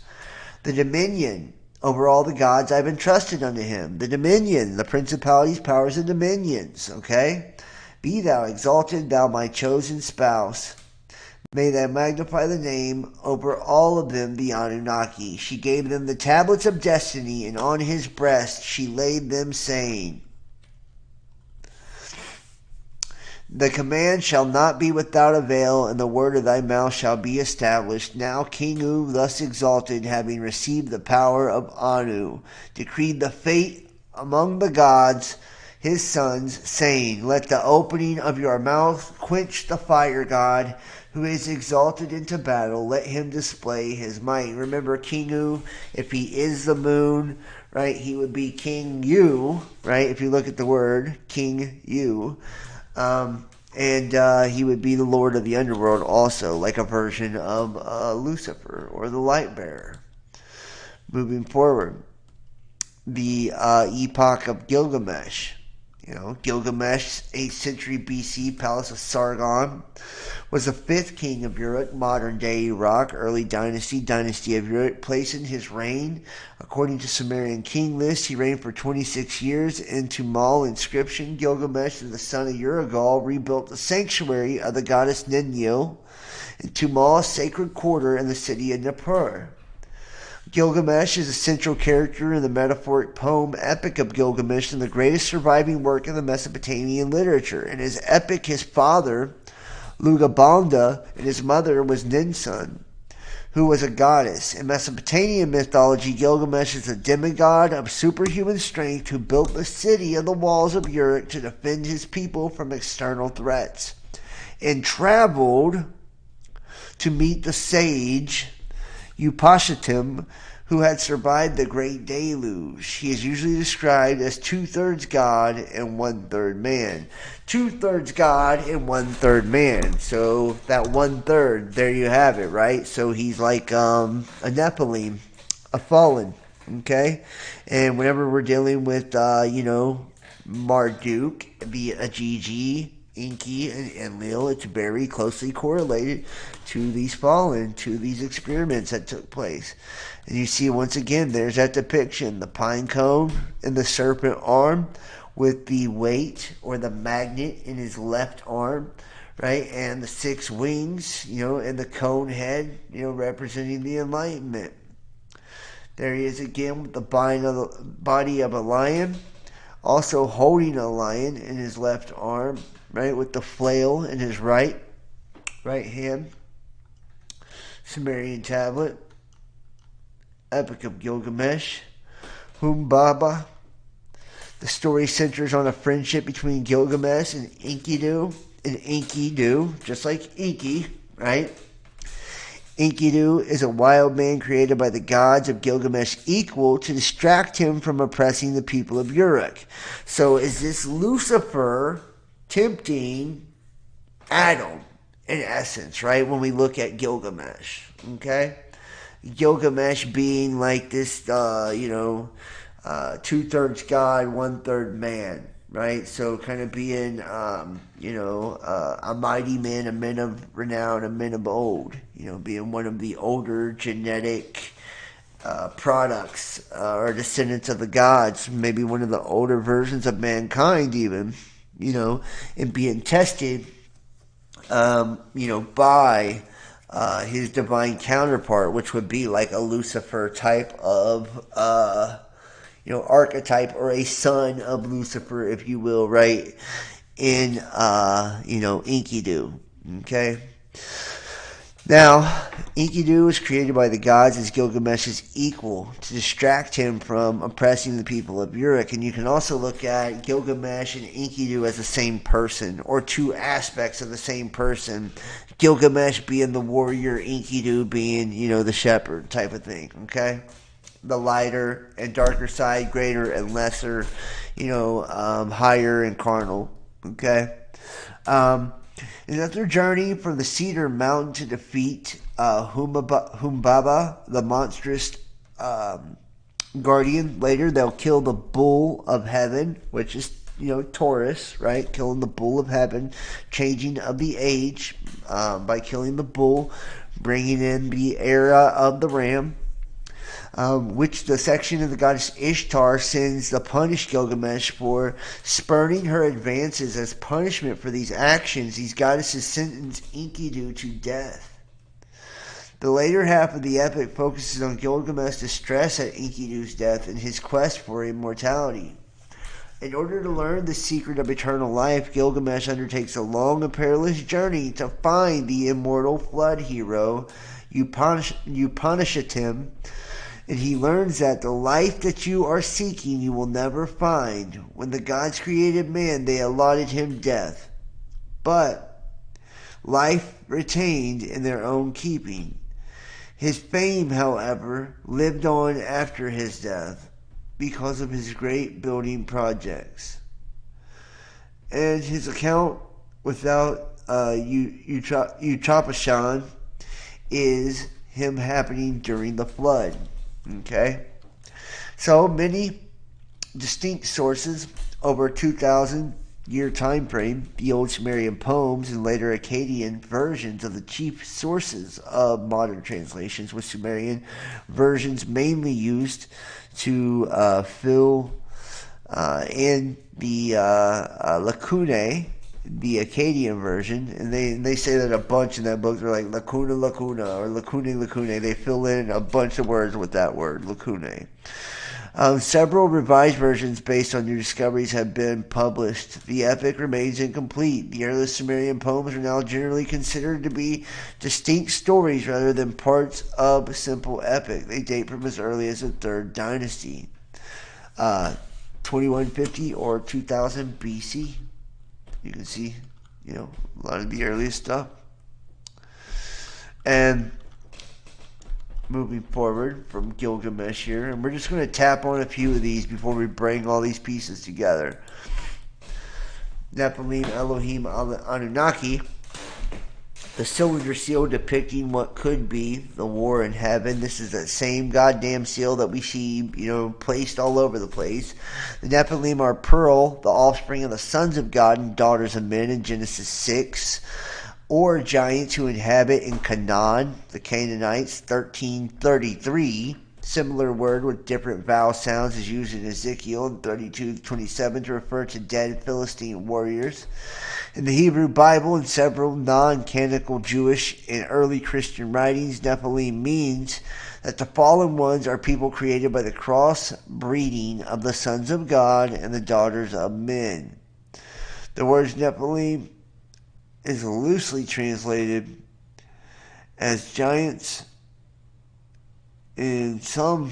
the dominion over all the gods I've entrusted unto him. The dominion, the principalities, powers, and dominions. Okay? Be thou exalted, thou my chosen spouse. May thou magnify the name over all of them, the Anunnaki. She gave them the tablets of destiny, and on his breast she laid them, saying, the command shall not be without avail, and the word of thy mouth shall be established. Now King U, thus exalted, having received the power of Anu, decreed the fate among the gods, his sons, saying, let the opening of your mouth quench the fire god, who is exalted into battle. Let him display his might. Remember, King U, if he is the moon, right, he would be King U, right, if you look at the word, King U. And he would be the Lord of the Underworld also, like a version of Lucifer or the Light Bearer. Moving forward, the epoch of Gilgamesh. Gilgamesh, 8th century BC, Palace of Sargon, was the 5th king of Uruk, modern-day Iraq, early dynasty of Uruk. Placing his reign, according to Sumerian king lists, he reigned for 26 years. In Tumal inscription, Gilgamesh, the son of Urigal, rebuilt the sanctuary of the goddess Ninyo in Tumal, sacred quarter in the city of Nippur. Gilgamesh is a central character in the metaphoric poem Epic of Gilgamesh, and the greatest surviving work of the Mesopotamian literature. In his epic, his father, Lugabanda, and his mother was Ninsun, who was a goddess. In Mesopotamian mythology, Gilgamesh is a demigod of superhuman strength who built the city of the walls of Uruk to defend his people from external threats, and traveled to meet the sage Upashatim, who had survived the Great Deluge. He is usually described as 2/3 God and 1/3 man. 2/3 God and 1/3 man. So that 1/3, there you have it, right? So he's like a Nephilim, a fallen, okay? And whenever we're dealing with, Marduk, the Ajiji, Enki, and Enlil, it's very closely correlated to these fallen, to these experiments that took place. And you see, once again, there's that depiction, the pine cone and the serpent arm with the weight or the magnet in his left arm, right? And the 6 wings, and the cone head, representing the enlightenment. There he is again with the body of a lion, also holding a lion in his left arm, right, with the flail in his right hand. Sumerian tablet, Epic of Gilgamesh, Humbaba. The story centers on a friendship between Gilgamesh and Enkidu, just like Enki, right? Enkidu is a wild man created by the gods of Gilgamesh, equal to distract him from oppressing the people of Uruk. So is this Lucifer tempting Adam, in essence, right? When we look at Gilgamesh, okay? Gilgamesh being like this, 2/3 God, 1/3 man, right? So kind of being, a mighty man, a man of renown, a man of old, being one of the older genetic products or descendants of the gods, maybe one of the older versions of mankind even, and being tested, by his divine counterpart, which would be like a Lucifer type of, archetype, or a son of Lucifer, if you will, right, in, Enkidu, okay? Now, Enkidu was created by the gods as Gilgamesh's equal to distract him from oppressing the people of Uruk. And you can also look at Gilgamesh and Enkidu as the same person, or 2 aspects of the same person. Gilgamesh being the warrior, Enkidu being, the shepherd type of thing, okay? The lighter and darker side, greater and lesser, higher and carnal, okay? Another journey from the Cedar Mountain to defeat Humbaba, the monstrous guardian. Later, they'll kill the bull of heaven, which is, Taurus, right? Killing the bull of heaven, changing of the age by killing the bull, bringing in the era of the ram. which the section of the goddess Ishtar sends to punish Gilgamesh for spurning her advances. As punishment for these actions, these goddesses sentence Enkidu to death. The later half of the epic focuses on Gilgamesh's distress at Enkidu's death and his quest for immortality. In order to learn the secret of eternal life, Gilgamesh undertakes a long and perilous journey to find the immortal flood hero, Upanishtim, and he learns that the life that you are seeking you will never find. When the gods created man, they allotted him death, but life retained in their own keeping. His fame, however, lived on after his death because of his great building projects. And his account without Upanishtim is him happening during the flood. Okay? So many distinct sources over 2,000-year time frame, the old Sumerian poems and later Akkadian versions of the chief sources of modern translations, with Sumerian versions mainly used to fill in the lacunae, the Akkadian version, and they say that a bunch in that book. They're like lacuna or lacunae. They fill in a bunch of words with that word, lacunae. Several revised versions based on new discoveries have been published. The epic remains incomplete. The earliest Sumerian poems are now generally considered to be distinct stories rather than parts of a simple epic. They date from as early as the 3rd dynasty, 2150 or 2000 BC. You can see, a lot of the earliest stuff. And moving forward from Gilgamesh here, and we're just going to tap on a few of these before we bring all these pieces together. Nephilim, Elohim, Anunnaki, the cylinder seal depicting what could be the war in heaven. This is that same goddamn seal that we see, placed all over the place. The Nephilim are Pearl, the offspring of the sons of God and daughters of men in Genesis 6. Or giants who inhabit in Canaan, the Canaanites, 1333. Similar word with different vowel sounds is used in Ezekiel in 32:27 to refer to dead Philistine warriors. In the Hebrew Bible and several non-canonical Jewish and early Christian writings, Nephilim means that the fallen ones are people created by the cross-breeding of the sons of God and the daughters of men. The words Nephilim is loosely translated as giants in some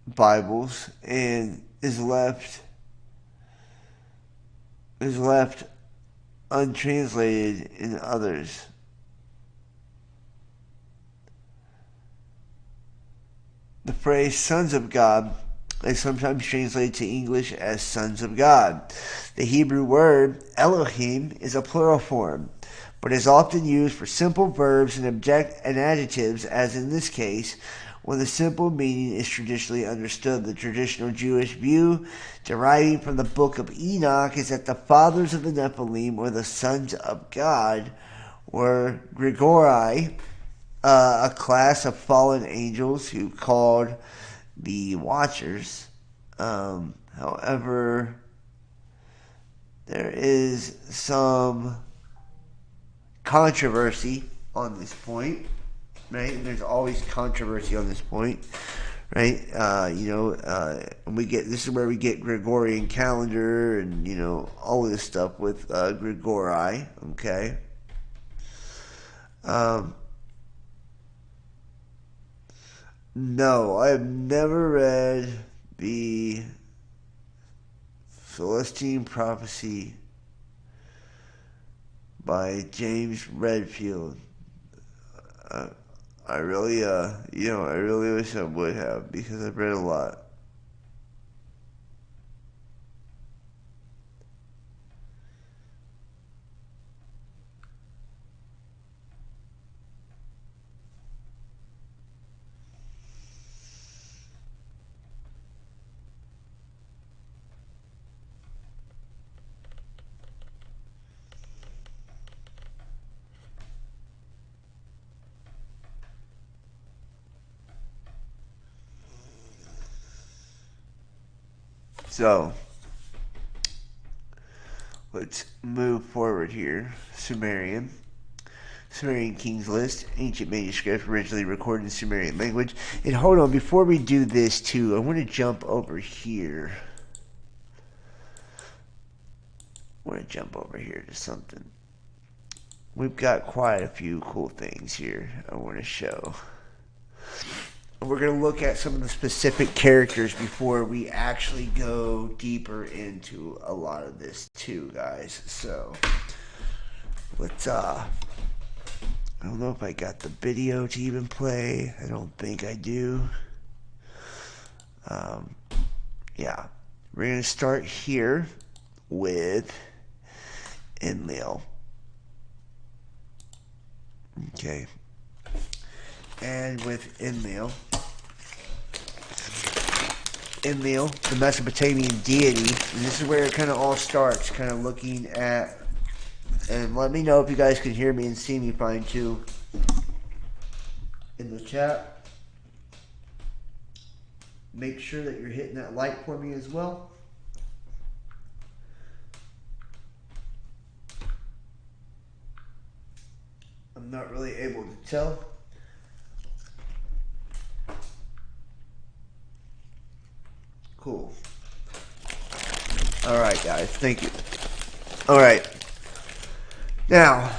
Bibles and is left untranslated in others. The phrase sons of God is sometimes translated to English as sons of God. The Hebrew word Elohim is a plural form, but is often used for simple verbs and adjectives, as in this case, when the simple meaning is traditionally understood. The traditional Jewish view, deriving from the book of Enoch, is that the fathers of the Nephilim, or the sons of God, were Grigori, a class of fallen angels who called the Watchers. However, there is some controversy on this point, right? There's always controversy on this point, right? This is where we get Gregorian calendar and all of this stuff with Grigori. Okay. No, I have never read the Celestine Prophecy by James Redfield. I really wish I would have, because I've read a lot. So let's move forward here. Sumerian Kings list. Ancient manuscripts originally recorded in Sumerian language. And hold on, before we do this too, I want to jump over here. To something. We've got quite a few cool things here I want to show. We're going to look at some of the specific characters before we actually go deeper into a lot of this too, guys. So let's I don't know if I got the video to even play. I don't think I do. Yeah, we're going to start here with Enlil. Okay. And with Enlil, the Mesopotamian deity, and this is where it kind of all starts, kind of looking at, and let me know if you guys can hear me and see me fine too in the chat. Make sure that you're hitting that like for me as well. I'm not really able to tell. Cool. All right, guys. Thank you. All right. Now,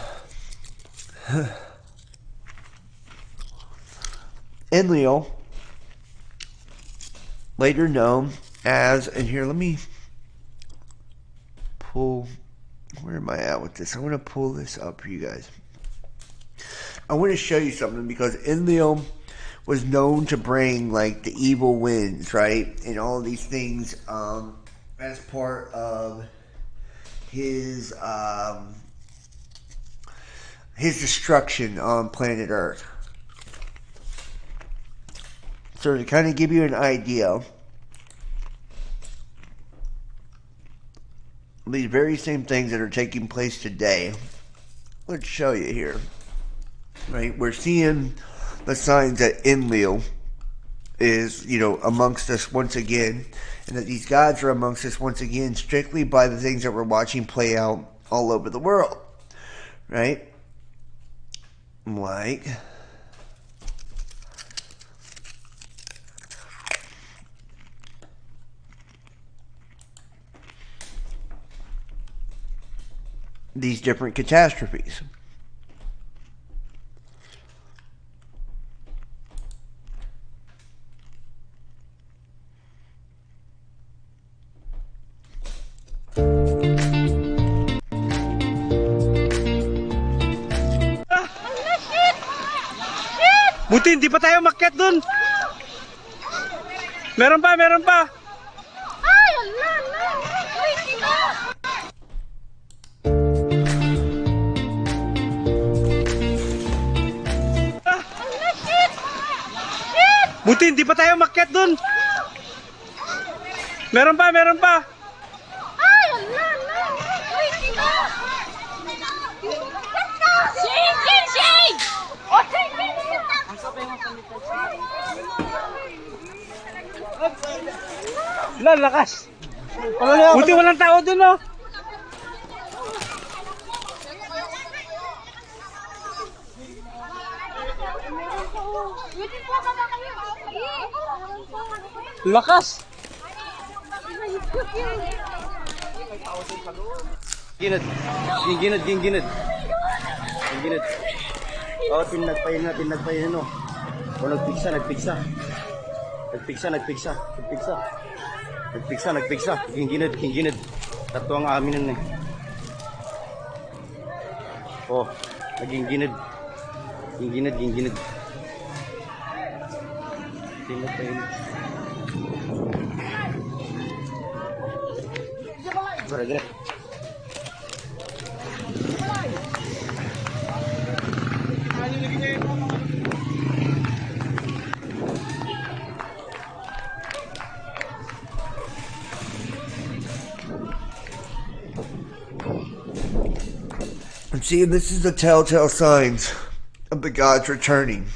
Enlil, later known as, and here, let me pull, where am I at with this? I want to pull this up for you guys. I want to show you something because Enlil was known to bring like the evil winds, right? And all of these things as part of his destruction on planet Earth. So to kind of give you an idea, these very same things that are taking place today, let's show you here. Right, we're seeing the signs that Enlil is, amongst us once again, and that these gods are amongst us once again, strictly by the things that we're watching play out all over the world, right? Like these different catastrophes. Buti hindi pa tayo makyat dun. Meron pa. Ay, ala. Wait, ito. Shit. Buti hindi pa tayo makyat dun. Meron pa. Ay, ala. Wait, ito. Shade. Lakas. Buti walang tao dun, oh. Lakas. Ginid. Oh, pinagpayin, no. O nagpiksa. Ginid. Tatlo ang amin nun eh. Oh, naging ginid. Ginid. Pinagpayin. Ginid. And see, this is the telltale signs of the gods returning,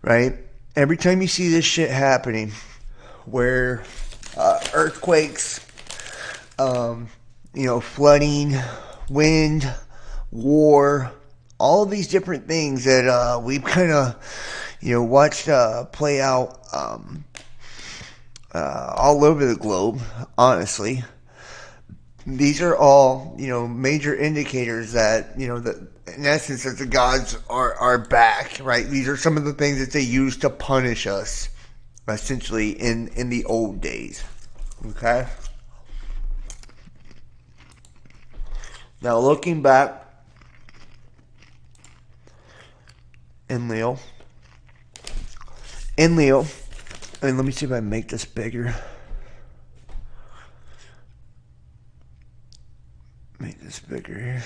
right? Every time you see this shit happening, where earthquakes, flooding, wind, war, all of these different things that we've kind of, watched play out all over the globe, honestly. These are all, major indicators that, that in essence that the gods are back, right? These are some of the things that they used to punish us, essentially, in the old days. Okay? Now, looking back, Enlil, and let me see if I can make this bigger. Make this bigger here.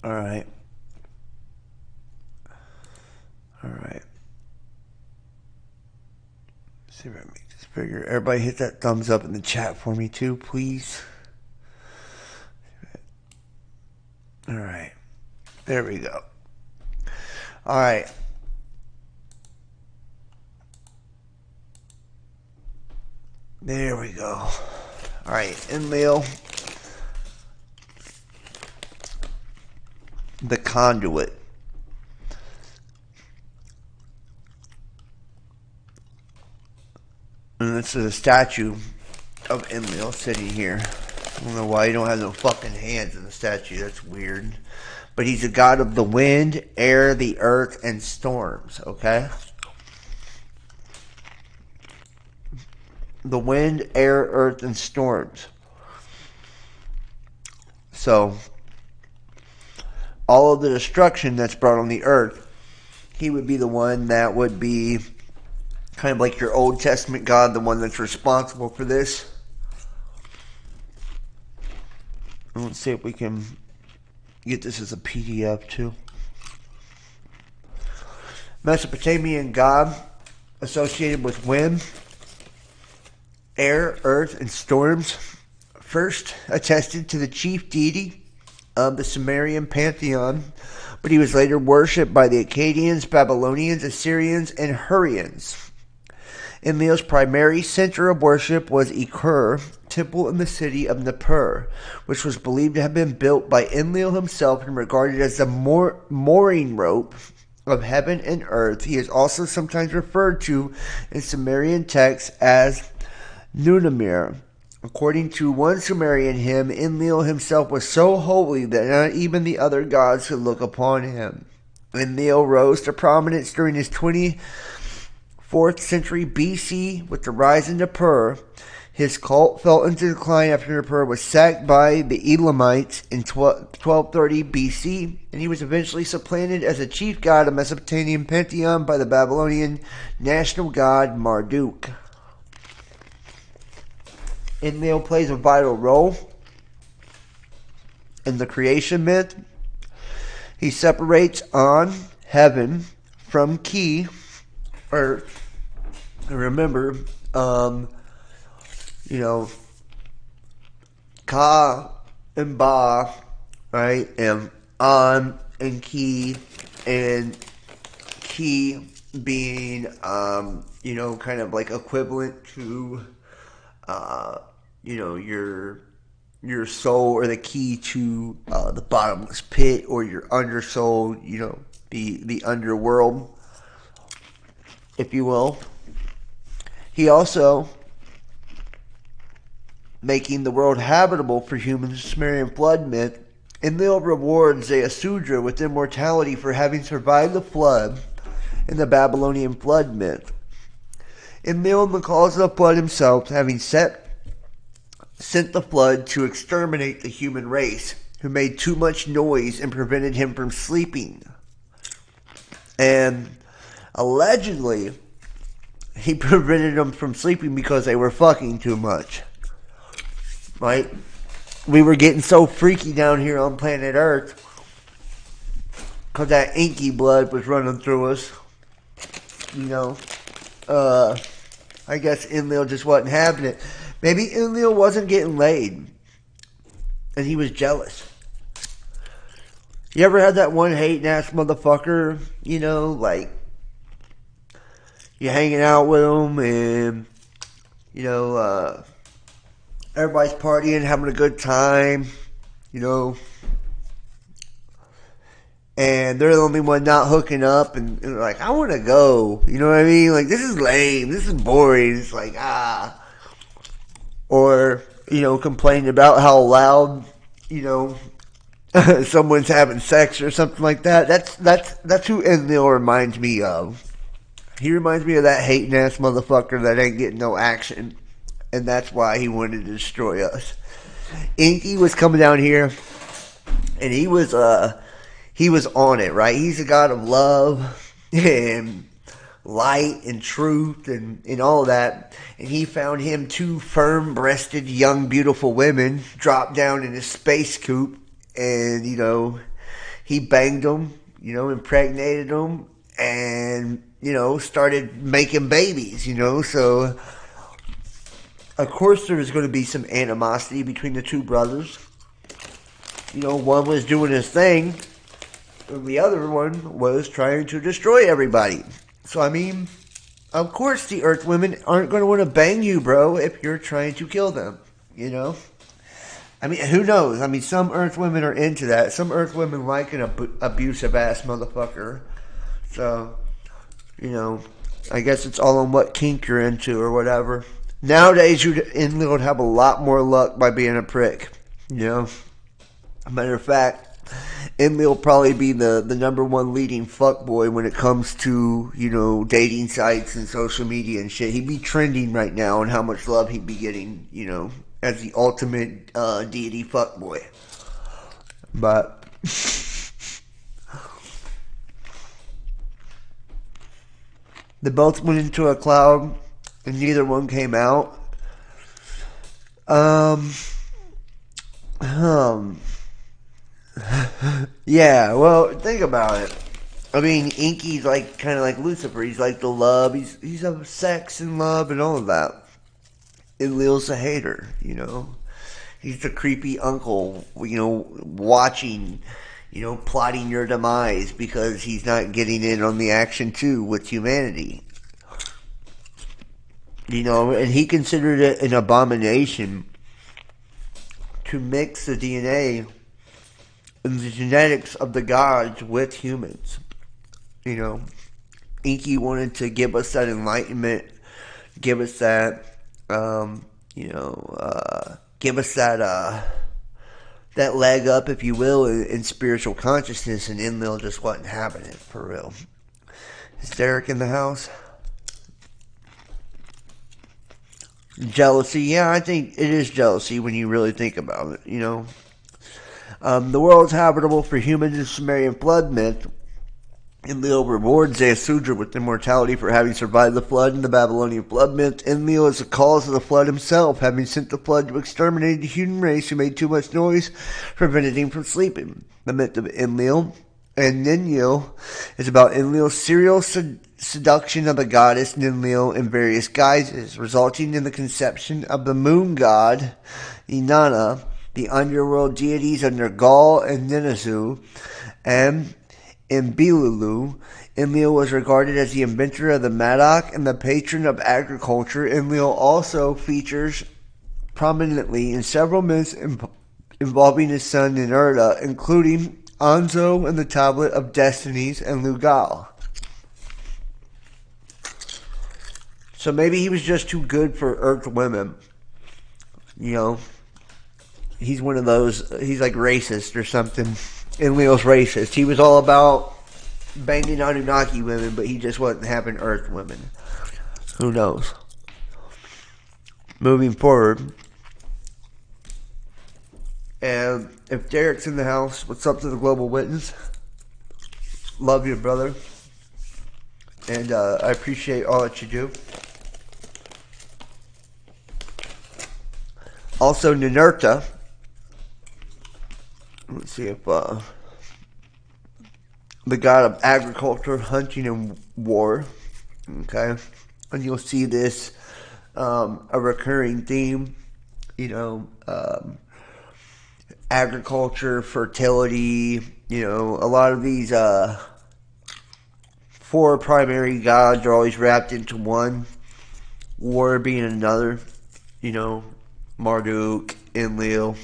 Alright. See if I can make this bigger. Everybody hit that thumbs up in the chat for me too, please. Alright. There we go. Alright. There we go. Alright, Enlil. The conduit. And this is a statue of Enlil sitting here. I don't know why he don't have no fucking hands in the statue. That's weird. But he's a god of the wind, air, the earth, and storms. Okay? The wind, air, earth, and storms. So, all of the destruction that's brought on the earth, he would be the one that would be kind of like your Old Testament God, the one that's responsible for this. And let's see if we can get this as a PDF too. Mesopotamian god associated with wind, air, earth, and storms. First attested to the chief deity of the Sumerian pantheon, but he was later worshipped by the Akkadians, Babylonians, Assyrians, and Hurrians. Enlil's primary center of worship was Ekur, temple in the city of Nippur, which was believed to have been built by Enlil himself and regarded as the mooring rope of heaven and earth. He is also sometimes referred to in Sumerian texts as Nunamir. According to one Sumerian hymn, Enlil himself was so holy that not even the other gods could look upon him. Enlil rose to prominence during his 24th century BC with the rise in Nippur. His cult fell into decline after Nippur was sacked by the Elamites in 1230 BC, and he was eventually supplanted as a chief god of Mesopotamian pantheon by the Babylonian national god Marduk. Enlil plays a vital role in the creation myth. He separates on heaven from Ki, earth. Remember, Ka and Ba, right? And On and Ki, and Ki being, kind of like equivalent to, your soul, or the key to the bottomless pit, or your undersoul, the underworld, if you will. He also making the world habitable for humans. Sumerian flood myth. Enlil rewards the Asudra with immortality for having survived the flood in the Babylonian flood myth. Enlil, the cause of the flood himself, having sent the flood to exterminate the human race, who made too much noise and prevented him from sleeping. And allegedly, he prevented them from sleeping because they were fucking too much. Right? We were getting so freaky down here on planet Earth because that inky blood was running through us. I guess Enlil just wasn't having it. Maybe Enlil wasn't getting laid and he was jealous. You ever had that one hating ass motherfucker, like you're hanging out with him and You know, everybody's partying, having a good time, you know, and they're the only one not hooking up, and like, I want to go, you know what I mean? Like, this is lame, this is boring, it's like, or, you know, complaining about how loud, you know, someone's having sex or something like that. That's who Enlil reminds me of. He reminds me of that hating ass motherfucker that ain't getting no action, and that's why he wanted to destroy us. Inky was coming down here, and he was on it, right? He's a god of love and light and truth and all that. And he found him two firm-breasted, young, beautiful women dropped down in his space coupe, and, you know, he banged them, you know, impregnated them, and, you know, started making babies, you know. So, of course, there was going to be some animosity between the two brothers. You know, one was doing his thing, and the other one was trying to destroy everybody. So, I mean, of course the Earth women aren't going to want to bang you, bro, if you're trying to kill them, you know? I mean, who knows? I mean, some Earth women are into that. Some Earth women like an abusive-ass motherfucker. So, you know, I guess it's all on what kink you're into or whatever. Nowadays, Enlil would have a lot more luck by being a prick, you know? Matter of fact, Enlil will probably be the number one leading fuckboy when it comes to, you know, dating sites and social media and shit. He'd be trending right now on how much love he'd be getting, you know, as the ultimate deity fuckboy. But they both went into a cloud and neither one came out. Yeah, well, think about it. I mean, Inky's like kind of like Lucifer. He's like the love. He's of sex and love and all of that. Enlil's a hater, you know. He's the creepy uncle, you know, watching, you know, plotting your demise because he's not getting in on the action too with humanity. You know, and he considered it an abomination to mix the DNA and the genetics of the gods with humans. You know, Inky wanted to give us that enlightenment, give us that, give us that leg up, if you will, in spiritual consciousness, and Enlil just wasn't having it, for real. Is Derek in the house? Jealousy, yeah, I think it is jealousy when you really think about it, you know. The world is habitable for humans in Sumerian flood myth. Enlil rewards Zeusudra with immortality for having survived the flood. In the Babylonian flood myth, Enlil is the cause of the flood himself, having sent the flood to exterminate the human race who made too much noise, preventing him from sleeping. The myth of Enlil and Ninil is about Enlil's serial seduction of the goddess Ninil in various guises, resulting in the conception of the moon god Inanna, the underworld deities under Gaul and Ninusu, and in Bilulu. Enlil was regarded as the inventor of the mattock and the patron of agriculture. Enlil also features prominently in several myths involving his son Ninurta, including Anzo and the Tablet of Destinies and Lugal. So maybe he was just too good for Earth women. You know, he's one of those, he's like racist or something. Enlil's racist. He was all about banging Anunnaki women, but he just wasn't having Earth women. Who knows? Moving forward. And if Derek's in the house, what's up to the Global Witness? Love you, brother. And I appreciate all that you do. Also, Ninurta. Let's see if the god of agriculture, hunting, and war. Okay, and you'll see this a recurring theme. You know, agriculture, fertility. You know, a lot of these four primary gods are always wrapped into one. war being another, you know, Marduk, Enlil,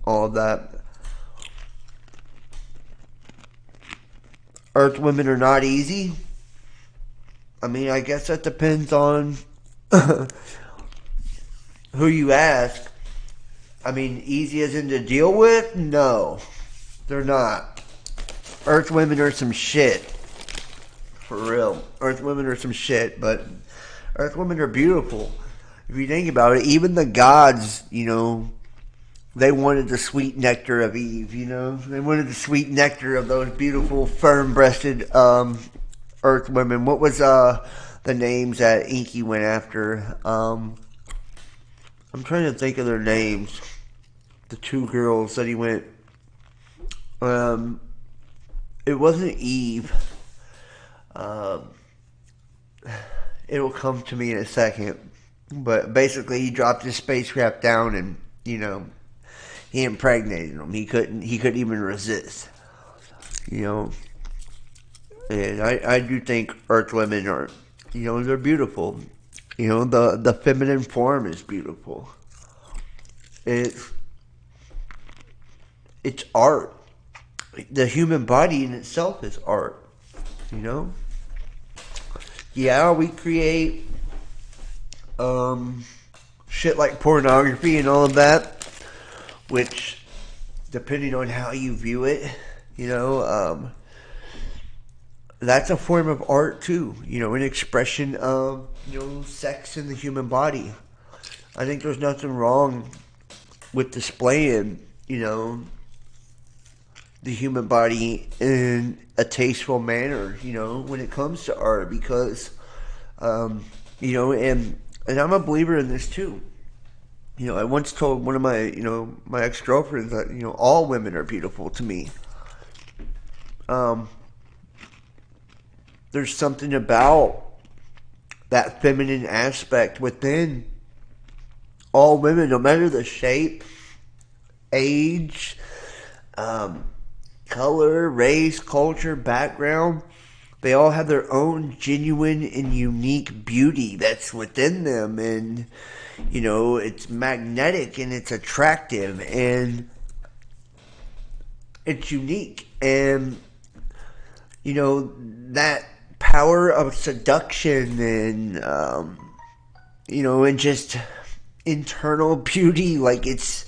all of that. Earth women are not easy. I mean, I guess that depends on who you ask. I mean, easy as in to deal with? No, they're not. Earth women are some shit. For real. Earth women are some shit, but Earth women are beautiful. If you think about it, even the gods, you know, they wanted the sweet nectar of Eve, you know. They wanted the sweet nectar of those beautiful, firm-breasted Earth women. What was the names that Inky went after? I'm trying to think of their names. The two girls that he went. It wasn't Eve. It'll come to me in a second. But basically, he dropped his spacecraft down, and you know, he impregnated him. He couldn't even resist. You know, and I do think Earth women are, you know, they're beautiful. You know, the feminine form is beautiful. It's art. The human body in itself is art. You know? Yeah, we create shit like pornography and all of that, which, depending on how you view it, you know, that's a form of art too. You know, an expression of, you know, sex in the human body. I think there's nothing wrong with displaying, you know, the human body in a tasteful manner, you know, when it comes to art, because, you know, and I'm a believer in this too. You know, I once told one of my, you know, my ex-girlfriends that, you know, all women are beautiful to me. There's something about that feminine aspect within all women, no matter the shape, age, color, race, culture, background. They all have their own genuine and unique beauty that's within them, and you know, it's magnetic and it's attractive and it's unique, and you know, that power of seduction and you know, and just internal beauty, like it's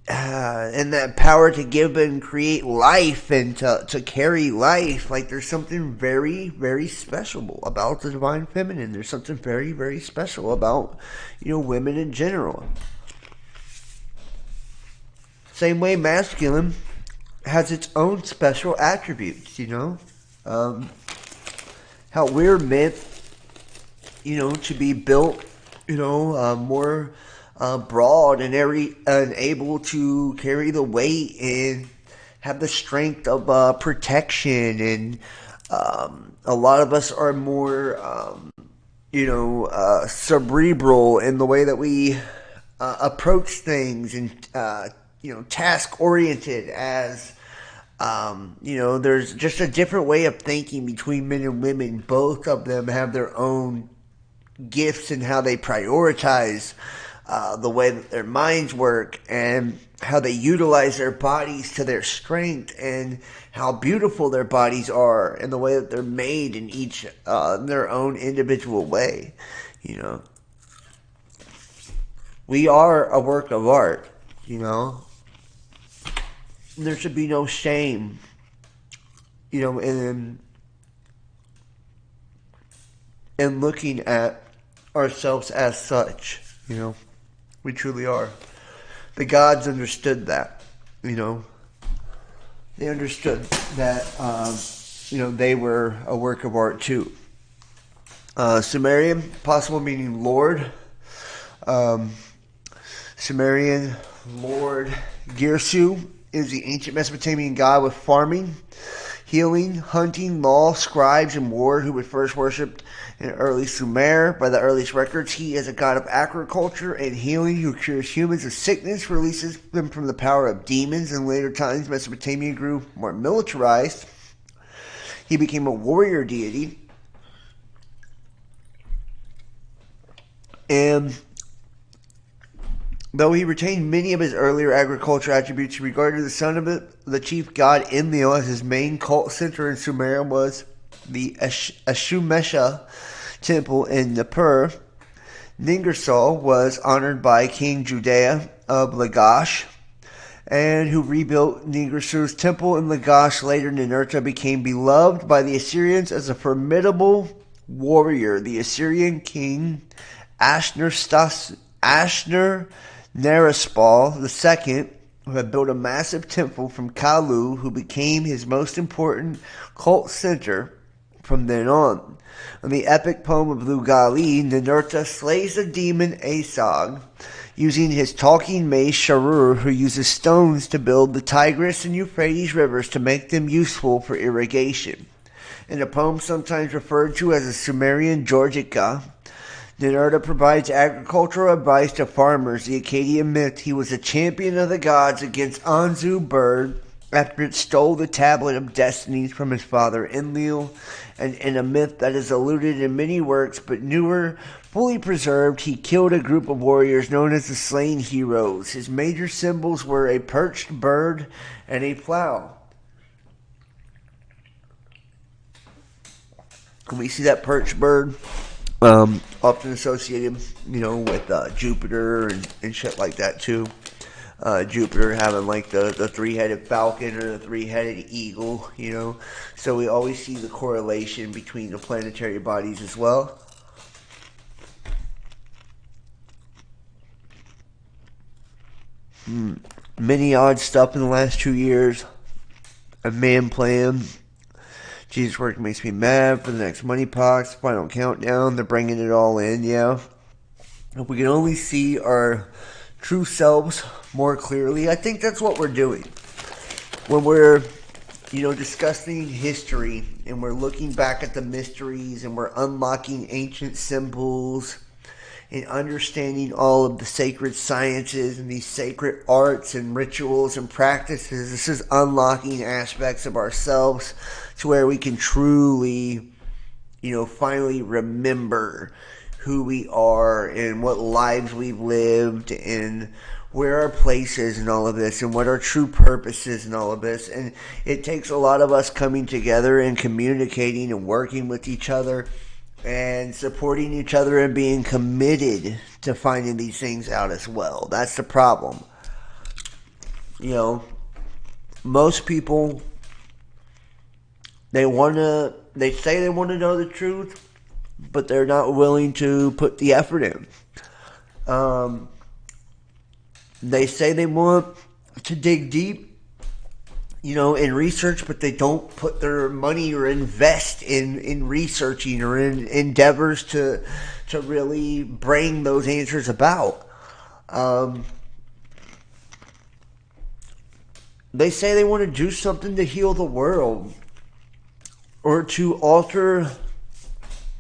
and that power to give and create life and to carry life. Like, there's something very, very special about the divine feminine. There's something very, very special about, you know, women in general. Same way masculine has its own special attributes, you know. How we're meant, you know, to be built, you know, more broad and able to carry the weight and have the strength of protection, and a lot of us are more you know, cerebral in the way that we approach things, and you know, task oriented, as you know, there's just a different way of thinking between men and women. Both of them have their own gifts and how they prioritize the way that their minds work, and how they utilize their bodies to their strength, and how beautiful their bodies are, and the way that they're made in each their own individual way. You know, we are a work of art. You know, there should be no shame, you know, in looking at ourselves as such. You know, we truly are. The gods understood that, you know. They understood that, you know, they were a work of art too. Sumerian, possible meaning Lord. Sumerian Lord Girsu is the ancient Mesopotamian god with farming, healing, hunting, law, scribes, and war, who was first worshipped in early Sumer. By the earliest records, he is a god of agriculture and healing who cures humans of sickness, releases them from the power of demons. In later times, Mesopotamia grew more militarized. He became a warrior deity. And though he retained many of his earlier agricultural attributes, he regarded the son of the chief god Enlil as his main cult center in Sumeria was the Ashumesha temple in Nippur. Ningersal was honored by King Judea of Lagash, and who rebuilt Ningersul's temple in Lagash. Later, Ninurta became beloved by the Assyrians as a formidable warrior. The Assyrian king Ashurnasirpal II, who had built a massive temple from Kalu, who became his most important cult center from then on. In the epic poem of Lugali, Ninurta slays the demon Asog, using his talking mace Sharur, who uses stones to build the Tigris and Euphrates rivers to make them useful for irrigation. In a poem sometimes referred to as a Sumerian Georgica, Ninurta provides agricultural advice to farmers. The Akkadian myth, he was a champion of the gods against Anzu bird after it stole the tablet of destinies from his father Enlil, and in a myth that is alluded in many works but newer, fully preserved, he killed a group of warriors known as the Slain Heroes. His major symbols were a perched bird and a plow. Can we see that perched bird? Often associated, with Jupiter and shit like that too. Jupiter having like the three-headed falcon or the three-headed eagle, So we always see the correlation between the planetary bodies as well. Many odd stuff in the last 2 years. A man plan. Jesus work makes me mad for the next money box. Final countdown. They're bringing it all in, yeah. If we can only see our true selves more clearly, I think that's what we're doing. When we're, discussing history and we're looking back at the mysteries and we're unlocking ancient symbols and understanding all of the sacred sciences and these sacred arts and rituals and practices, this is unlocking aspects of ourselves to where we can truly, finally remember who we are and what lives we've lived and where our place is in all of this and what our true purpose is in all of this. And it takes a lot of us coming together and communicating and working with each other and supporting each other and being committed to finding these things out as well. That's the problem. Most people, they say they want to know the truth, but they're not willing to put the effort in. They say they want to dig deep, in research, but they don't put their money or invest in researching or in endeavors to really bring those answers about. They say they want to do something to heal the world or to alter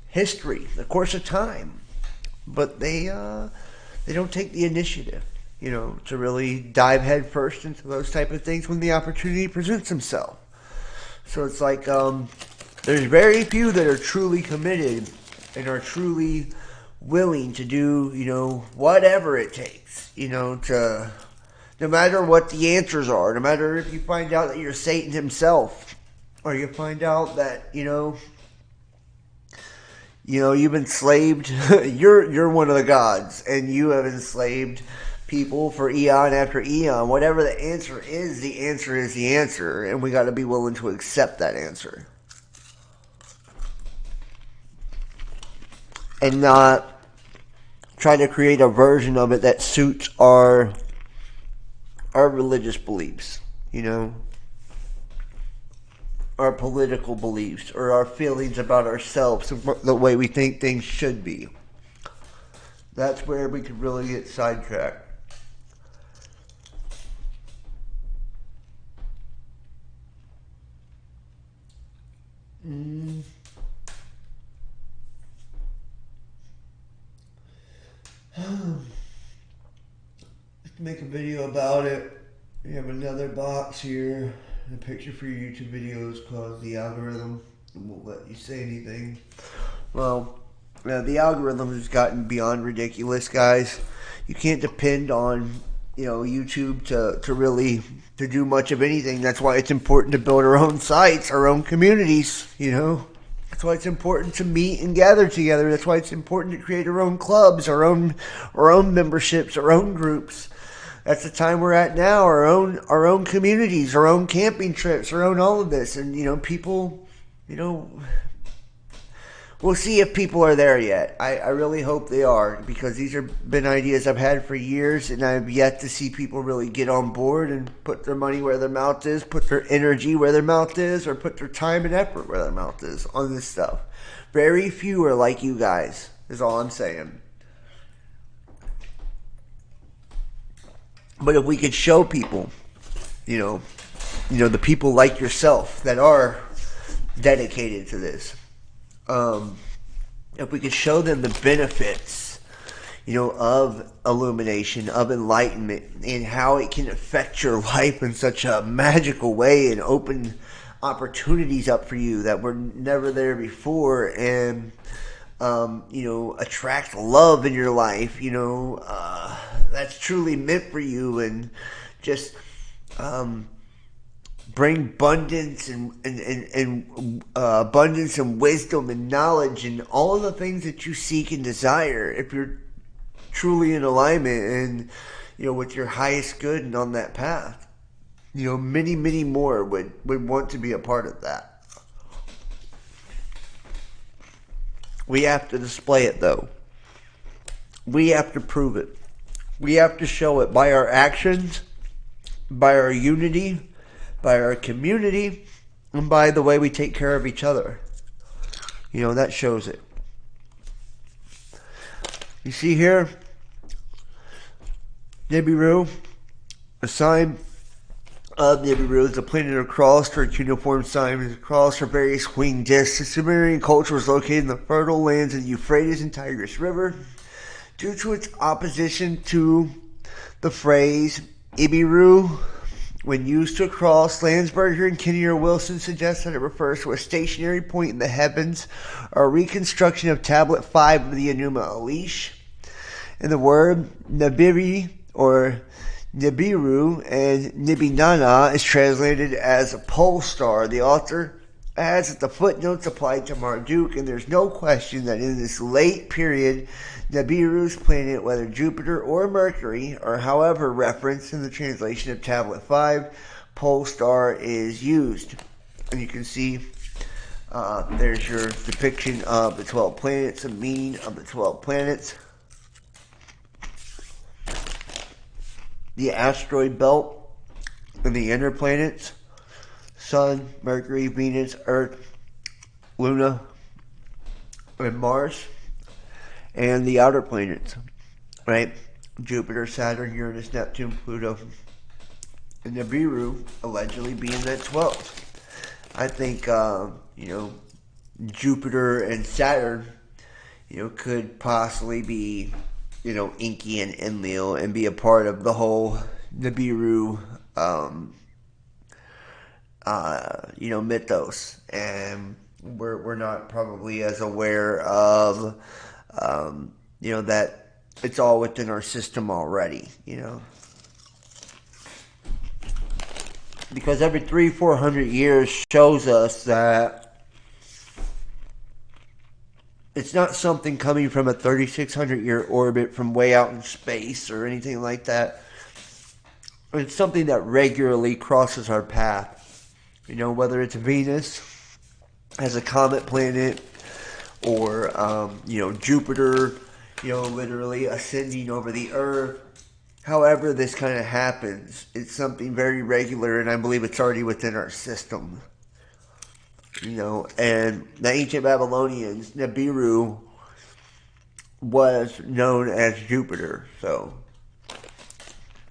history, the course of time, but they don't take the initiative, to really dive head first into those type of things when the opportunity presents itself. So it's like there's very few that are truly committed and are truly willing to do, whatever it takes, to no matter what the answers are, no matter if you find out that you're Satan himself, or you find out that, you've enslaved, you're one of the gods, and you have enslaved people for eon after eon. Whatever the answer is the answer, and we got to be willing to accept that answer. And not try to create a version of it that suits our religious beliefs, our political beliefs, or our feelings about ourselves, the way we think things should be. That's where we could really get sidetracked. Let's make a video about it. We have another box here, a picture for your YouTube videos called the algorithm. It won't let you say anything. Well, The algorithm has gotten beyond ridiculous, guys. You can't depend on, YouTube to really to do much of anything. That's why it's important to build our own sites, our own communities, That's why it's important to meet and gather together. That's why it's important to create our own clubs, our own memberships, our own groups. That's the time we're at now. Our own communities, our own camping trips, our own all of this. And people, we'll see if people are there yet. I really hope they are, because these have been ideas I've had for years, and I've yet to see people really get on board and put their money where their mouth is, put their energy where their mouth is, or put their time and effort where their mouth is on this stuff. Very few are like you guys, is all I'm saying. But if we could show people, the people like yourself that are dedicated to this, if we could show them the benefits, of illumination, of enlightenment, and how it can affect your life in such a magical way and open opportunities up for you that were never there before, and attract love in your life, that's truly meant for you, and just bring abundance and abundance and wisdom and knowledge and all of the things that you seek and desire, if you're truly in alignment and with your highest good and on that path. Many, many more would want to be a part of that. We have to display it, though. We have to prove it. We have to show it by our actions, by our unity, by our community, and by the way we take care of each other. That shows it. You see here, Nibiru, a sign of Nibiru is a planet across, or cuneiform sign across, or various winged discs. The Sumerian culture was located in the fertile lands of the Euphrates and Tigris River. Due to its opposition to the phrase Ibiru, when used to cross, Landsberger and Kinnear Wilson suggest that it refers to a stationary point in the heavens, or a reconstruction of Tablet 5 of the Enuma Elish. And the word Nibiri, or Nibiru, and Nibinana is translated as a pole star. The author adds that the footnotes apply to Marduk, and there's no question that in this late period, Nibiru's planet, whether Jupiter or Mercury, or however referenced in the translation of Tablet 5, pole star is used. And you can see there's your depiction of the 12 planets, a mean of the 12 planets. The asteroid belt and the inner planets: Sun, Mercury, Venus, Earth, Luna, and Mars. And the outer planets, right? Jupiter, Saturn, Uranus, Neptune, Pluto, and Nibiru allegedly being that 12. I think, Jupiter and Saturn, could possibly be, Inky and Enlil, and be a part of the whole Nibiru, mythos. And we're not probably as aware of, that it's all within our system already, Because every 300-400 years shows us that it's not something coming from a 3,600-year orbit from way out in space or anything like that. It's something that regularly crosses our path. Whether it's Venus as a comet planet, or, Jupiter, literally ascending over the Earth. However this kind of happens, it's something very regular, and I believe it's already within our system. And the ancient Babylonians, Nibiru was known as Jupiter,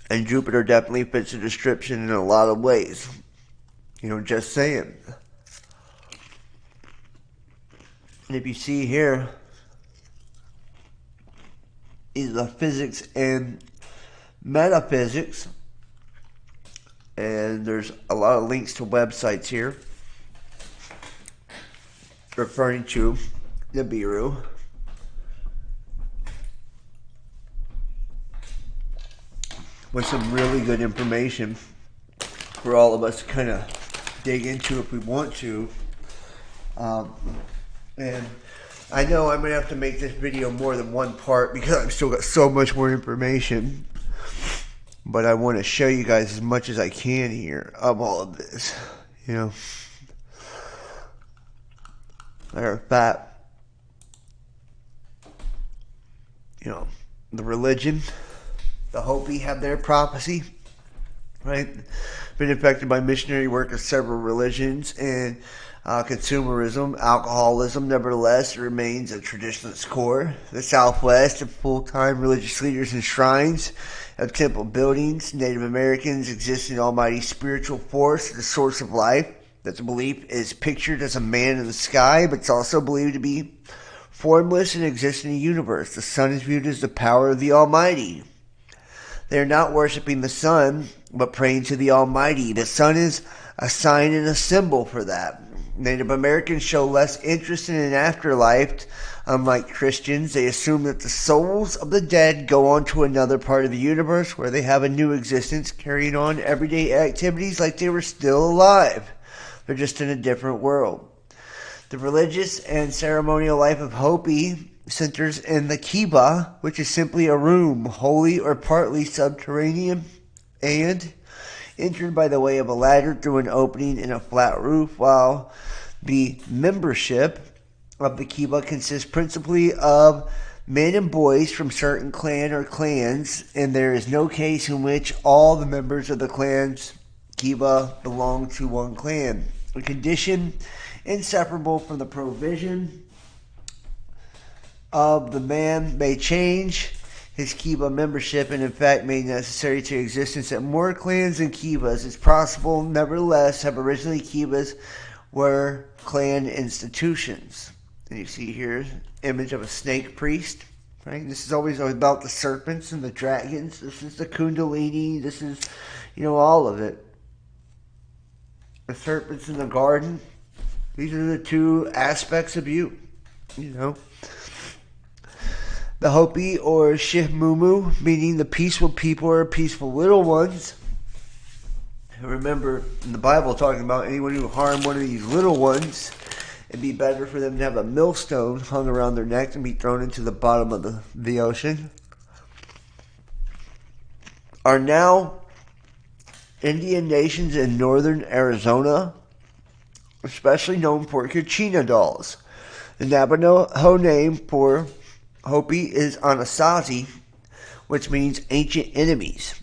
and Jupiter definitely fits the description in a lot of ways. Just saying. And if you see here, is the physics and metaphysics, and there's a lot of links to websites here referring to Nibiru. with some really good information for all of us to kind of dig into if we want to. And I know I'm going to have to make this video more than one part because I've still got so much more information. But I want to show you guys as much as I can here of all of this. You know. Matter of fact, you know, the religion, the Hopi have their prophecy, right? Been affected by missionary work of several religions and consumerism, alcoholism. Nevertheless, it remains a traditionalist core. The Southwest have full-time religious leaders and shrines of temple buildings. Native Americans exist in almighty spiritual force, the source of life. That the belief is pictured as a man in the sky, but it's also believed to be formless and exists in the universe. The sun is viewed as the power of the Almighty. They are not worshiping the sun, but praying to the Almighty. The sun is a sign and a symbol for that. Native Americans show less interest in an afterlife. Unlike Christians, they assume that the souls of the dead go on to another part of the universe where they have a new existence, carrying on everyday activities like they were still alive. They're just in a different world. The religious and ceremonial life of Hopi centers in the kiva, which is simply a room, wholly or partly subterranean, and entered by the way of a ladder through an opening in a flat roof, while the membership of the kiva consists principally of men and boys from certain clan or clans, and there is no case in which all the members of the clan's kiva belong to one clan. A condition inseparable from the provision of the man may change his kiva membership, and in fact made necessary to existence that more clans and kivas is possible. Nevertheless, have originally kivas were clan institutions. And you see here image of a snake priest, right? This is always about the serpents and the dragons. This is the kundalini. This is, you know, all of it. The serpents in the garden. These are the two aspects of you, you know. The Hopi or Shihmumu, meaning the peaceful people or peaceful little ones. Remember in the Bible talking about anyone who harmed one of these little ones, it'd be better for them to have a millstone hung around their neck and be thrown into the bottom of the ocean. Are now Indian nations in northern Arizona, especially known for Kachina dolls. The Navajo name for Hopi is Anasazi, which means ancient enemies.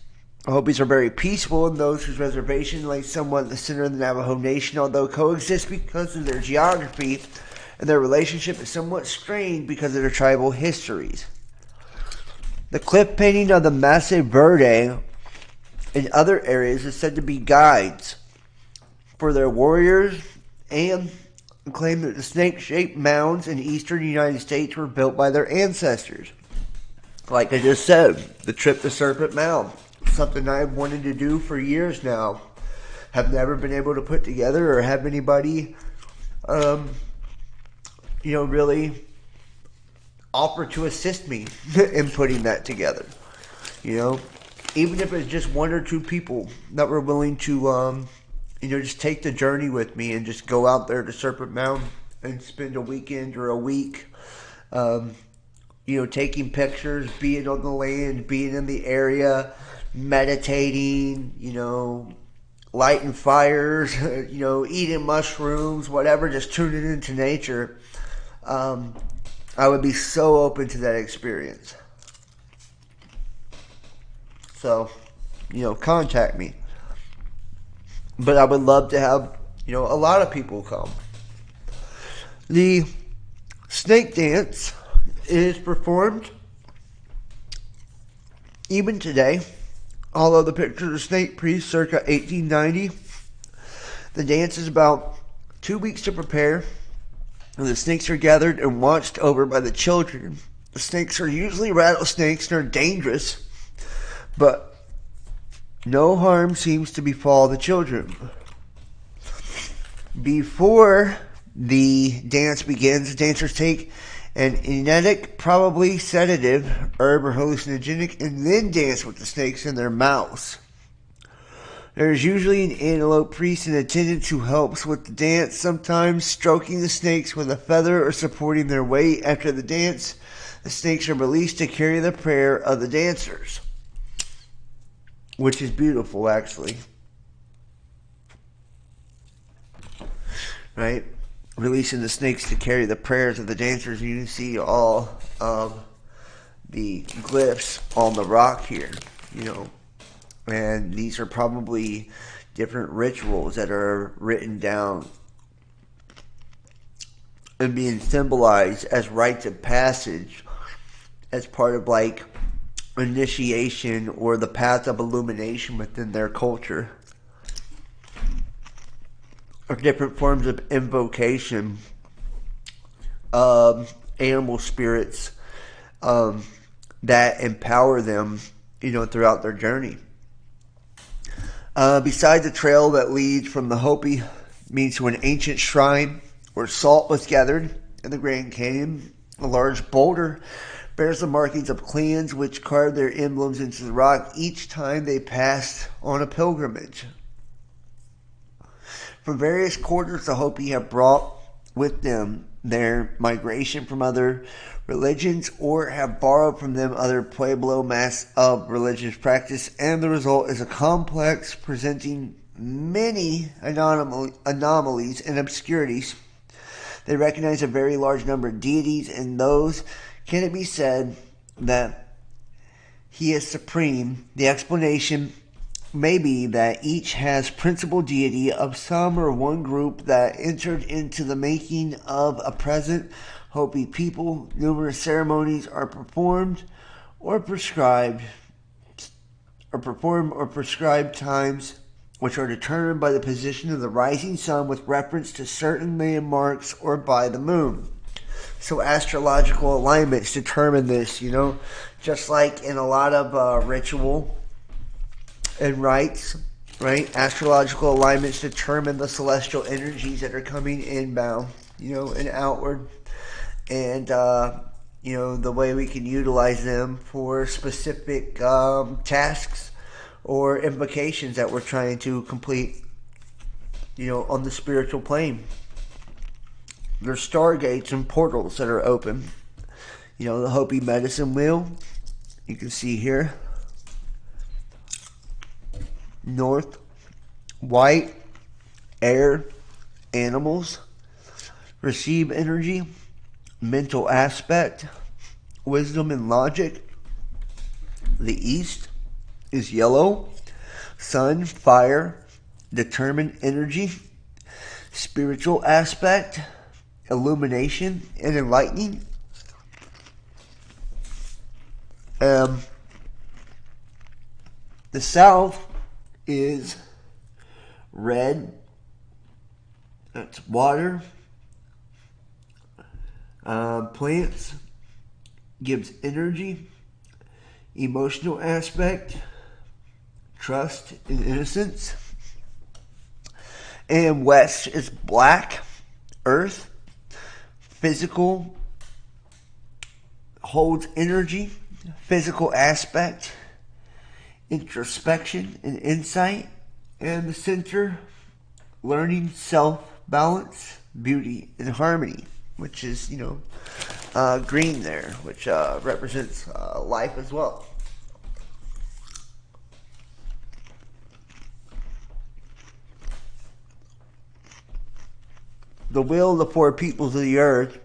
Hopis are very peaceful, and those whose reservation lay somewhat in the center of the Navajo nation, although coexist because of their geography, and their relationship is somewhat strained because of their tribal histories. The cliff painting of the Mesa Verde in other areas is said to be guides for their warriors, and claim that the snake-shaped mounds in eastern United States were built by their ancestors. Like I just said, the trip to Serpent Mound, something I've wanted to do for years now. Have never been able to put together or have anybody, really offer to assist me in putting that together. You know, even if it's just one or two people that were willing to, just take the journey with me and just go out there to Serpent Mound and spend a weekend or a week, taking pictures, being on the land, being in the area, meditating, lighting fires, eating mushrooms, whatever, just tuning into nature. I would be so open to that experience. So, contact me. But I would love to have, a lot of people come. The snake dance is performed even today. Although the picture of snake priest circa 1890. The dance is about 2 weeks to prepare. And the snakes are gathered and watched over by the children. The snakes are usually rattlesnakes and are dangerous, but no harm seems to befall the children. Before the dance begins, the dancers take an enetic, probably sedative, herb or hallucinogenic, and then dance with the snakes in their mouths. There is usually an antelope priest in attendance who helps with the dance, sometimes stroking the snakes with a feather or supporting their weight. After the dance, the snakes are released to carry the prayer of the dancers, which is beautiful, actually. Right? Releasing the snakes to carry the prayers of the dancers. You can see all of the glyphs on the rock here, you know. And these are probably different rituals that are written down and being symbolized as rites of passage as part of like initiation or the path of illumination within their culture. Or different forms of invocation of animal spirits that empower them, you know, throughout their journey. Beside the trail that leads from the Hopi means to an ancient shrine where salt was gathered in the Grand Canyon. A large boulder bears the markings of clans which carved their emblems into the rock each time they passed on a pilgrimage. From various quarters, the Hopi have brought with them their migration from other religions or have borrowed from them other pueblo mass of religious practice, and the result is a complex presenting many anomalies and obscurities. They recognize a very large number of deities, and those can it be said that he is supreme. The explanation may be that each has principal deity of some or one group that entered into the making of a present Hopi people. Numerous ceremonies are performed or prescribed times which are determined by the position of the rising sun with reference to certain landmarks or by the moon. So astrological alignments determine this, you know, just like in a lot of ritual and rites, right? Astrological alignments determine the celestial energies that are coming inbound, you know, and outward. And, you know, the way we can utilize them for specific tasks or invocations that we're trying to complete, you know, on the spiritual plane. There's stargates and portals that are open. You know, the Hopi medicine wheel, you can see here. North, white, air, animals, receive energy, mental aspect, wisdom and logic. The east is yellow, sun, fire, determined energy, spiritual aspect, illumination and enlightening. The south is red, that's water. Plants gives energy, emotional aspect, trust and innocence. And west is black, earth, physical, holds energy, physical aspect, introspection and insight. And the center, learning, self-balance, beauty and harmony, which is, you know, green there, which represents life as well. The will of the four peoples of the earth,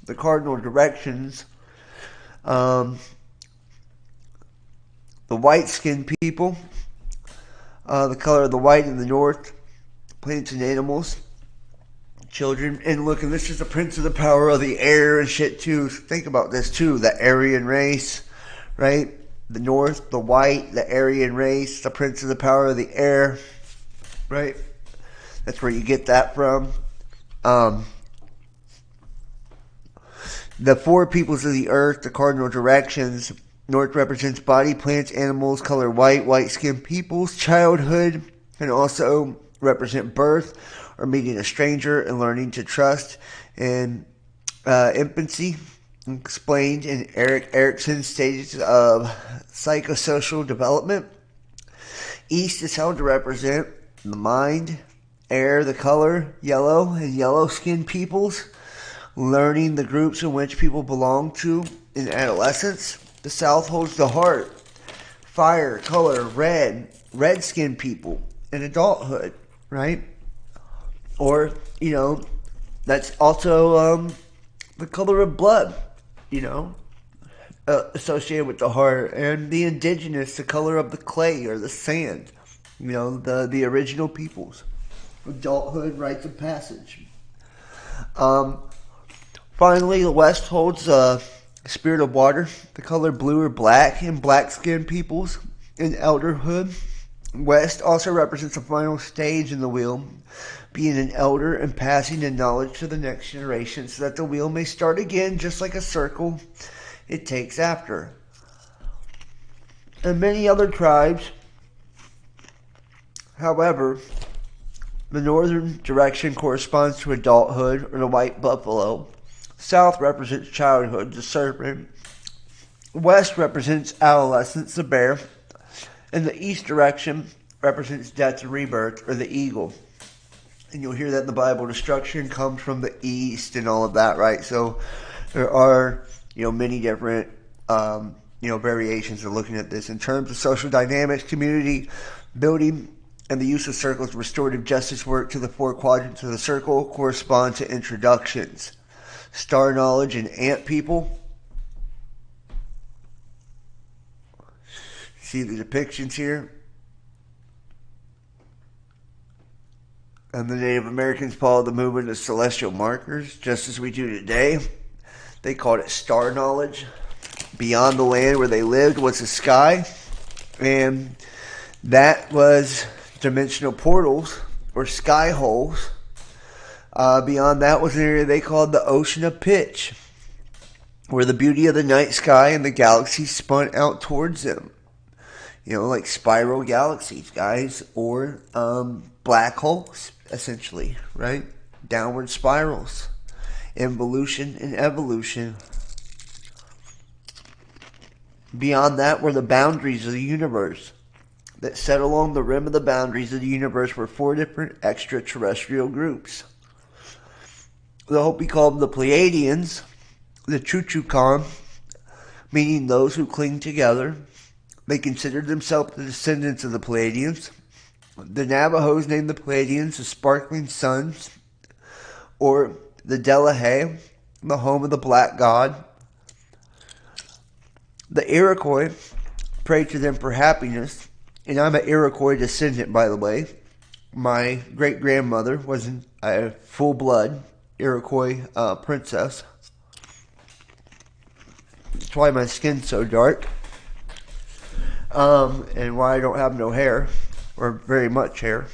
the cardinal directions, the white-skinned people, the color of the white in the north, plants and animals, children. And look, and this is the prince of the power of the air and shit too. So think about this too, the Aryan race, right? The north, the white, the Aryan race, the prince of the power of the air, right? That's where you get that from. The four peoples of the earth, the cardinal directions. North represents body, plants, animals, color white, white-skinned peoples. Childhood can also represent birth or meeting a stranger and learning to trust. And infancy, explained in Erik Erikson's stages of psychosocial development. East is held to represent the mind, air, the color, yellow, and yellow-skinned peoples, learning the groups in which people belong to in adolescence. The South holds the heart, fire, color, red-skinned people in adulthood, right? Or, that's also the color of blood, associated with the heart. And the indigenous, the color of the clay or the sand, the original peoples. Adulthood, rites of passage. Finally, the West holds spirit of water, the color blue or black in black-skinned peoples in elderhood. West also represents the final stage in the wheel, being an elder and passing the knowledge to the next generation so that the wheel may start again, just like a circle it takes after. And many other tribes, however, the northern direction corresponds to adulthood or the white buffalo. South represents childhood, the serpent. West represents adolescence, the bear. And the east direction represents death and rebirth, or the eagle. And you'll hear that in the Bible. Destruction comes from the east and all of that, right? So there are, many different, variations of looking at this. In terms of social dynamics, community building, and the use of circles, restorative justice work to the four quadrants of the circle correspond to introductions. Star knowledge and ant people. See the depictions here. And the Native Americans followed the movement of celestial markers, just as we do today. They called it star knowledge. Beyond the land where they lived was the sky. And that was dimensional portals, or sky holes. Beyond that was an area they called the Ocean of Pitch, where the beauty of the night sky and the galaxies spun out towards them. Like spiral galaxies, guys, or black holes, essentially, right? Downward spirals, involution and evolution. Beyond that were the boundaries of the universe that set along the rim of the boundaries of the universe were four different extraterrestrial groups. The Hopi called them the Pleiadians, the Chuchukan, meaning those who cling together. They considered themselves the descendants of the Pleiadians. The Navajos named the Pleiadians the Sparkling Suns, or the Delahaye, the home of the Black God. The Iroquois prayed to them for happiness, and I'm an Iroquois descendant, by the way. My great-grandmother was a full-blood Iroquois princess. That's why my skin's so dark. And why I don't have no hair, or very much hair.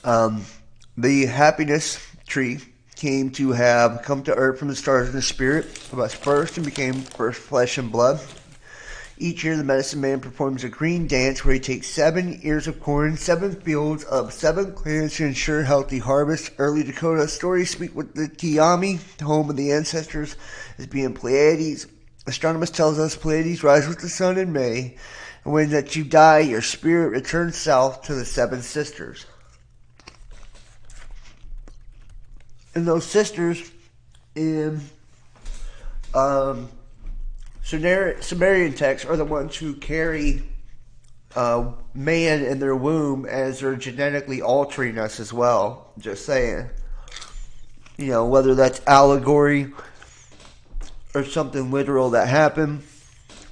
The happiness tree came to earth from the stars of the spirit of us first, and became first flesh and blood. Each year the medicine man performs a green dance where he takes 7 ears of corn, 7 fields of 7 clans to ensure healthy harvest. Early Dakota stories speak with the Tiami, home of the ancestors, as being Pleiades. Astronomers tells us Pleiades rise with the sun in May, and when that you die, your spirit returns south to the 7 sisters. And those sisters in Sumerian texts are the ones who carry man in their womb as they're genetically altering us as well. Just saying. Whether that's allegory or something literal that happened.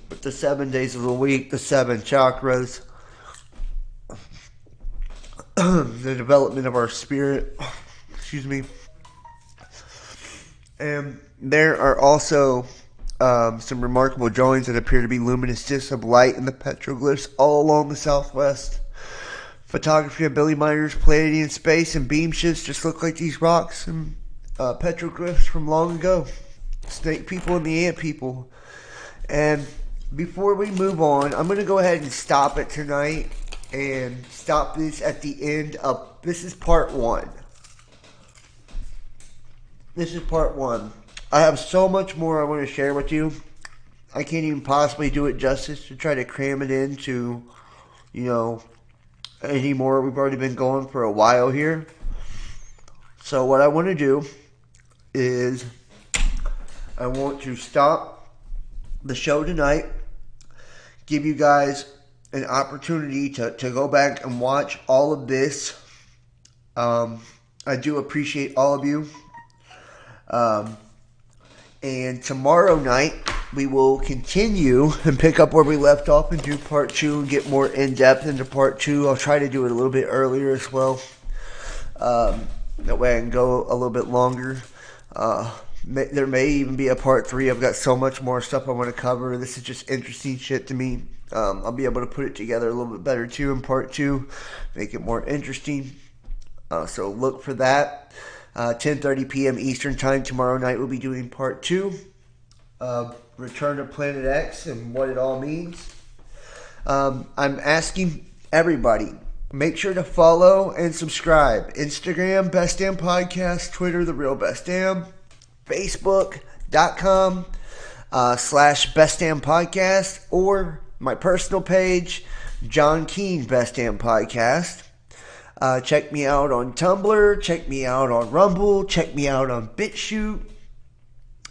But the 7 days of the week, the 7 chakras, the development of our spirit, and there are also some remarkable drawings that appear to be luminous discs of light in the petroglyphs all along the southwest. Photography of Billy Miner's Pleiadian space and beam ships just look like these rocks and petroglyphs from long ago. Snake people and the ant people. And before we move on, I'm going to go ahead and stop it tonight and stop this at the end of, this is part 1. This is part one. I have so much more I want to share with you. I can't even possibly do it justice to try to cram it into, anymore. We've already been going for a while here. So what I want to do is I want to stop the show tonight, give you guys an opportunity to go back and watch all of this. I do appreciate all of you. And tomorrow night, we will continue and pick up where we left off and do part two and get more in-depth into part two. I'll try to do it a little bit earlier as well. That way I can go a little bit longer. There may even be a part three. I've got so much more stuff I want to cover. This is just interesting shit to me. I'll be able to put it together a little bit better too in part two, make it more interesting. So look for that. 10:30 p.m. Eastern Time tomorrow night. We'll be doing part two of Return to Planet X and what it all means. I'm asking everybody, make sure to follow and subscribe. Instagram, Best Damn Podcast. Twitter, The Real Best Damn. Facebook.com /Best Damn Podcast. Or my personal page, John Keane Best Damn Podcast. Check me out on Tumblr. Check me out on Rumble. Check me out on BitChute.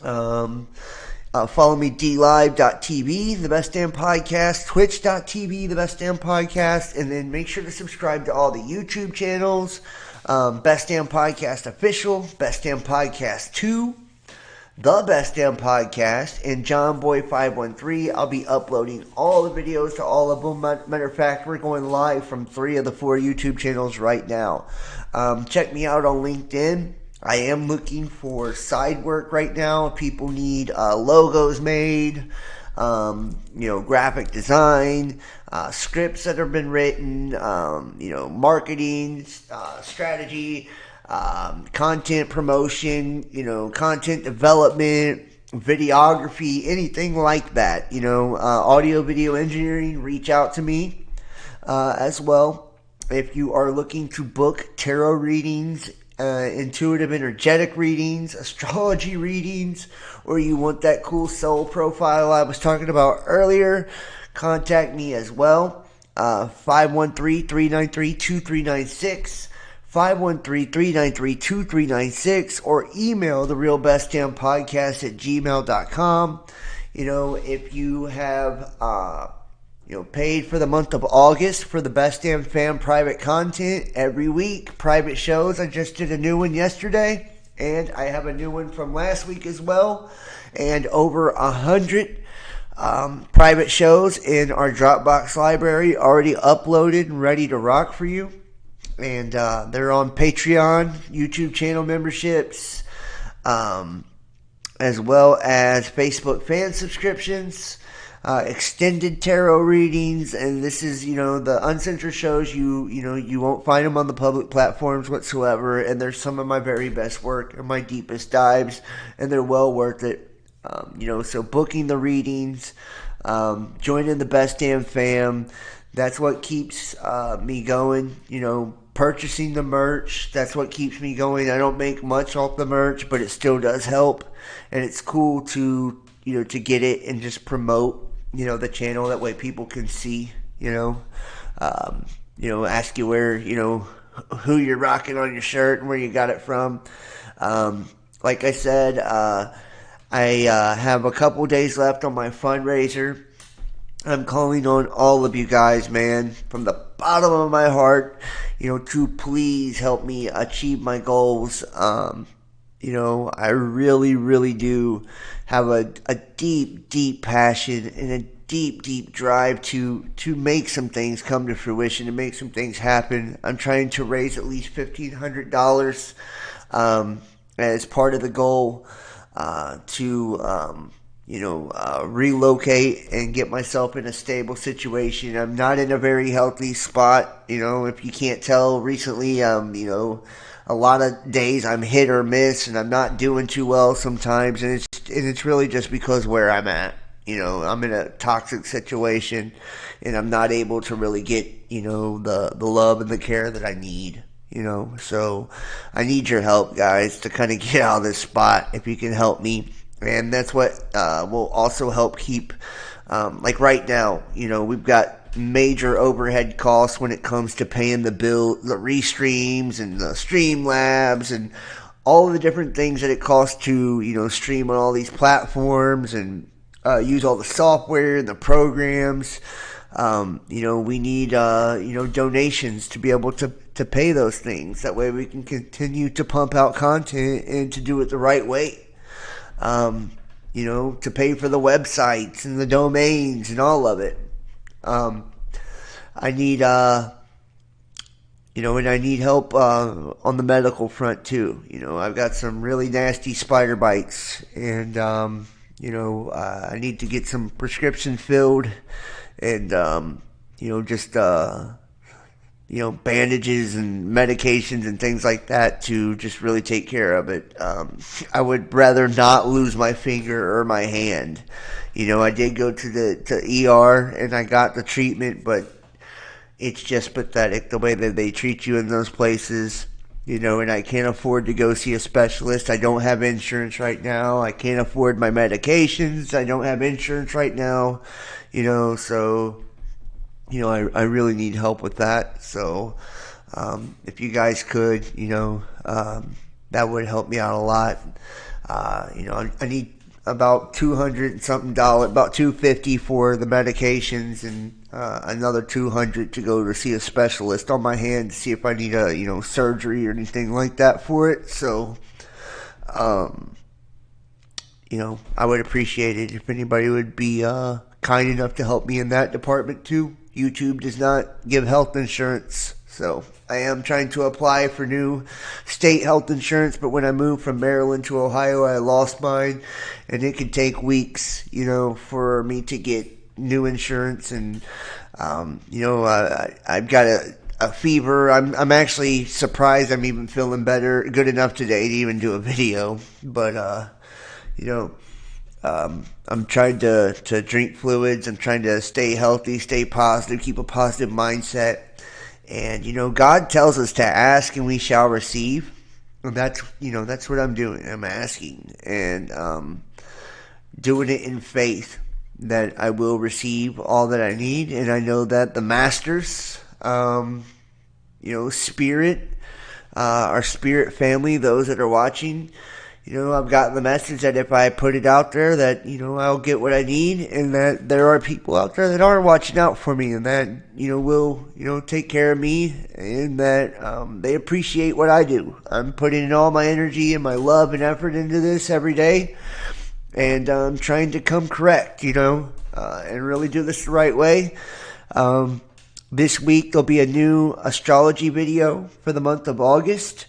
Follow me DLive.tv, The Best Damn Podcast. Twitch.tv, The Best Damn Podcast. And then make sure to subscribe to all the YouTube channels. Best Damn Podcast Official, Best Damn Podcast 2, The Best Damn Podcast, and JohnBoy513. I'll be uploading all the videos to all of them. Matter of fact, we're going live from 3 of the 4 YouTube channels right now. Check me out on LinkedIn. I am looking for side work right now. People need logos made, graphic design, scripts that have been written, marketing, strategy, content promotion, content development, videography, anything like that, audio video engineering. Reach out to me as well. If you are looking to book tarot readings, intuitive energetic readings, astrology readings, or you want that cool soul profile I was talking about earlier, contact me as well. 513-393-2396, 513-393-2396, or email therealbestdampodcast@gmail.com. If you have paid for the month of August for the Best Damn Fan private content every week, private shows. I just did a new one yesterday, and I have a new one from last week as well, and over 100 private shows in our Dropbox library already uploaded and ready to rock for you. And they're on Patreon, YouTube channel memberships, as well as Facebook fan subscriptions, extended tarot readings, and this is, the uncensored shows. You won't find them on the public platforms whatsoever, and they're some of my very best work and my deepest dives, and they're well worth it. So booking the readings, joining the Best Damn Fam, that's what keeps me going. Purchasing the merch, that's what keeps me going. I don't make much off the merch, but it still does help, and it's cool to to get it and just promote the channel. That way people can see, ask you where, who you're rocking on your shirt and where you got it from. Like I said, I have a couple days left on my fundraiser. I'm calling on all of you guys, man, from the bottom of my heart, to please help me achieve my goals. I really, really do have a deep, deep passion and a deep, deep drive to make some things come to fruition, to make some things happen. I'm trying to raise at least $1,500 as part of the goal to relocate and get myself in a stable situation. I'm not in a very healthy spot. If you can't tell, recently, a lot of days I'm hit or miss, and I'm not doing too well sometimes, and it's really just because where I'm at. I'm in a toxic situation, and I'm not able to really get, the love and the care that I need. So I need your help, guys, to kind of get out of this spot, if you can help me. And that's what will also help keep, like right now, we've got major overhead costs when it comes to paying the restreams and the Streamlabs and all the different things that it costs to, stream on all these platforms and use all the software and the programs. We need, donations to be able to pay those things. That way we can continue to pump out content and to do it the right way. To pay for the websites and the domains and all of it. I need, and I need help on the medical front too. I've got some really nasty spider bites, and I need to get some prescription filled, and bandages and medications and things like that to just really take care of it. I would rather not lose my finger or my hand. I did go to ER and I got the treatment, but it's just pathetic the way that they treat you in those places. And I can't afford to go see a specialist. I don't have insurance right now. I can't afford my medications. I don't have insurance right now. So I really need help with that. So if you guys could, that would help me out a lot. I need about $200 and something, about $250 for the medications, and another $200 to go to see a specialist on my hand to see if I need a surgery or anything like that for it. So I would appreciate it if anybody would be kind enough to help me in that department too. YouTube does not give health insurance, so I am trying to apply for new state health insurance, but when I moved from Maryland to Ohio, I lost mine, and it could take weeks, for me to get new insurance. And I've got a fever. I'm actually surprised I'm even feeling good enough today to even do a video, but I'm trying to drink fluids. I'm trying to stay healthy, stay positive, keep a positive mindset. And, God tells us to ask and we shall receive. And that's what I'm doing. I'm asking and doing it in faith that I will receive all that I need. And I know that the masters, spirit, our spirit family, those that are watching, I've gotten the message that if I put it out there that, I'll get what I need, and that there are people out there that are watching out for me, and that, will, take care of me, and that they appreciate what I do. I'm putting in all my energy and my love and effort into this every day, and I'm trying to come correct, and really do this the right way. This week there'll be a new astrology video for the month of August.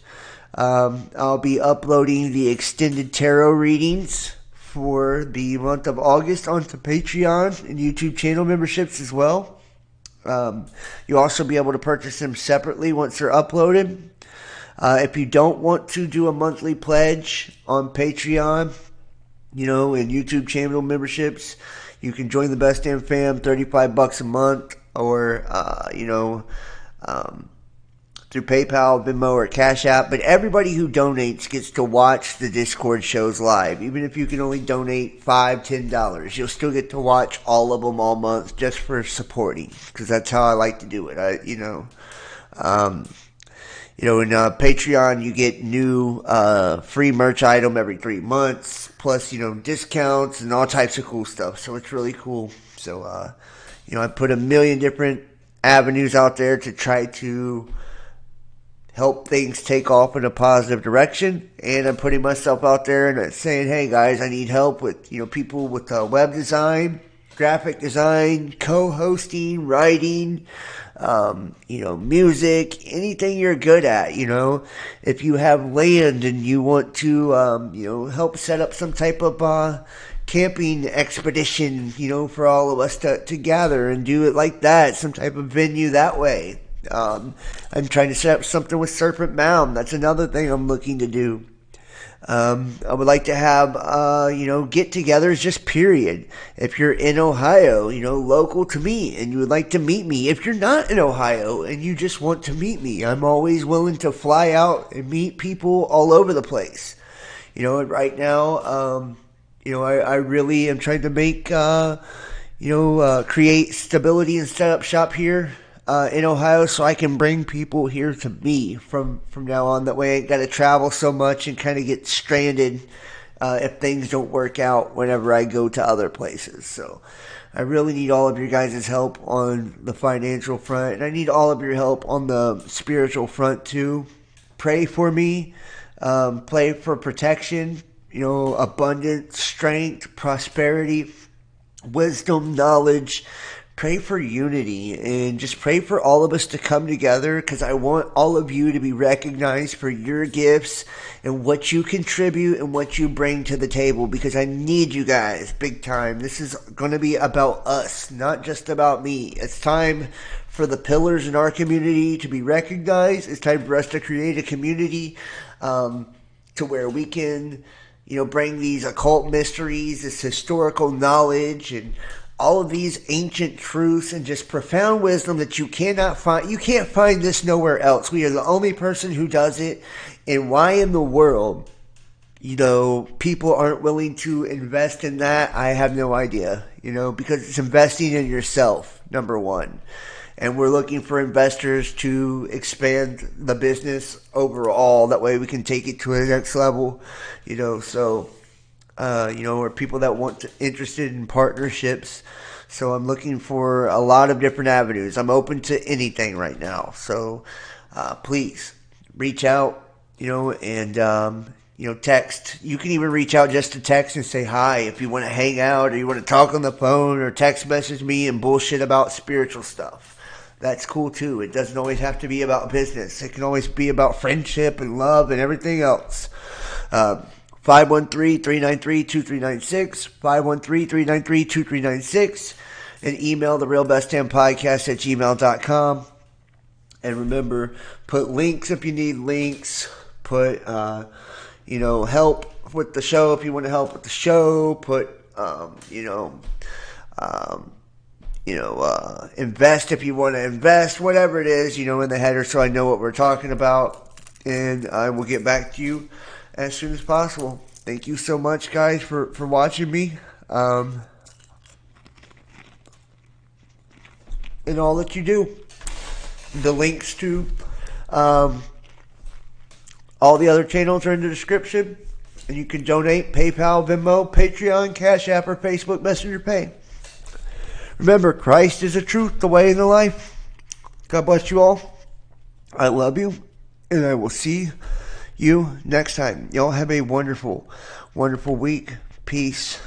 I'll be uploading the extended tarot readings for the month of August onto Patreon and YouTube channel memberships as well. You'll also be able to purchase them separately once they're uploaded. If you don't want to do a monthly pledge on Patreon, and YouTube channel memberships, you can join the Best Damn Fam, $35 a month, or, through PayPal, Venmo, or Cash App. But everybody who donates gets to watch the Discord shows live. Even if you can only donate $5, $10, you'll still get to watch all of them all month just for supporting, because that's how I like to do it. In Patreon, you get new free merch item every 3 months, plus, discounts and all types of cool stuff. So it's really cool. So, I put a million different avenues out there to try to help things take off in a positive direction, and I'm putting myself out there and saying, hey guys, I need help with, people with web design, graphic design, co-hosting, writing, music, anything you're good at. If you have land and you want to, help set up some type of camping expedition, for all of us to gather and do it like that, some type of venue that way. I'm trying to set up something with Serpent Mound. That's another thing I'm looking to do. I would like to have, get-togethers, just period. If you're in Ohio, local to me, and you would like to meet me. If you're not in Ohio and you just want to meet me, I'm always willing to fly out and meet people all over the place. Right now, I really am trying to make, create stability and set up shop here in Ohio, so I can bring people here to me from now on. That way I ain't got to travel so much and kind of get stranded if things don't work out whenever I go to other places. So I really need all of your guys' help on the financial front, and I need all of your help on the spiritual front too. Pray for me. Pray for protection, abundance, strength, prosperity, wisdom, knowledge. Pray for unity, and just pray for all of us to come together, because I want all of you to be recognized for your gifts and what you contribute and what you bring to the table, because I need you guys big time. This is going to be about us, not just about me. It's time for the pillars in our community to be recognized. It's time for us to create a community to where we can, bring these occult mysteries, this historical knowledge, and all of these ancient truths and just profound wisdom that you cannot find. You can't find this nowhere else. We are the only person who does it. And why in the world, people aren't willing to invest in that, I have no idea. Because it's investing in yourself, number one. And we're looking for investors to expand the business overall. That way we can take it to the next level, or people that interested in partnerships. So I'm looking for a lot of different avenues. I'm open to anything right now. So please reach out, and text. You can even reach out just to text and say hi if you want to hang out, or you want to talk on the phone, or text message me and bullshit about spiritual stuff. That's cool too. It doesn't always have to be about business. It can always be about friendship and love and everything else. 513-393-2396, 513-393-2396, and email therealbesttempodcast@gmail.com. And remember, put links if you need links. Put, help with the show if you want to help with the show. Put, invest if you want to invest, whatever it is, in the header, so I know what we're talking about. And I will get back to you as soon as possible. Thank you so much, guys, for watching me. And all that you do. The links to all the other channels are in the description. And you can donate PayPal, Venmo, Patreon, Cash App, or Facebook Messenger Pay. Remember, Christ is the truth, the way, and the life. God bless you all. I love you. And I will see you next time. Y'all have a wonderful, wonderful week. Peace.